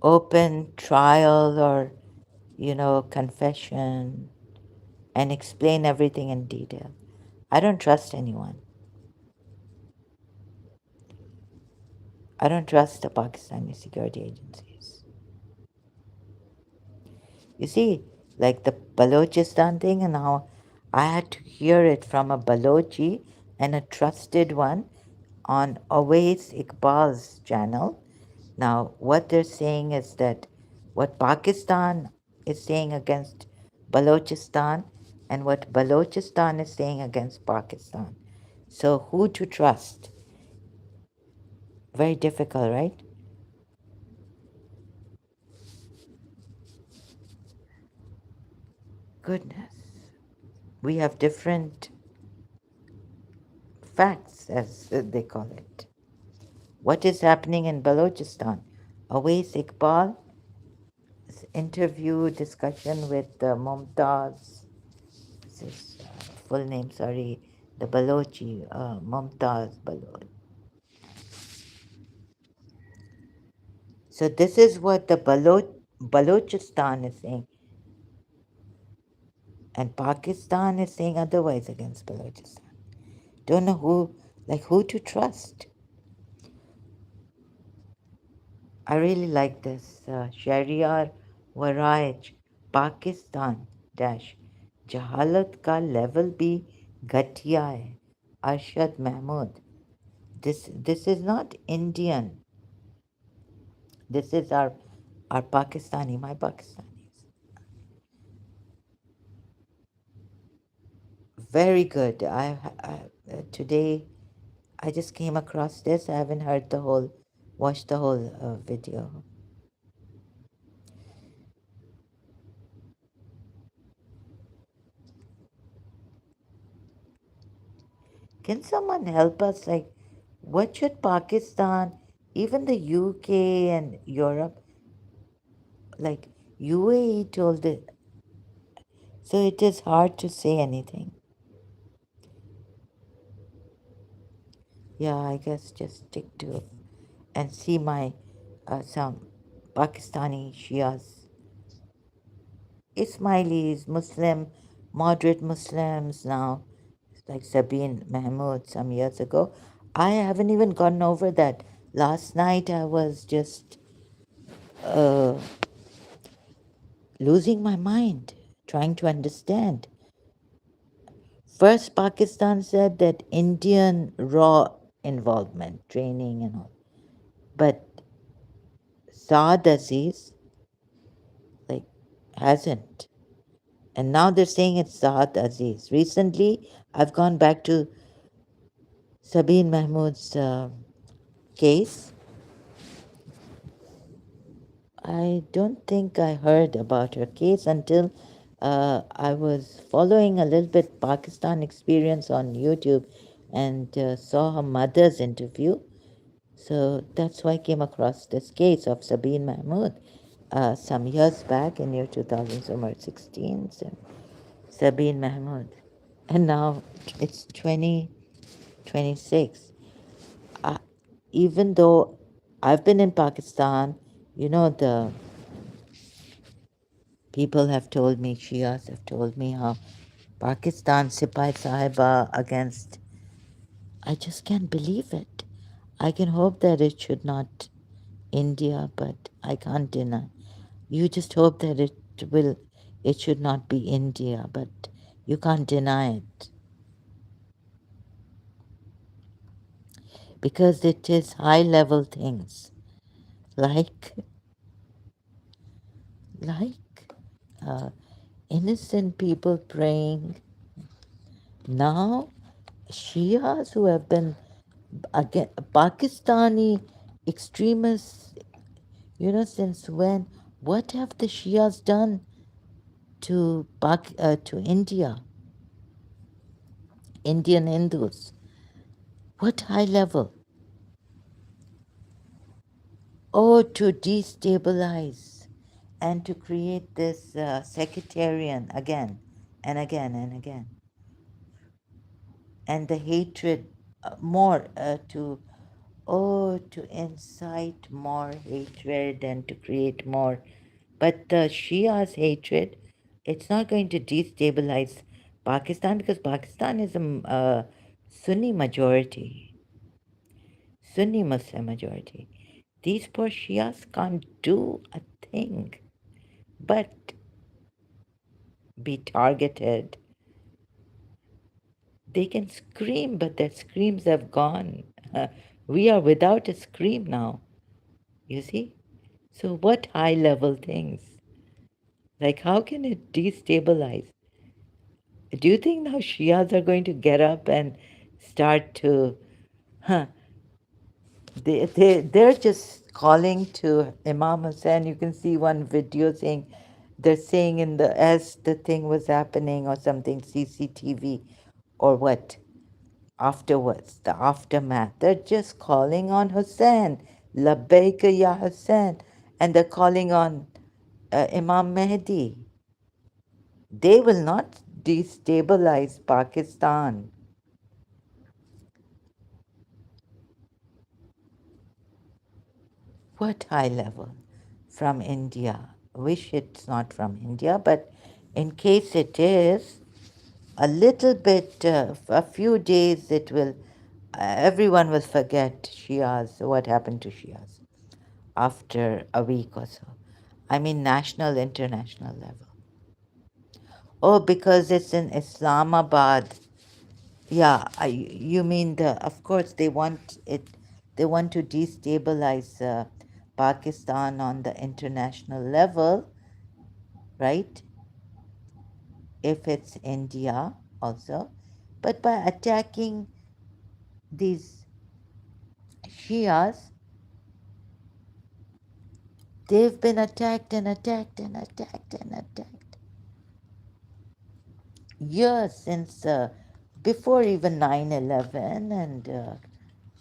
open trial or confession and explain everything in detail. I don't trust anyone. I don't trust the Pakistani security agencies. You see, like the Balochistan thing, and now I had to hear it from a Balochi and a trusted one on Awais Iqbal's channel. Now, what they're saying is that what Pakistan is saying against Balochistan and what Balochistan is saying against Pakistan. So, who to trust? Very difficult, right? Goodness. We have different facts, as they call it. What is happening in Balochistan? Awais Iqbal's interview discussion with Mumtaz, his full name, sorry, the Balochi, Mumtaz Baloch. So this is what the Balochistan is saying, and Pakistan is saying otherwise against Balochistan. Don't know who to trust. I really like this. Shahryar Waraj, Pakistan dash जहालत का level भी घटिया है. Arshad Mahmood. This is not Indian. This is our Pakistani, my Pakistanis. Very good. Today I just came across this. I haven't watched the whole video. Can someone help us? Like, what should Pakistan, even the UK and Europe, like UAE told it, so it is hard to say anything. Yeah, I guess just stick to and see my some Pakistani Shias, Ismailis, Muslim, moderate Muslims now, like Sabine Mahmood some years ago. I haven't even gotten over that. Last night I was just uh, losing my mind, trying to understand. First, Pakistan said that Indian raw involvement, training and all. But Saad Aziz, like, hasn't. And now they're saying it's Saad Aziz. Recently, I've gone back to Sabine Mahmood's case. I don't think I heard about her case until I was following a little bit Pakistan experience on YouTube and saw her mother's interview. So that's why I came across this case of Sabine Mahmood some years back in year 2000, somewhere 16, so Sabine Mahmood. And now it's 2026. Uh, Even though I've been in Pakistan, the people have told me, Shias have told me how Pakistan Sipai Sahiba against, I just can't believe it. I can hope that it should not India, but I can't deny. You just hope that it should not be India, but you can't deny it because it is high level things like, like uh, innocent people praying. Now, Shias who have been again Pakistani extremists, since when? What have the Shias done to India, Indian Hindus? What high level? Oh, to destabilize and to create this sectarian again and again and again. And the hatred more to incite more hatred and to create more. But the Shia's hatred, it's not going to destabilize Pakistan because Pakistan is a Sunni majority, Sunni Muslim majority. These poor Shias can't do a thing but be targeted. They can scream, but their screams have gone. We are without a scream now, you see? So, what high level things? Like, how can it destabilize? Do you think now Shias are going to get up and start to, huh? They're just calling to Imam Hussein. You can see one video saying, they're saying as the thing was happening or something, CCTV or what, afterwards, the aftermath. They're just calling on Hussein, Labbaika ya Hussein, and they're calling on Imam Mehdi. They will not destabilize Pakistan. What high level? From India. Wish it's not from India, but in case it is, a little bit, a few days, everyone will forget Shias, what happened to Shias after a week or so. I mean, national, international level. Oh, because it's in Islamabad. Yeah, you mean of course they want to destabilize Pakistan on the international level, right? If it's India also, but by attacking these Shias, they've been attacked and attacked and attacked and attacked years since before even 9/11 and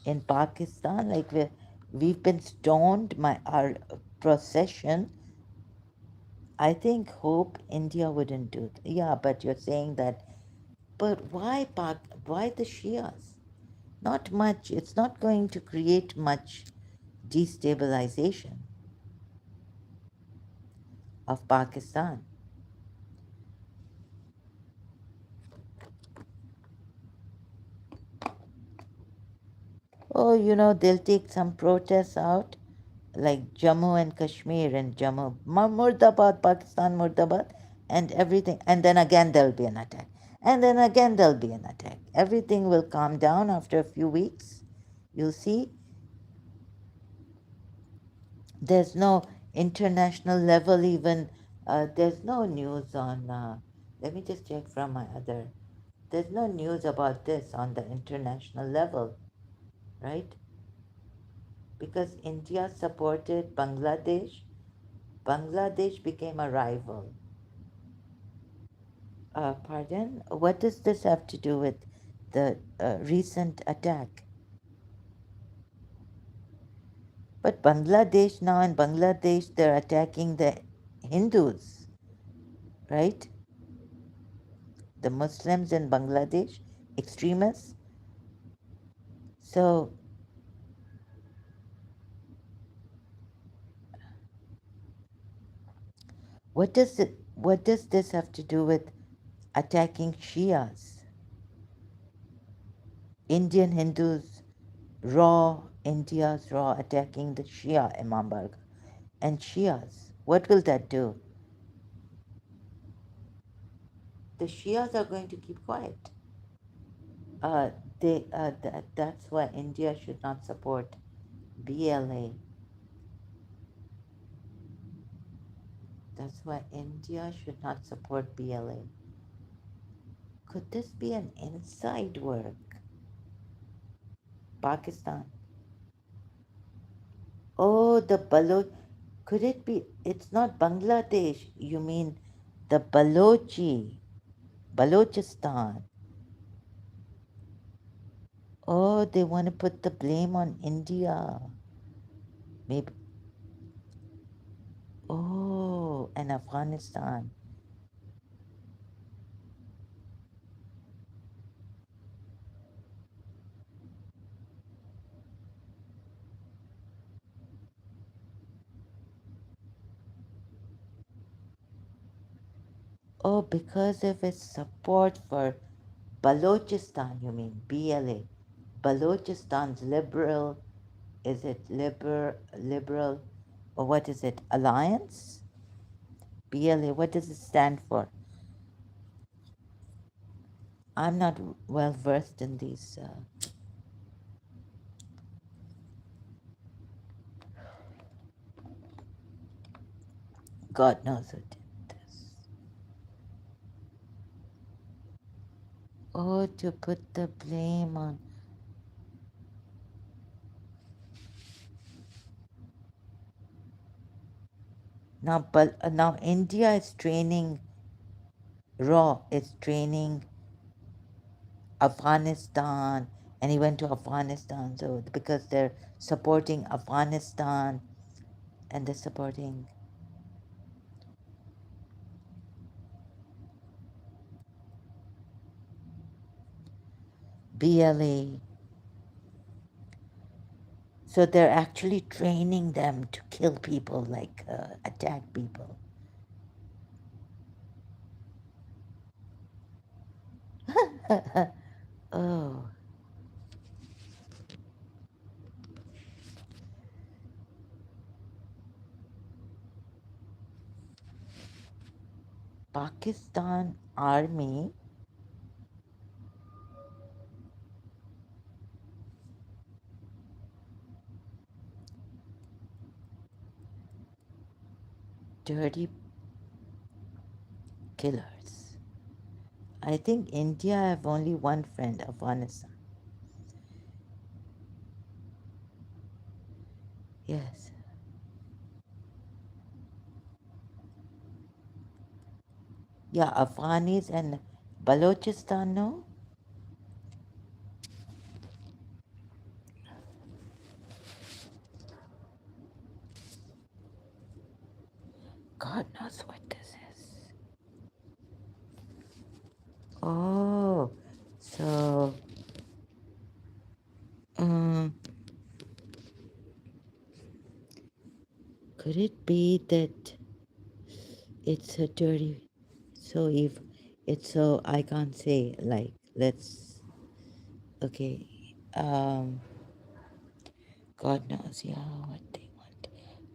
in Pakistan, like we've been stoned. Our procession. I think hope India wouldn't do it. Yeah, but you're saying that. But why the Shias? Not much. It's not going to create much destabilization of Pakistan. Oh, they'll take some protests out, like Jammu and Kashmir and Jammu, Murdabad, Pakistan, Murdabad, and everything. And then again, there'll be an attack. And then again, there'll be an attack. Everything will calm down after a few weeks. You'll see there's no international level, even. There's no news on. Let me just check from my other. There's no news about this on the international level, right? Because India supported Bangladesh Bangladesh became a rival. Pardon? What does this have to do with the recent attack? But Bangladesh now, in Bangladesh, they're attacking the Hindus, right? The Muslims in Bangladesh, extremists. So, what does this have to do with attacking Shias? Indian Hindus, India's raw attacking the Shia Imambargah and Shias. What will that do? The Shias are going to keep quiet. Uh, that's why India should not support BLA. That's why India should not support BLA. Could this be an inside work? Pakistan. Oh, the Baloch. Could it be? It's not Bangladesh. You mean the Balochi, Balochistan. Oh, they want to put the blame on India. Maybe. Oh, and Afghanistan. Oh, because of its support for Balochistan, you mean BLA. Balochistan's liberal, is it liberal, or what is it? Alliance? BLA, what does it stand for? I'm not well versed in these. God knows who did this. Oh, to put the blame on. Now, but now India is training raw. It's training Afghanistan, and he went to Afghanistan. So because they're supporting Afghanistan, and they're supporting BLA. So they're actually training them to kill people, like attack people. Oh, Pakistan Army. Dirty killers. I think India have only one friend, Afghanistan. Yes. Yeah, Afghanis and Balochistan, no? God knows what this is. Oh, so um, could it be that it's a dirty, so if it's so I can't say like let's okay, God knows, yeah, what they want.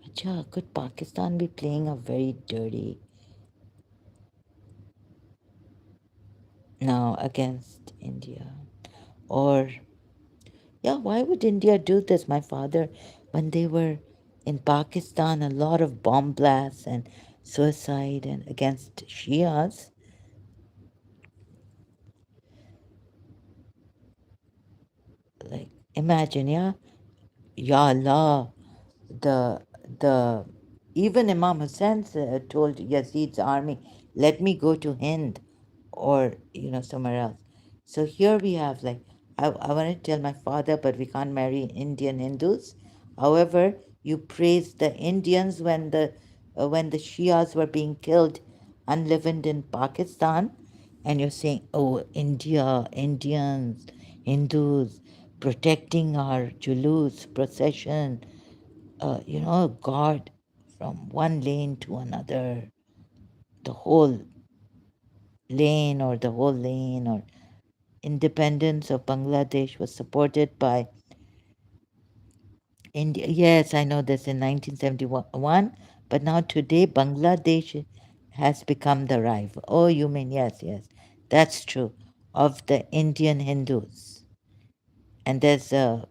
Acha, could Pakistan be playing a very dirty now against India? Or, yeah, why would India do this? My father, when they were in Pakistan, a lot of bomb blasts and suicide and against Shias. Like, imagine, yeah, Ya Allah, the the Even Imam Hussein told Yazid's army, let me go to Hind or, somewhere else. So here we have, like, I want to tell my father, but we can't marry Indian Hindus. However, you praised the Indians when the Shias were being killed unleavened in Pakistan, and you're saying, oh, India, Indians, Hindus, protecting our Julus procession, God from one lane to another, the whole lane or independence of Bangladesh was supported by India. Yes, I know this in 1971, but now today Bangladesh has become the rival. Oh, you mean, yes, yes, that's true, of the Indian Hindus. And there's a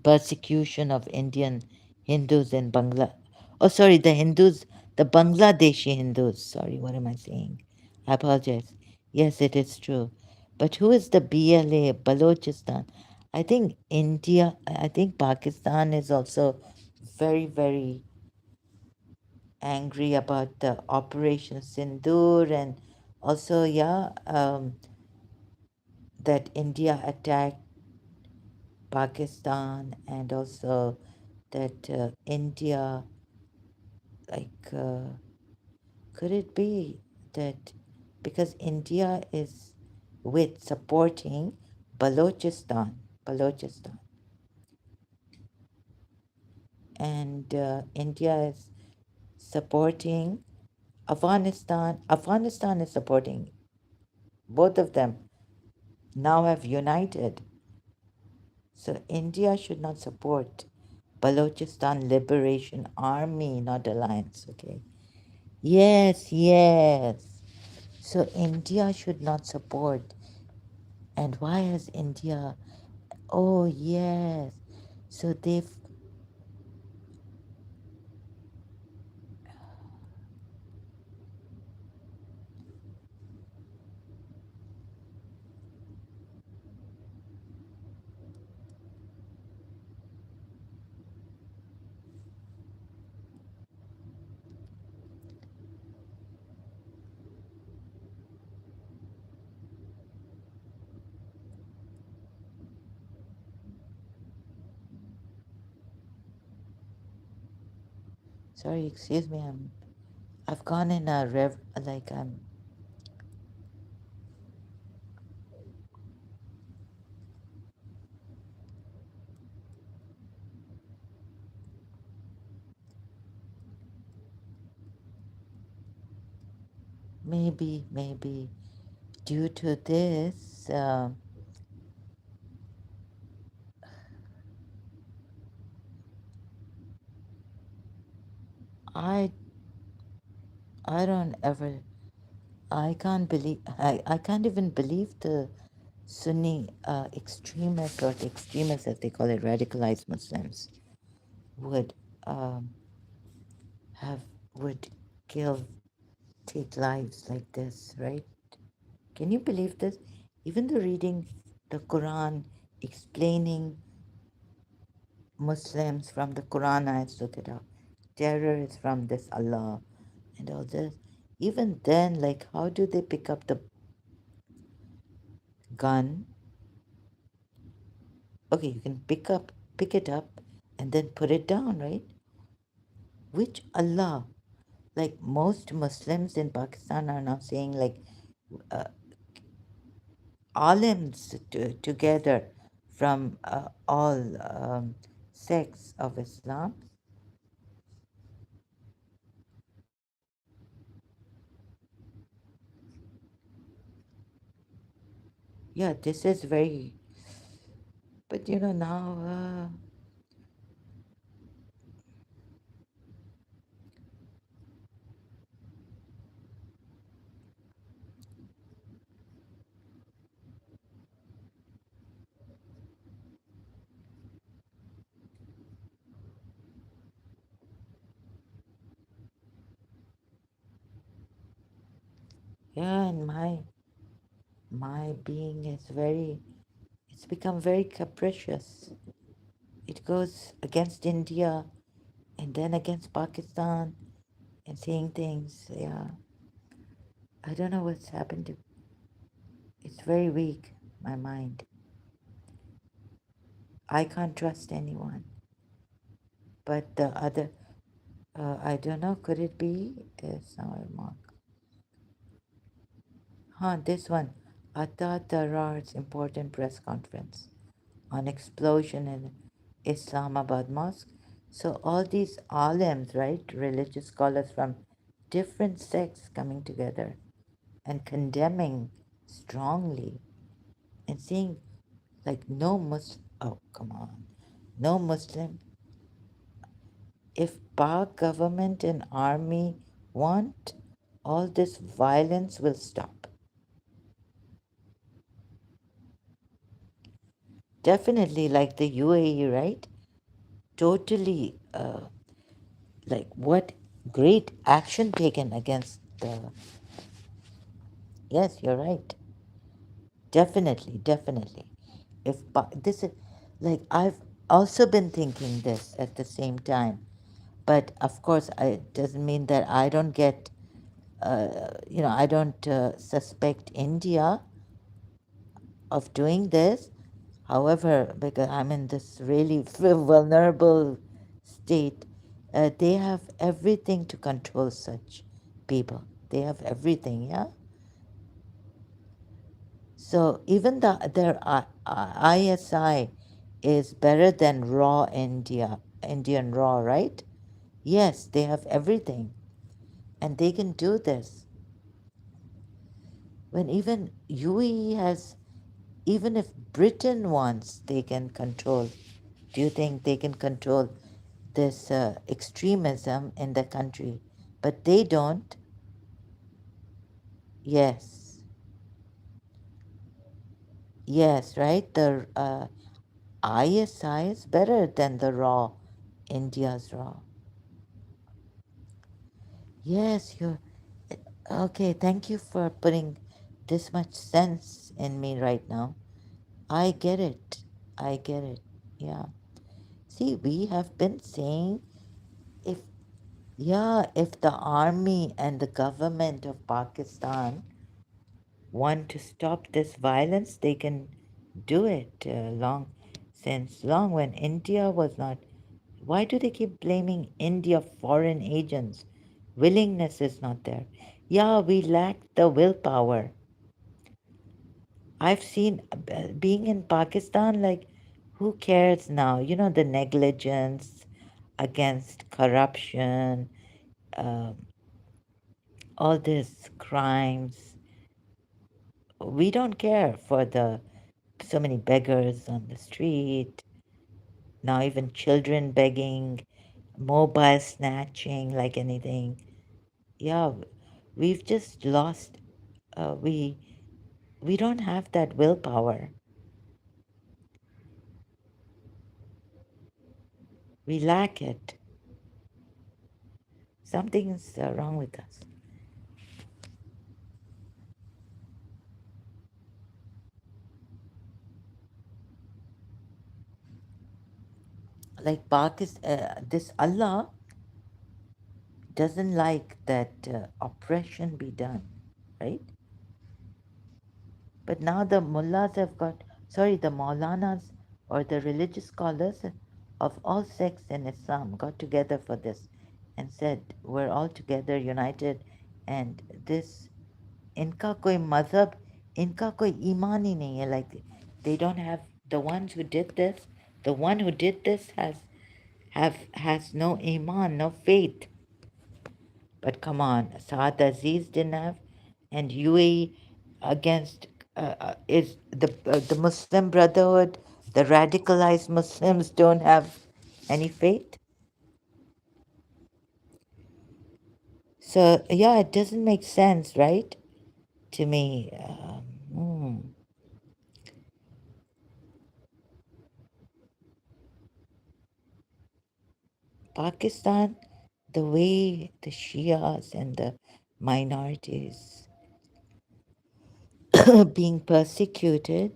persecution of Indian Hindus in Bangla. Oh, sorry, the Hindus, the Bangladeshi Hindus. Sorry, what am I saying? I apologize. Yes, it is true. But who is the BLA, Balochistan? I think India, I think Pakistan is also very, very angry about the Operation Sindoor, and also, yeah, that India attacked Pakistan, and also that India, like, could it be that because India is with supporting Balochistan, and India is supporting Afghanistan is supporting both of them now have united. So India should not support Balochistan Liberation Army, not alliance, okay? Yes, yes. So India should not support. And why has India? Oh, yes. So they've. Sorry, excuse me. I've gone in a like I'm. Maybe due to this, I I don't ever. I can't believe. I can't even believe the Sunni extremists, or the extremists as they call it, radicalized Muslims, would um, have would kill, take lives like this, right? Can you believe this? Even the reading the Quran, explaining Muslims from the Quran, I look it up. Terror is from this Allah and all this. Even then, like, how do they pick up the gun? Okay, you can pick it up, and then put it down, right? Which Allah? Like, most Muslims in Pakistan are now saying, like, uh, alims together from all sects of Islam. Yeah, this is very, but now, yeah, and my being is very, it's become very capricious. It goes against India, and then against Pakistan and saying things. Yeah, I don't know what's happened to. It's very weak. My mind. I can't trust anyone. But the other, I don't know. Could it be? Somewhere mark. Huh, this one. Atta Tarar's important press conference on explosion in Islamabad mosque. So all these alims, right, religious scholars from different sects coming together and condemning strongly and saying like no Muslim. Oh come on, no Muslim. If Pak government and army want, all this violence will stop. Definitely, like the UAE, right? Totally, like what great action taken against the. Yes, you're right. Definitely, definitely. If this is like I've also been thinking this at the same time, but of course, it doesn't mean that I don't get, I don't suspect India of doing this. However, because I'm in this really vulnerable state, they have everything to control such people. They have everything, yeah. So even their ISI is better than raw Indian raw, right? Yes, they have everything, and they can do this. When even UAE has, even if Britain wants, they can control. Do you think they can control this extremism in the country? But they don't. Yes, yes, right. The ISI is better than the raw, India's raw. Yes, you're okay. Thank you for putting this much sense in me right now. I get it. I get it. Yeah. See, we have been saying if, yeah, if the army and the government of Pakistan want to stop this violence, they can do it long since long when India was not. Why do they keep blaming India foreign agents? Willingness is not there. Yeah, we lack the willpower. I've seen being in Pakistan, like, who cares now? You know, the negligence against corruption, um, all these crimes. We don't care for the so many beggars on the street, now even children begging, mobile snatching like anything. Yeah, we've just lost, we don't have that willpower. We lack it. Something's wrong with us. Like Pakistan, this Allah doesn't like that oppression be done, right? But now the mullahs have got, sorry, the maulanas or the religious scholars of all sects in Islam got together for this and said, we're all together, united, and this, इनका कोई मजहब, इनका कोई ईमान ही नहीं है. Like, they don't have, the ones who did this, the one who did this has no iman, no faith. But come on, Saad Aziz didn't have, and UAE against is the Muslim Brotherhood, the radicalized Muslims don't have any faith. So yeah, it doesn't make sense, right? To me, Pakistan, the way the Shias and the minorities being persecuted,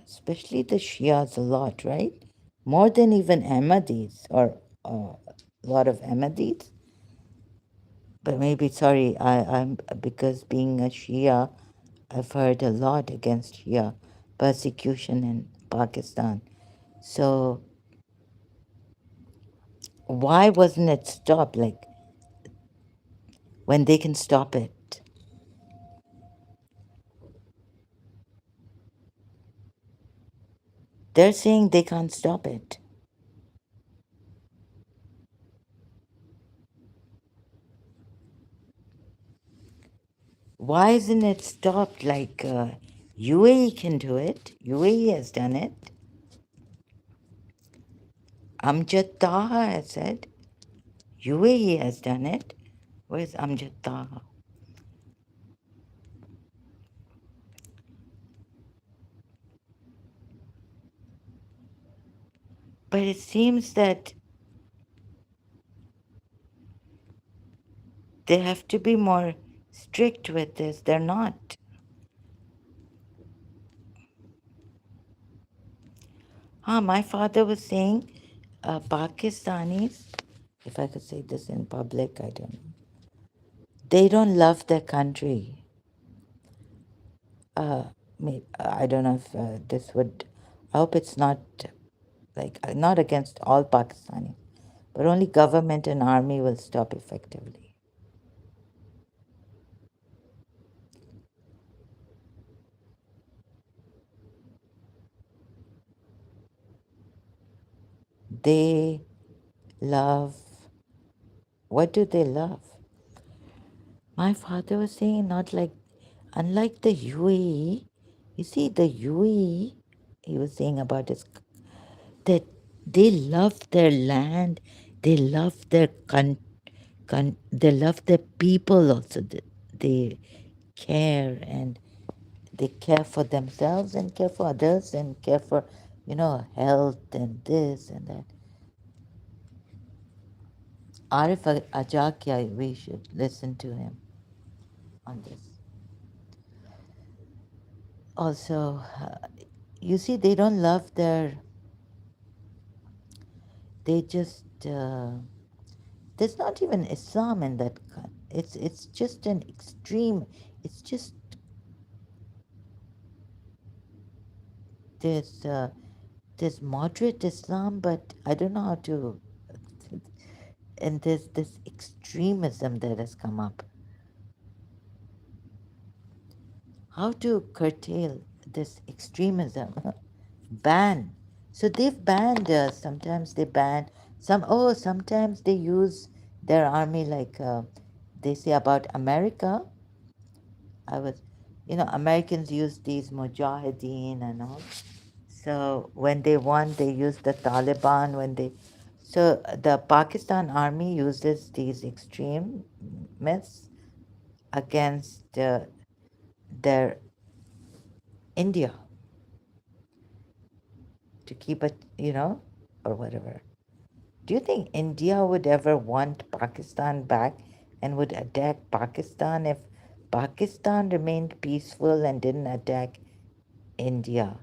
especially the Shias a lot, right? More than even Ahmadis or. lot of Ahmadis. But maybe, sorry, I'm because being a Shia, I've heard a lot against Shia persecution in Pakistan. So why wasn't it stopped? Like when they can stop it, they're saying they can't stop it. Why isn't it stopped? Like UAE can do it. UAE has done it. Amjad Taha has said UAE has done it. Where's Amjad Taha? But it seems that they have to be more strict with this. They're not. My father was saying Pakistanis, if I could say this in public, I don't know. They don't love their country. I don't know if this would, I hope it's not like, not against all Pakistanis, but only government and army will stop effectively. They love, what do they love? My father was saying not like, unlike the UAE, you see the UAE, he was saying about his, that they love their land, they love their they love their people also. They care, and they care for themselves and care for others and care for, health and this and that. Arif Ajakia, we should listen to him on this. Also, you see, they don't love their, they just, there's not even Islam in that. It's just an extreme, it's just, there's, there's moderate Islam, but I don't know how to, and there's this extremism that has come up. How to curtail this extremism? Ban. So they've banned, sometimes they ban, sometimes they use their army like they say about America. I was, Americans use these mujahideen and all. So when they won, they used the Taliban. So the Pakistan army uses these extremists against their India to keep it, or whatever. Do you think India would ever want Pakistan back and would attack Pakistan if Pakistan remained peaceful and didn't attack India?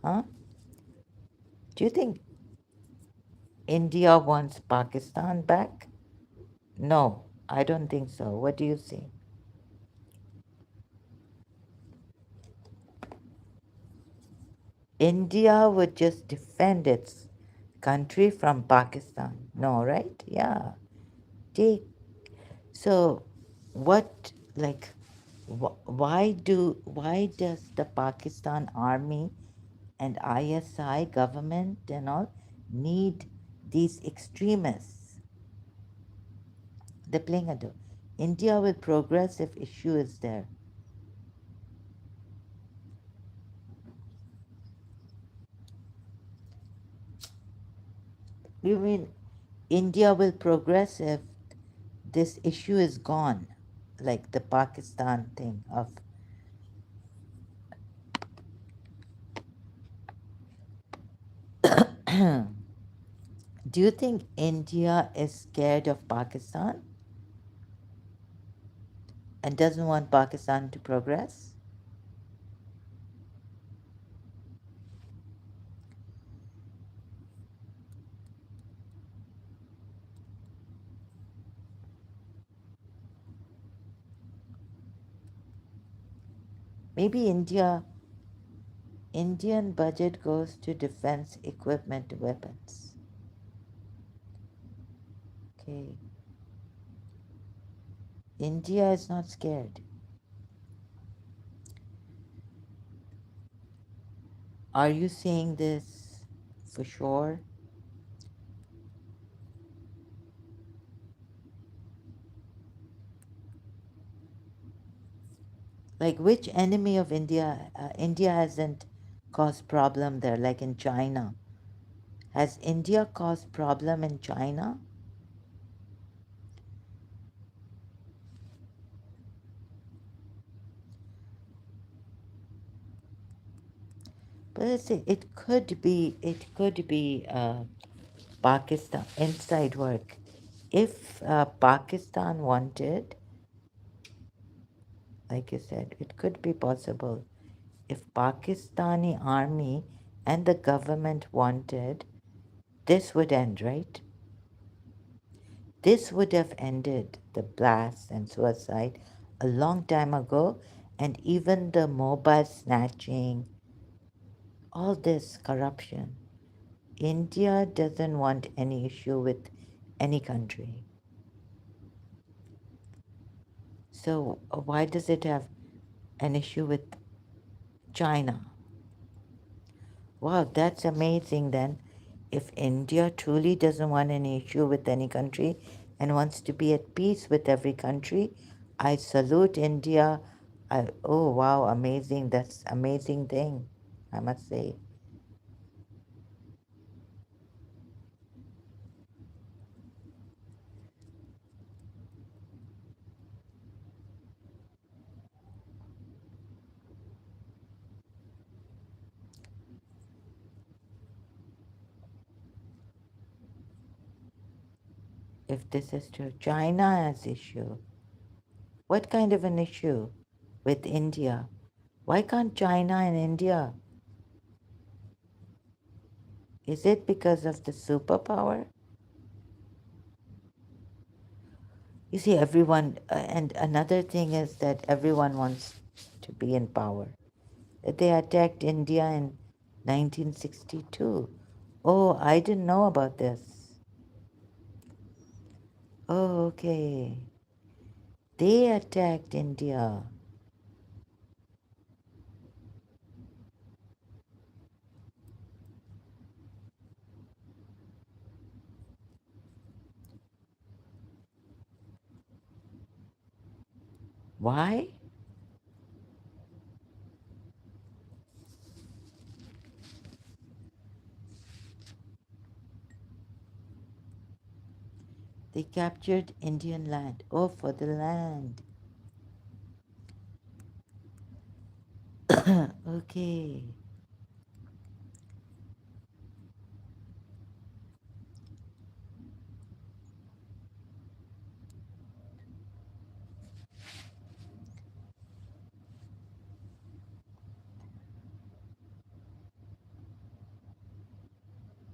Huh? Do you think India wants Pakistan back? No, I don't think so. What do you say? India would just defend its country from Pakistan. No, right? Yeah. Take so what like why does the Pakistan army and ISI government and all need these extremists? They're playing a role. India will progress if issue is there. You mean India will progress if this issue is gone, like the Pakistan thing of. Do you think India is scared of Pakistan and doesn't want Pakistan to progress? Maybe Indian budget goes to defense equipment, weapons. Okay. India is not scared. Are you saying this for sure? Like which enemy of India? India hasn't caused problem there, like in China. Has India caused problem in China? But let's say it could be Pakistan inside work. If Pakistan wanted, like you said, it could be possible. If Pakistani army and the government wanted, this would end, right? This would have ended the blasts and suicide a long time ago, and even the mobile snatching, all this corruption. India doesn't want any issue with any country. So, why does it have an issue with China? Wow, that's amazing then. If India truly doesn't want any issue with any country and wants to be at peace with every country, I salute India. Oh wow, amazing. That's amazing thing, I must say. If this is true, China has issue. What kind of an issue with India? Why can't China and India? Is it because of the superpower? You see, everyone, and another thing is that everyone wants to be in power. They attacked India in 1962. Oh, I didn't know about this. Oh, okay. They attacked India. Why? They captured Indian land. Oh, for the land. Okay.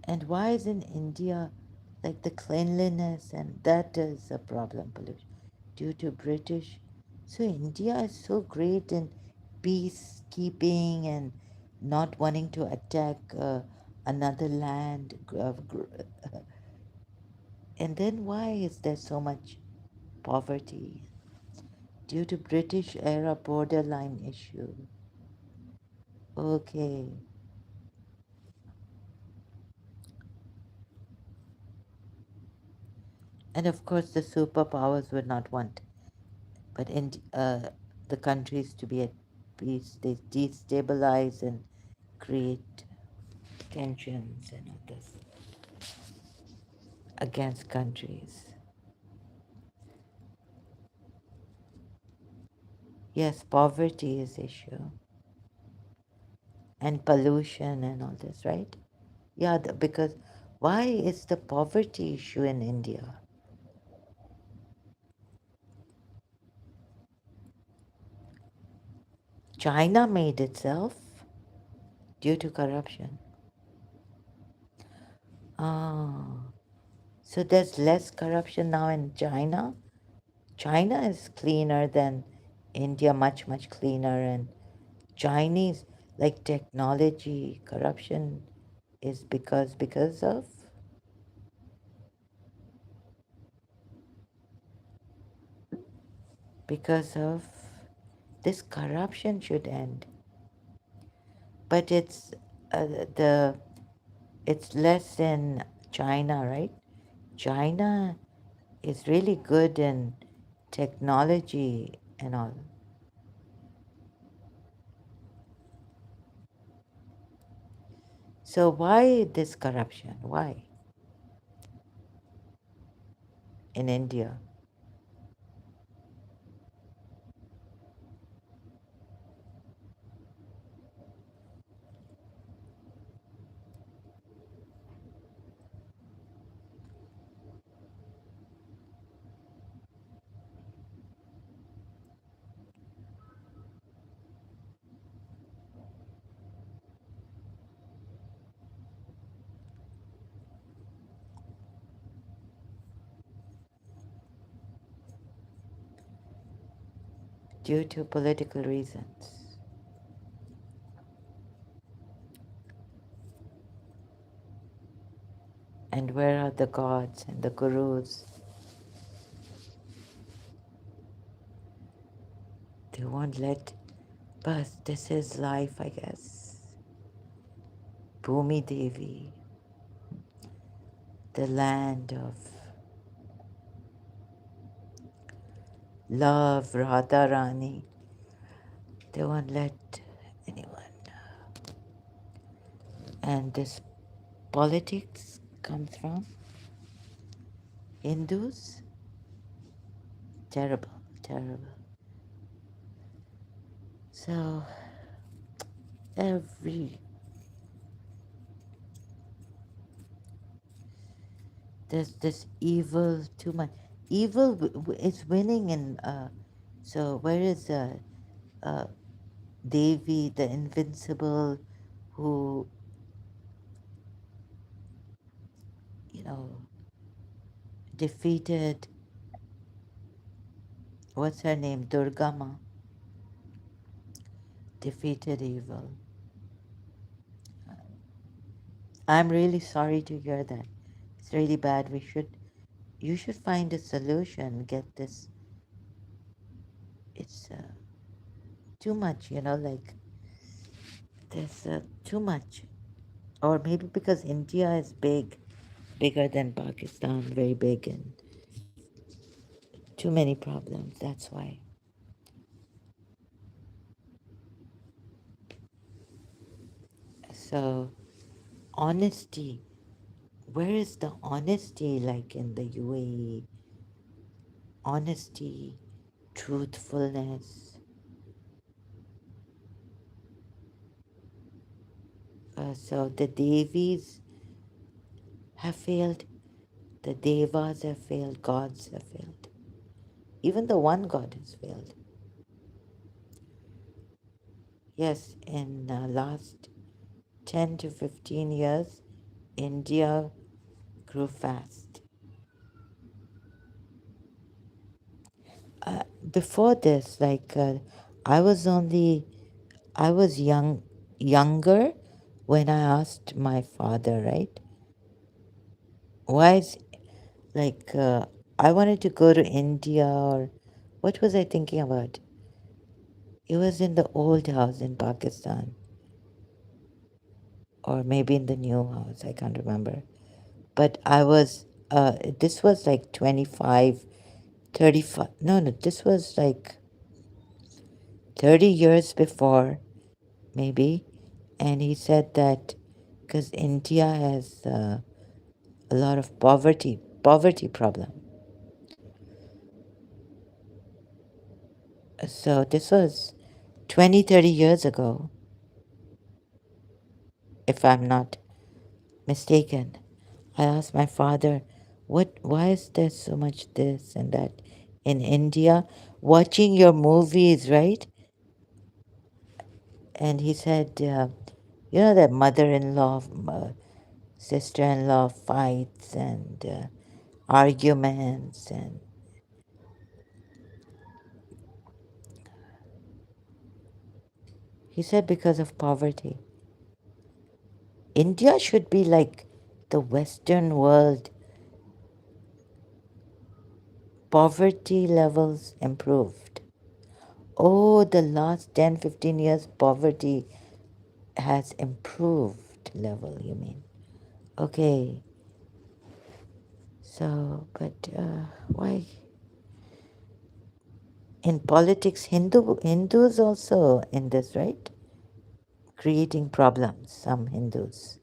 And why is in India like the cleanliness and that is a problem, pollution, due to British? So India is so great in peacekeeping and not wanting to attack another land. And then why is there so much poverty? Due to British era borderline issue. Okay. And of course the superpowers would not want but in the countries to be at peace, they destabilize and create tensions and others against countries. Yes, poverty is issue and pollution and all this, right? Yeah, because why is the poverty issue in India? China made itself due to corruption. Ah, so there's less corruption now in China. China is cleaner than India, much, much cleaner, and Chinese, like technology, corruption is because of this corruption should end. But uh, the it's less in China, right? China is really good in technology and all. So why this corruption? Why in India? Due to political reasons. And where are the gods and the gurus? They won't let. But this is life, I guess. Bhumi Devi, the land of love, Radha Rani. They won't let anyone. And this politics comes from Hindus. Terrible, terrible. So every there's this evil too much. Evil is winning, and so where is uh, Devi, the invincible, who you know defeated what's her name, Durgama, defeated evil. I'm really sorry to hear that. It's really bad. You should find a solution. Get this. It's too much, like there's too much. Or maybe because India is big, bigger than Pakistan, very big, and too many problems. That's why. So, honesty. Where is the honesty like in the UAE? Honesty, truthfulness. So the Devis have failed, the Devas have failed, gods have failed. Even the one God has failed. Yes, in the last 10 to 15 years, India grew fast. Before this, I was only, I was younger when I asked my father, right? Why is, like, I wanted to go to India, or what was I thinking about? It was in the old house in Pakistan, or maybe in the new house, I can't remember. But this was like 25, 35, no, this was like 30 years before, maybe. And he said that because India has a lot of poverty problem. So this was 20, 30 years ago, if I'm not mistaken. I asked my father, why is there so much this and that in India? Watching your movies, right? And he said, that mother-in-law, sister-in-law fights and arguments, and He said because of poverty. India should be like the Western world. Poverty levels improved. Oh, the last 10, 15 years, poverty has improved level, you mean? Okay. So, but why? In politics, Hindus also in this, right? Creating problems, some Hindus.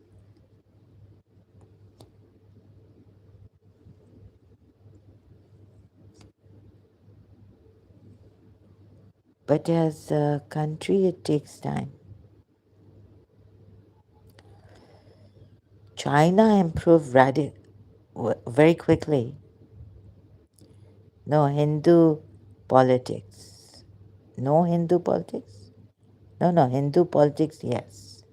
But as a country, it takes time. China improved very quickly. No Hindu politics. No Hindu politics? No, no, Hindu politics, yes.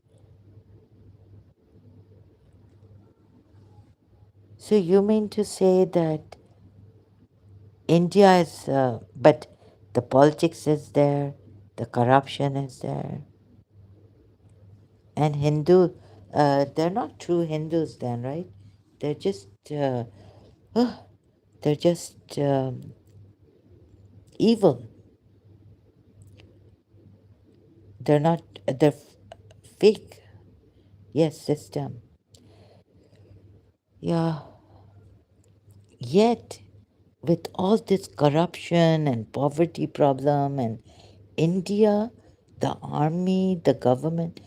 So you mean to say that India is, but the politics is there, the corruption is there, and they're not true Hindus then, right? They're just, oh, they're just evil. They're not, they're fake, yes, system. Yeah, yet with all this corruption and poverty problem and India, the army, the government,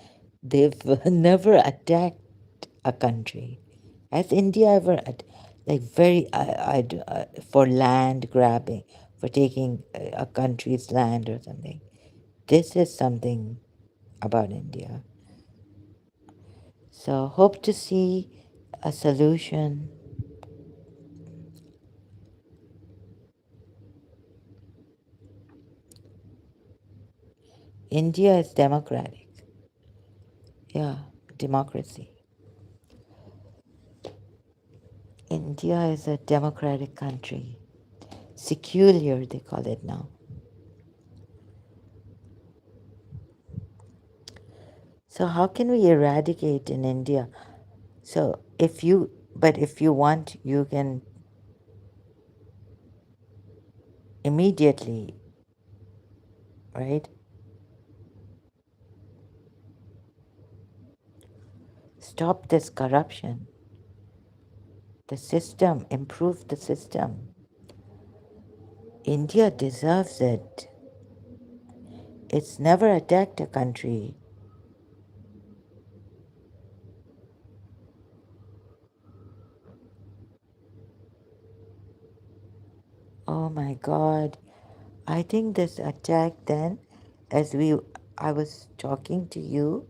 they've never attacked a country. Has India ever, like, for land grabbing, for taking a country's land or something? This is something about India. So, hope to see a solution. India is democratic. Yeah, democracy. India is a democratic country. Secular, they call it now. So, how can we eradicate in India? So, if you want, you can immediately, right? Stop this corruption. The system, improve the system. India deserves it. It's never attacked a country. Oh my God. I think this attack then, as I was talking to you,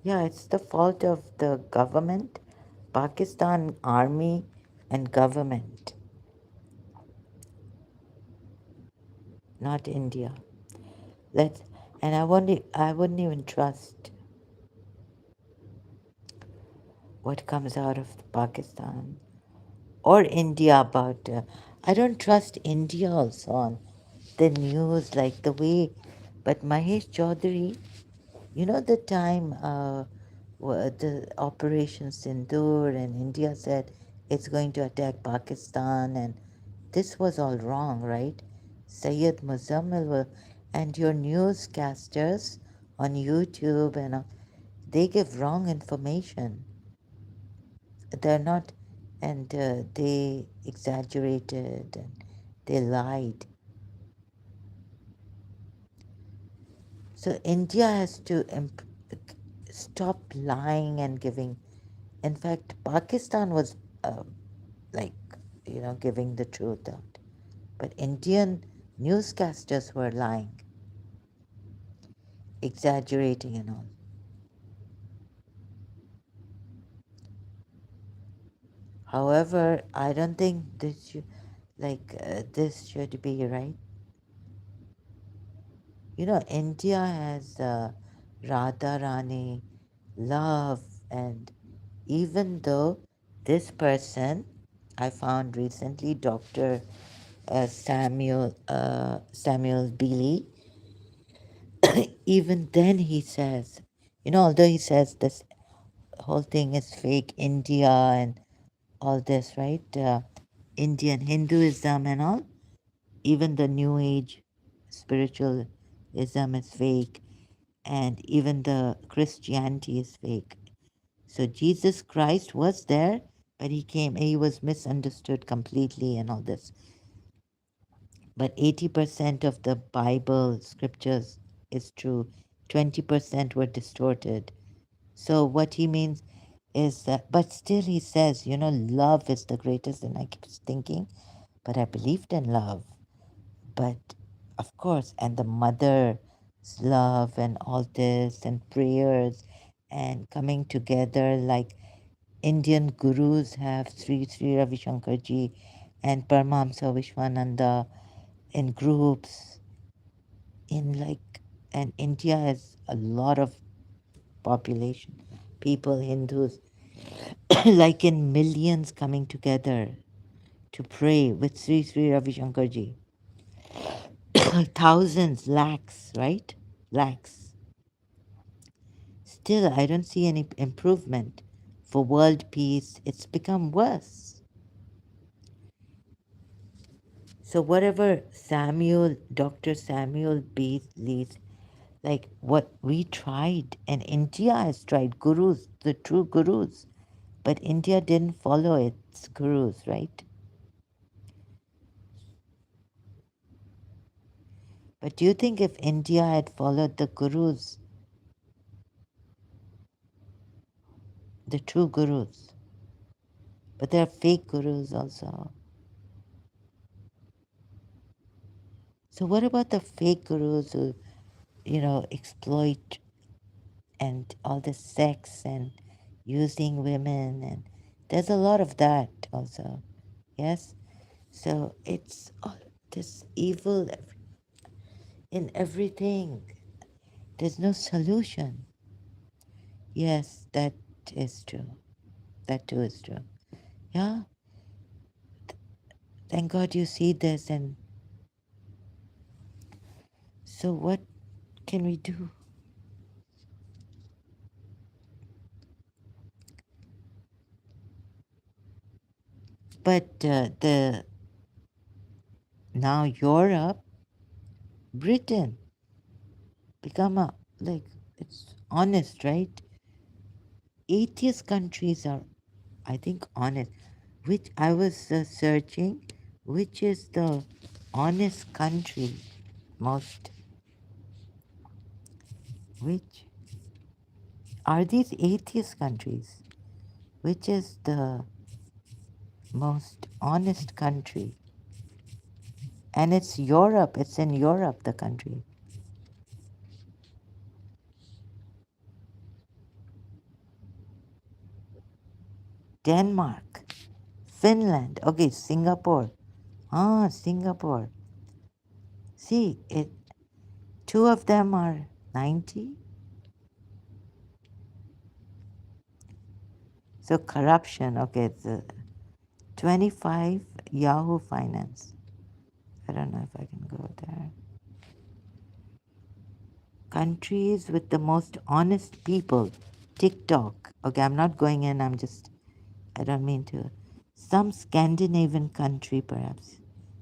yeah, it's the fault of the government, Pakistan army and government, not India. Let's, and I wouldn't even trust what comes out of Pakistan or India about. I don't trust India also on the news like the way. But Mahesh Chaudhary, you know the time the Operation Sindoor and India said it's going to attack Pakistan and this was all wrong, right? Sayyid Muzammil and your newscasters on YouTube and they give wrong information. They're not, and they exaggerated and they lied. So India has to stop lying and giving. In fact, Pakistan was like, giving the truth out. But Indian newscasters were lying, exaggerating and all. However, I don't think this should be right. India has Radha Rani, love, and even though this person I found recently, Dr. Samuel Bealey, even then he says, although he says this whole thing is fake India and all this, right? Indian Hinduism and all, even the New Age spiritualism is fake, and even the Christianity is fake. So Jesus Christ was there, but he was misunderstood completely and all this. But 80% of the Bible scriptures is true, 20% were distorted. So what he means is that, but still he says, love is the greatest. And I keep thinking, but I believed in love. But of course, and the mother's love and all this and prayers and coming together like Indian gurus have Sri Ravi Shankarji and Paramahamsa Vishwananda in groups in like, and India has a lot of population, people, Hindus, like in millions coming together to pray with Sri Ravi Shankarji. Thousands, lakhs, right? Lakhs. Still, I don't see any improvement. For world peace, it's become worse. So whatever Dr. Samuel B. Lee's, like what we tried, and India has tried gurus, the true gurus, but India didn't follow its gurus, right? But do you think if India had followed the gurus, the true gurus, but there are fake gurus also. So what about the fake gurus who, exploit and all the sex and using women, and there's a lot of that also. Yes? So it's all this evil in everything. There's no solution. Yes, that is true. That too is true. Yeah. Thank God you see this. And so what can we do? But the now Europe, Britain become a, like, it's honest, right? Atheist countries are, I think, honest. Which I was searching, which is the honest country most? Which are these atheist countries? Which is the most honest country? And it's Europe. It's in Europe, the country. Denmark, Finland. Okay, Singapore. Ah, Singapore. See, two of them are 90. So corruption. Okay, it's 25 Yahoo Finance. I don't know if I can go there. Countries with the most honest people. TikTok. Okay, I'm not going in. I don't mean to. Some Scandinavian country, perhaps.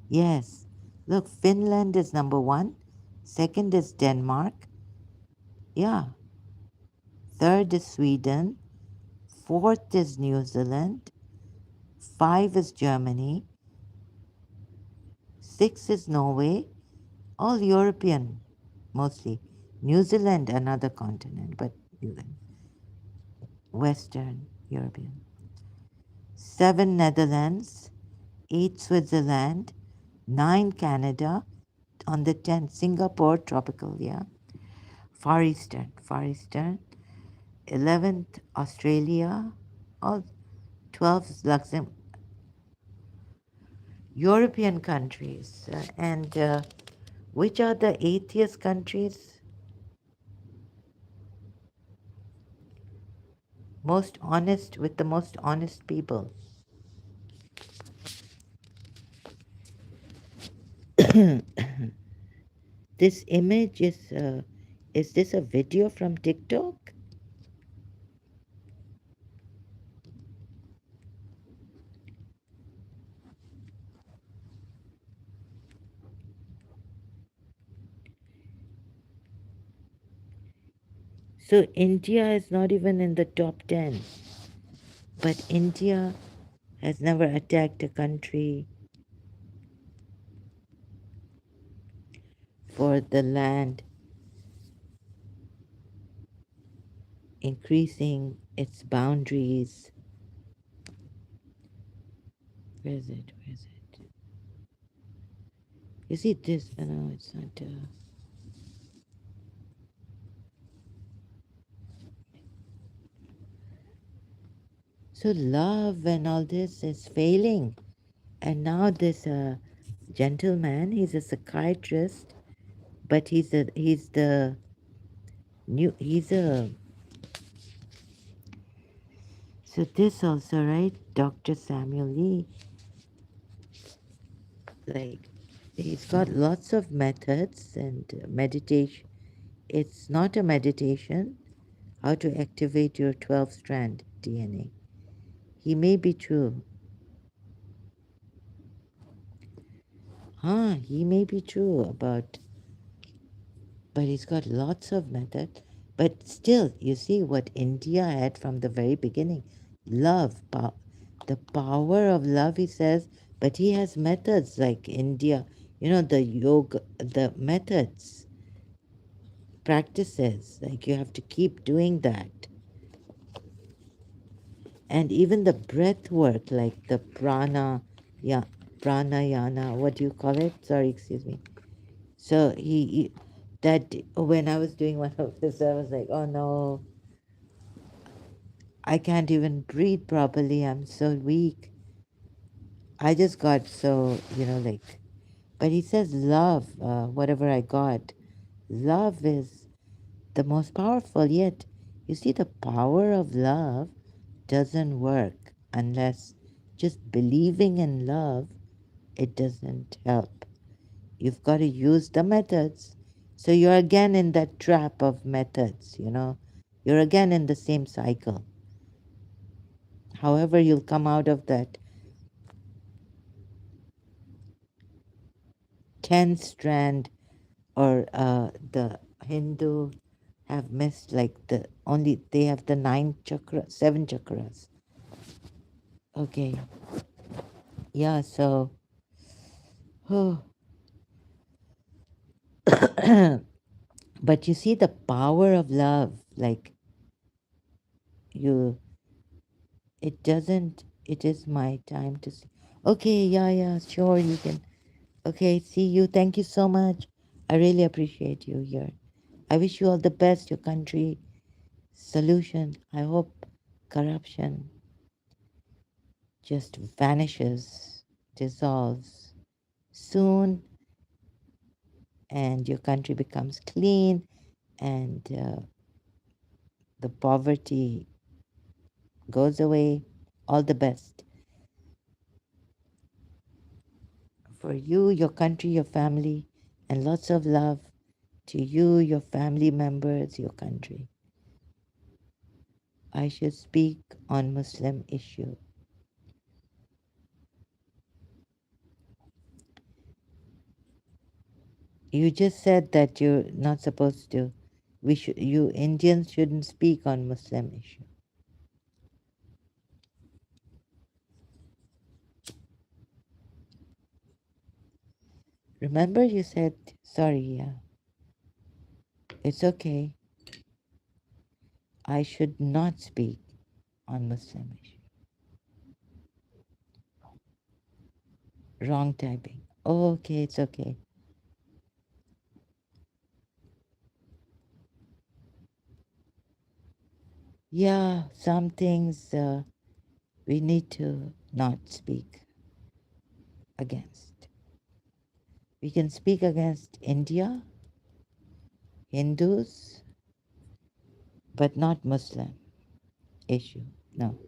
Yes. Look, Finland is number one. Second is Denmark. Yeah. Third is Sweden. Fourth is New Zealand. Five is Germany. Six is Norway. All European, mostly. New Zealand, another continent, but Western European. Seven, Netherlands. Eight, Switzerland. Nine, Canada. On the 10th, Singapore, tropical, yeah. Far Eastern. 11th, Australia. All 12th, Luxembourg. European countries. And which are the atheist countries? Most honest, with the most honest people. This image is this a video from TikTok? So India is not even in the top 10, but India has never attacked a country for the land, increasing its boundaries. Where is it? Where is it? You see this? No, it's not. So love and all this is failing. And now this gentleman, he's a psychiatrist, but he's the new he's a so this also, right? Dr. Samuel Lee, like he's got lots of methods and meditation. It's not a meditation. How to activate your 12-strand DNA. He may be true. He may be true about, but he's got lots of methods. But still, you see what India had from the very beginning, love, the power of love, he says, but he has methods like India, the yoga, the methods, practices, like you have to keep doing that. And even the breath work, like the pranayana, what do you call it? Sorry, excuse me. So that when I was doing one of this, I was like, oh no, I can't even breathe properly. I'm so weak. I just got so, like, but he says love, whatever I got, love is the most powerful. Yet, you see, the power of love doesn't work unless just believing in love, it doesn't help. You've got to use the methods. So you're again in that trap of methods. You're again in the same cycle. However, you'll come out of that 10 strand, or the Hindu have missed like they have the 7 chakras. Okay. Yeah, so, oh. But you see the power of love, like you, it is my time to see. Okay, yeah, sure, you can. Okay, see you. Thank you so much. I really appreciate you here. I wish you all the best, your country. Solution. I hope corruption just vanishes, dissolves soon, and your country becomes clean, and the poverty goes away. All the best for you, your country, your family, and lots of love to you, your family members, your country. I should speak on Muslim issue. You just said that you're not supposed to. You Indians shouldn't speak on Muslim issue. Remember you said, sorry, yeah. It's okay. I should not speak on Muslim issue. Wrong typing. Oh, okay, it's okay. Yeah, some things we need to not speak against. We can speak against India, Hindus, but not Muslim issue. No.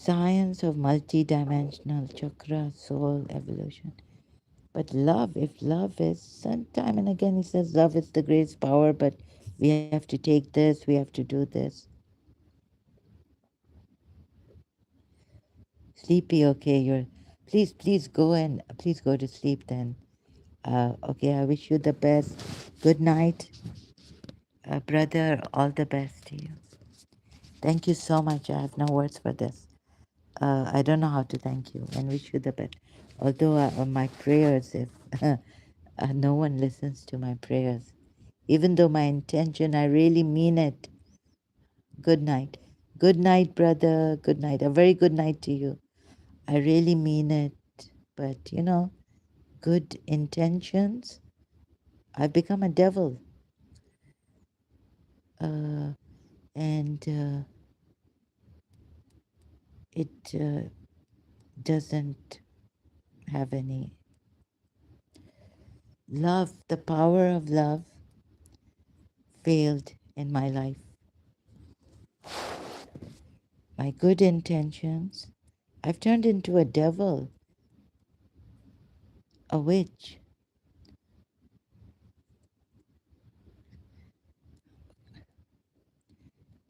science of multi-dimensional chakra, soul, evolution. But love, if love is, some time and again he says love is the greatest power, but we have to take this, we have to do this. Sleepy, okay, you're, please go to sleep then. Okay, I wish you the best. Good night, brother, all the best to you. Thank you so much. I have no words for this. I don't know how to thank you and wish you the best. Although my prayers, if no one listens to my prayers, even though my intention, I really mean it. Good night. Good night, brother. Good night. A very good night to you. I really mean it. But, good intentions, I've become a devil. Uh, and it doesn't have any love. The power of love failed in my life. My good intentions, I've turned into a devil, a witch.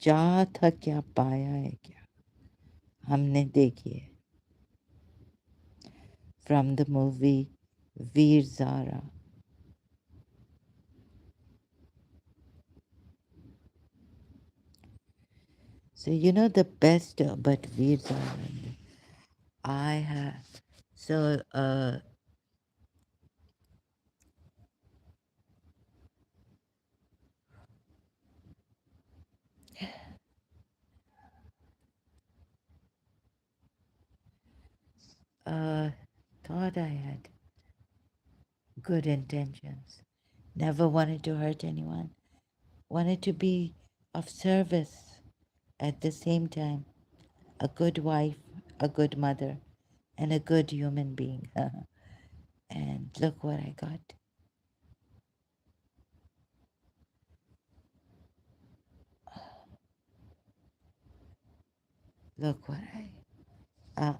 चाह था क्या पाया है क्या हमने देखिए from the movie Veer Zara. So the best, but Veer Zara. I have so uh, thought I had good intentions. Never wanted to hurt anyone. Wanted to be of service at the same time. A good wife, a good mother, and a good human being. And look what I got. Look what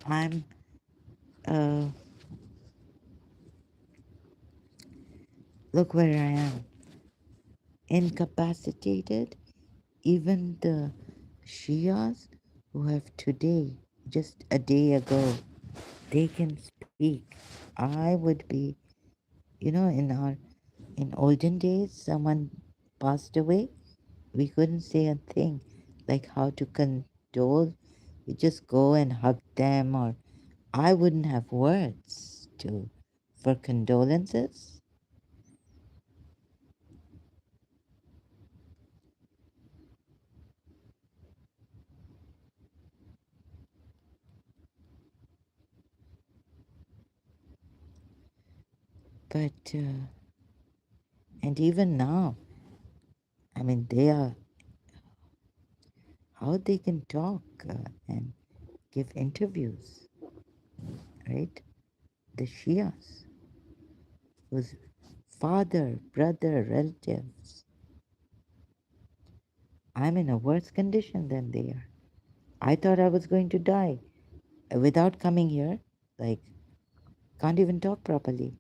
I'm, uh, look where I am. Incapacitated. Even the Shias who have today, just a day ago, they can speak. I would be, in olden days, someone passed away, we couldn't say a thing, like how to condole. We just go and hug them, or I wouldn't have words to for condolences. But and even now, I mean, they are how they can talk and give interviews, right? The Shias, whose father, brother, relatives, I'm in a worse condition than they are. I thought I was going to die without coming here. Like, can't even talk properly.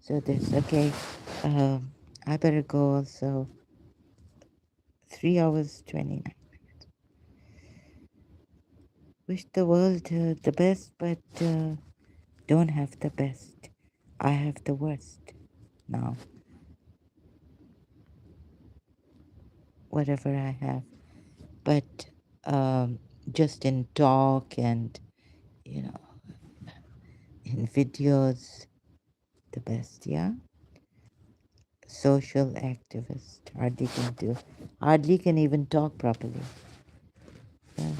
So this, okay. Um, I better go also. 3 hours 29. Wish the world the best, but don't have the best. I have the worst now. Whatever I have, but just in talk and you know in videos, the best. Yeah, social activist. Hardly can even talk properly. Yeah.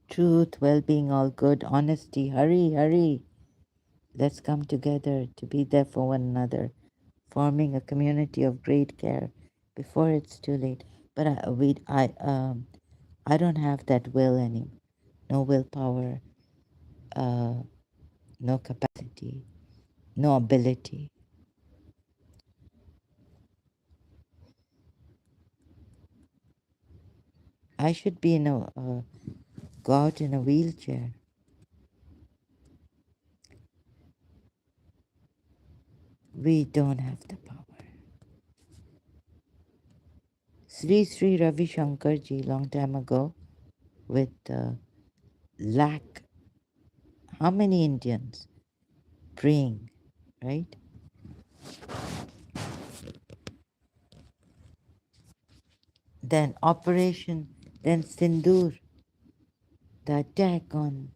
Truth, well-being, all good. Honesty. Hurry, hurry. Let's come together to be there for one another, forming a community of great care before it's too late. But I don't have that will anymore. No willpower, uh, no capacity, no ability. I should be in a go out in a wheelchair. We don't have the power. Sri Sri Ravi Shankar ji, long time ago, with lakh, how many Indians praying, right? Then Operation, then Sindoor, the attack on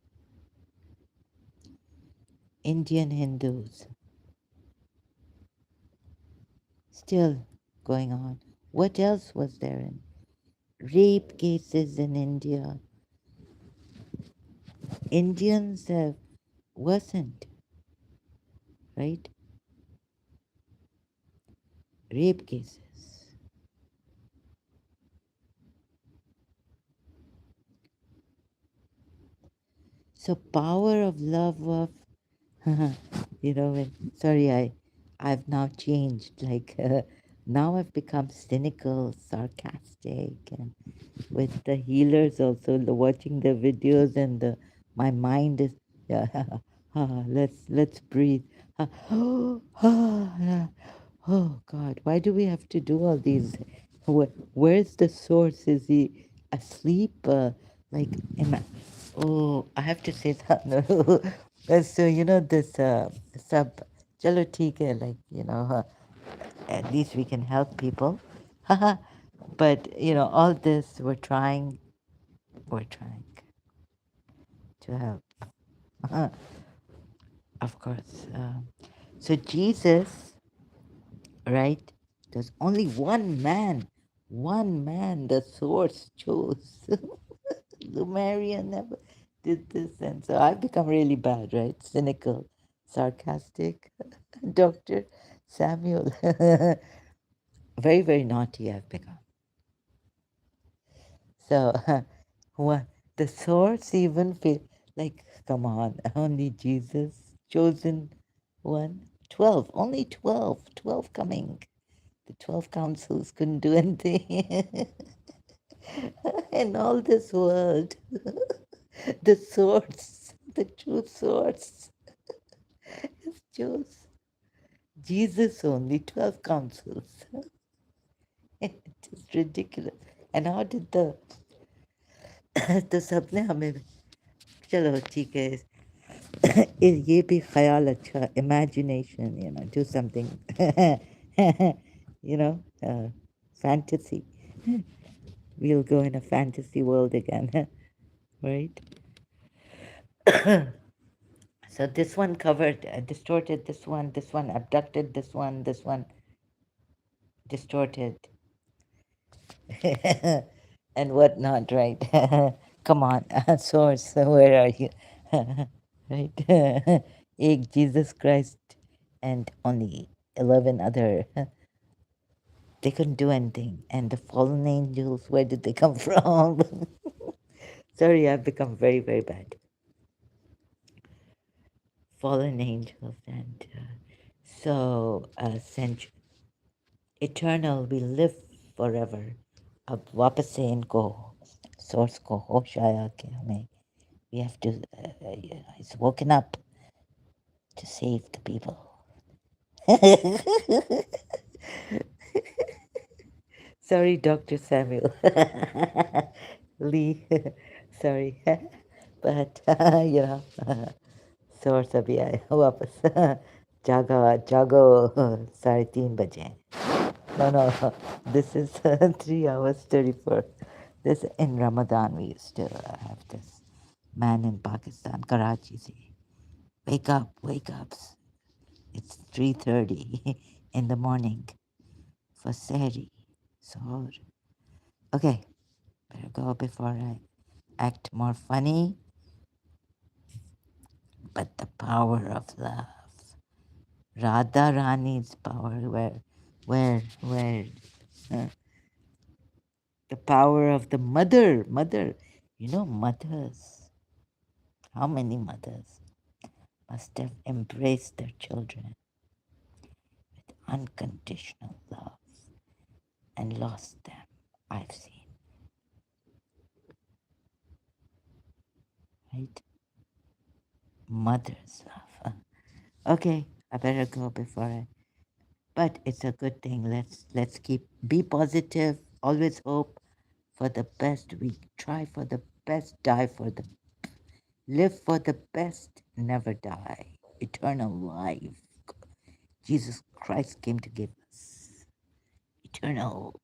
Indian Hindus, still going on. What else was there in rape cases in India? Indians have worsened, right? Rape cases. So power of love of sorry, I've now changed. Like now I've become cynical, sarcastic, and with the healers also watching the videos and my mind is yeah, let's breathe. Oh God, why do we have to do all these? Where's the source? Is he asleep? Like, oh, I have to say that. No. So this sub, chalo theek hai, like at least we can help people. But all this we're trying to help. Of course. So Jesus, right? There's only one man the source chose. Lumeria never did this, and so I've become really bad, right? Cynical, sarcastic. Dr. Samuel. Very, very naughty I've become. So, what the source even feel like, come on, only Jesus, chosen one. 12, only 12, 12 coming. The 12 councils couldn't do anything. In all this world, the source, the true source, is chose Jesus only, 12 councils. It is ridiculous. And how did तो सबने हमें चलो ठीक है ये भी ख्याल अच्छा imagination, do something, you know, fantasy. We'll go in a fantasy world again, right? So this one covered, distorted this one abducted this one distorted, and whatnot, right? Come on, source, where are you? Right? Ek Jesus Christ and only 11 other. They couldn't do anything. And the fallen angels, where did they come from? Sorry, I've become very, very bad. Fallen angels, and so eternal, we live forever. अब वापस से इनको source को होश आया कि हमें we have to it's woken up to save the people. Sorry, Dr. Samuel. Lee, sorry. But source अभी आए वापस जागो 3:30 बजे. No, this is 3 hours 34. This in Ramadan we used to have this man in Pakistan, Karachi, say, wake up. It's 3:30 in the morning for Sehri. Sahur. Okay, better go before I act more funny. But the power of love. Radha Rani's power, where, uh, the power of the mother. Mothers, how many mothers must have embraced their children with unconditional love and lost them? I've seen. right? Mother's love. Okay, I better go before I. But it's a good thing. Let's keep be positive. Always hope for the best. We try for the best. Die for the live for the best. Never die. Eternal life. Jesus Christ came to give us eternal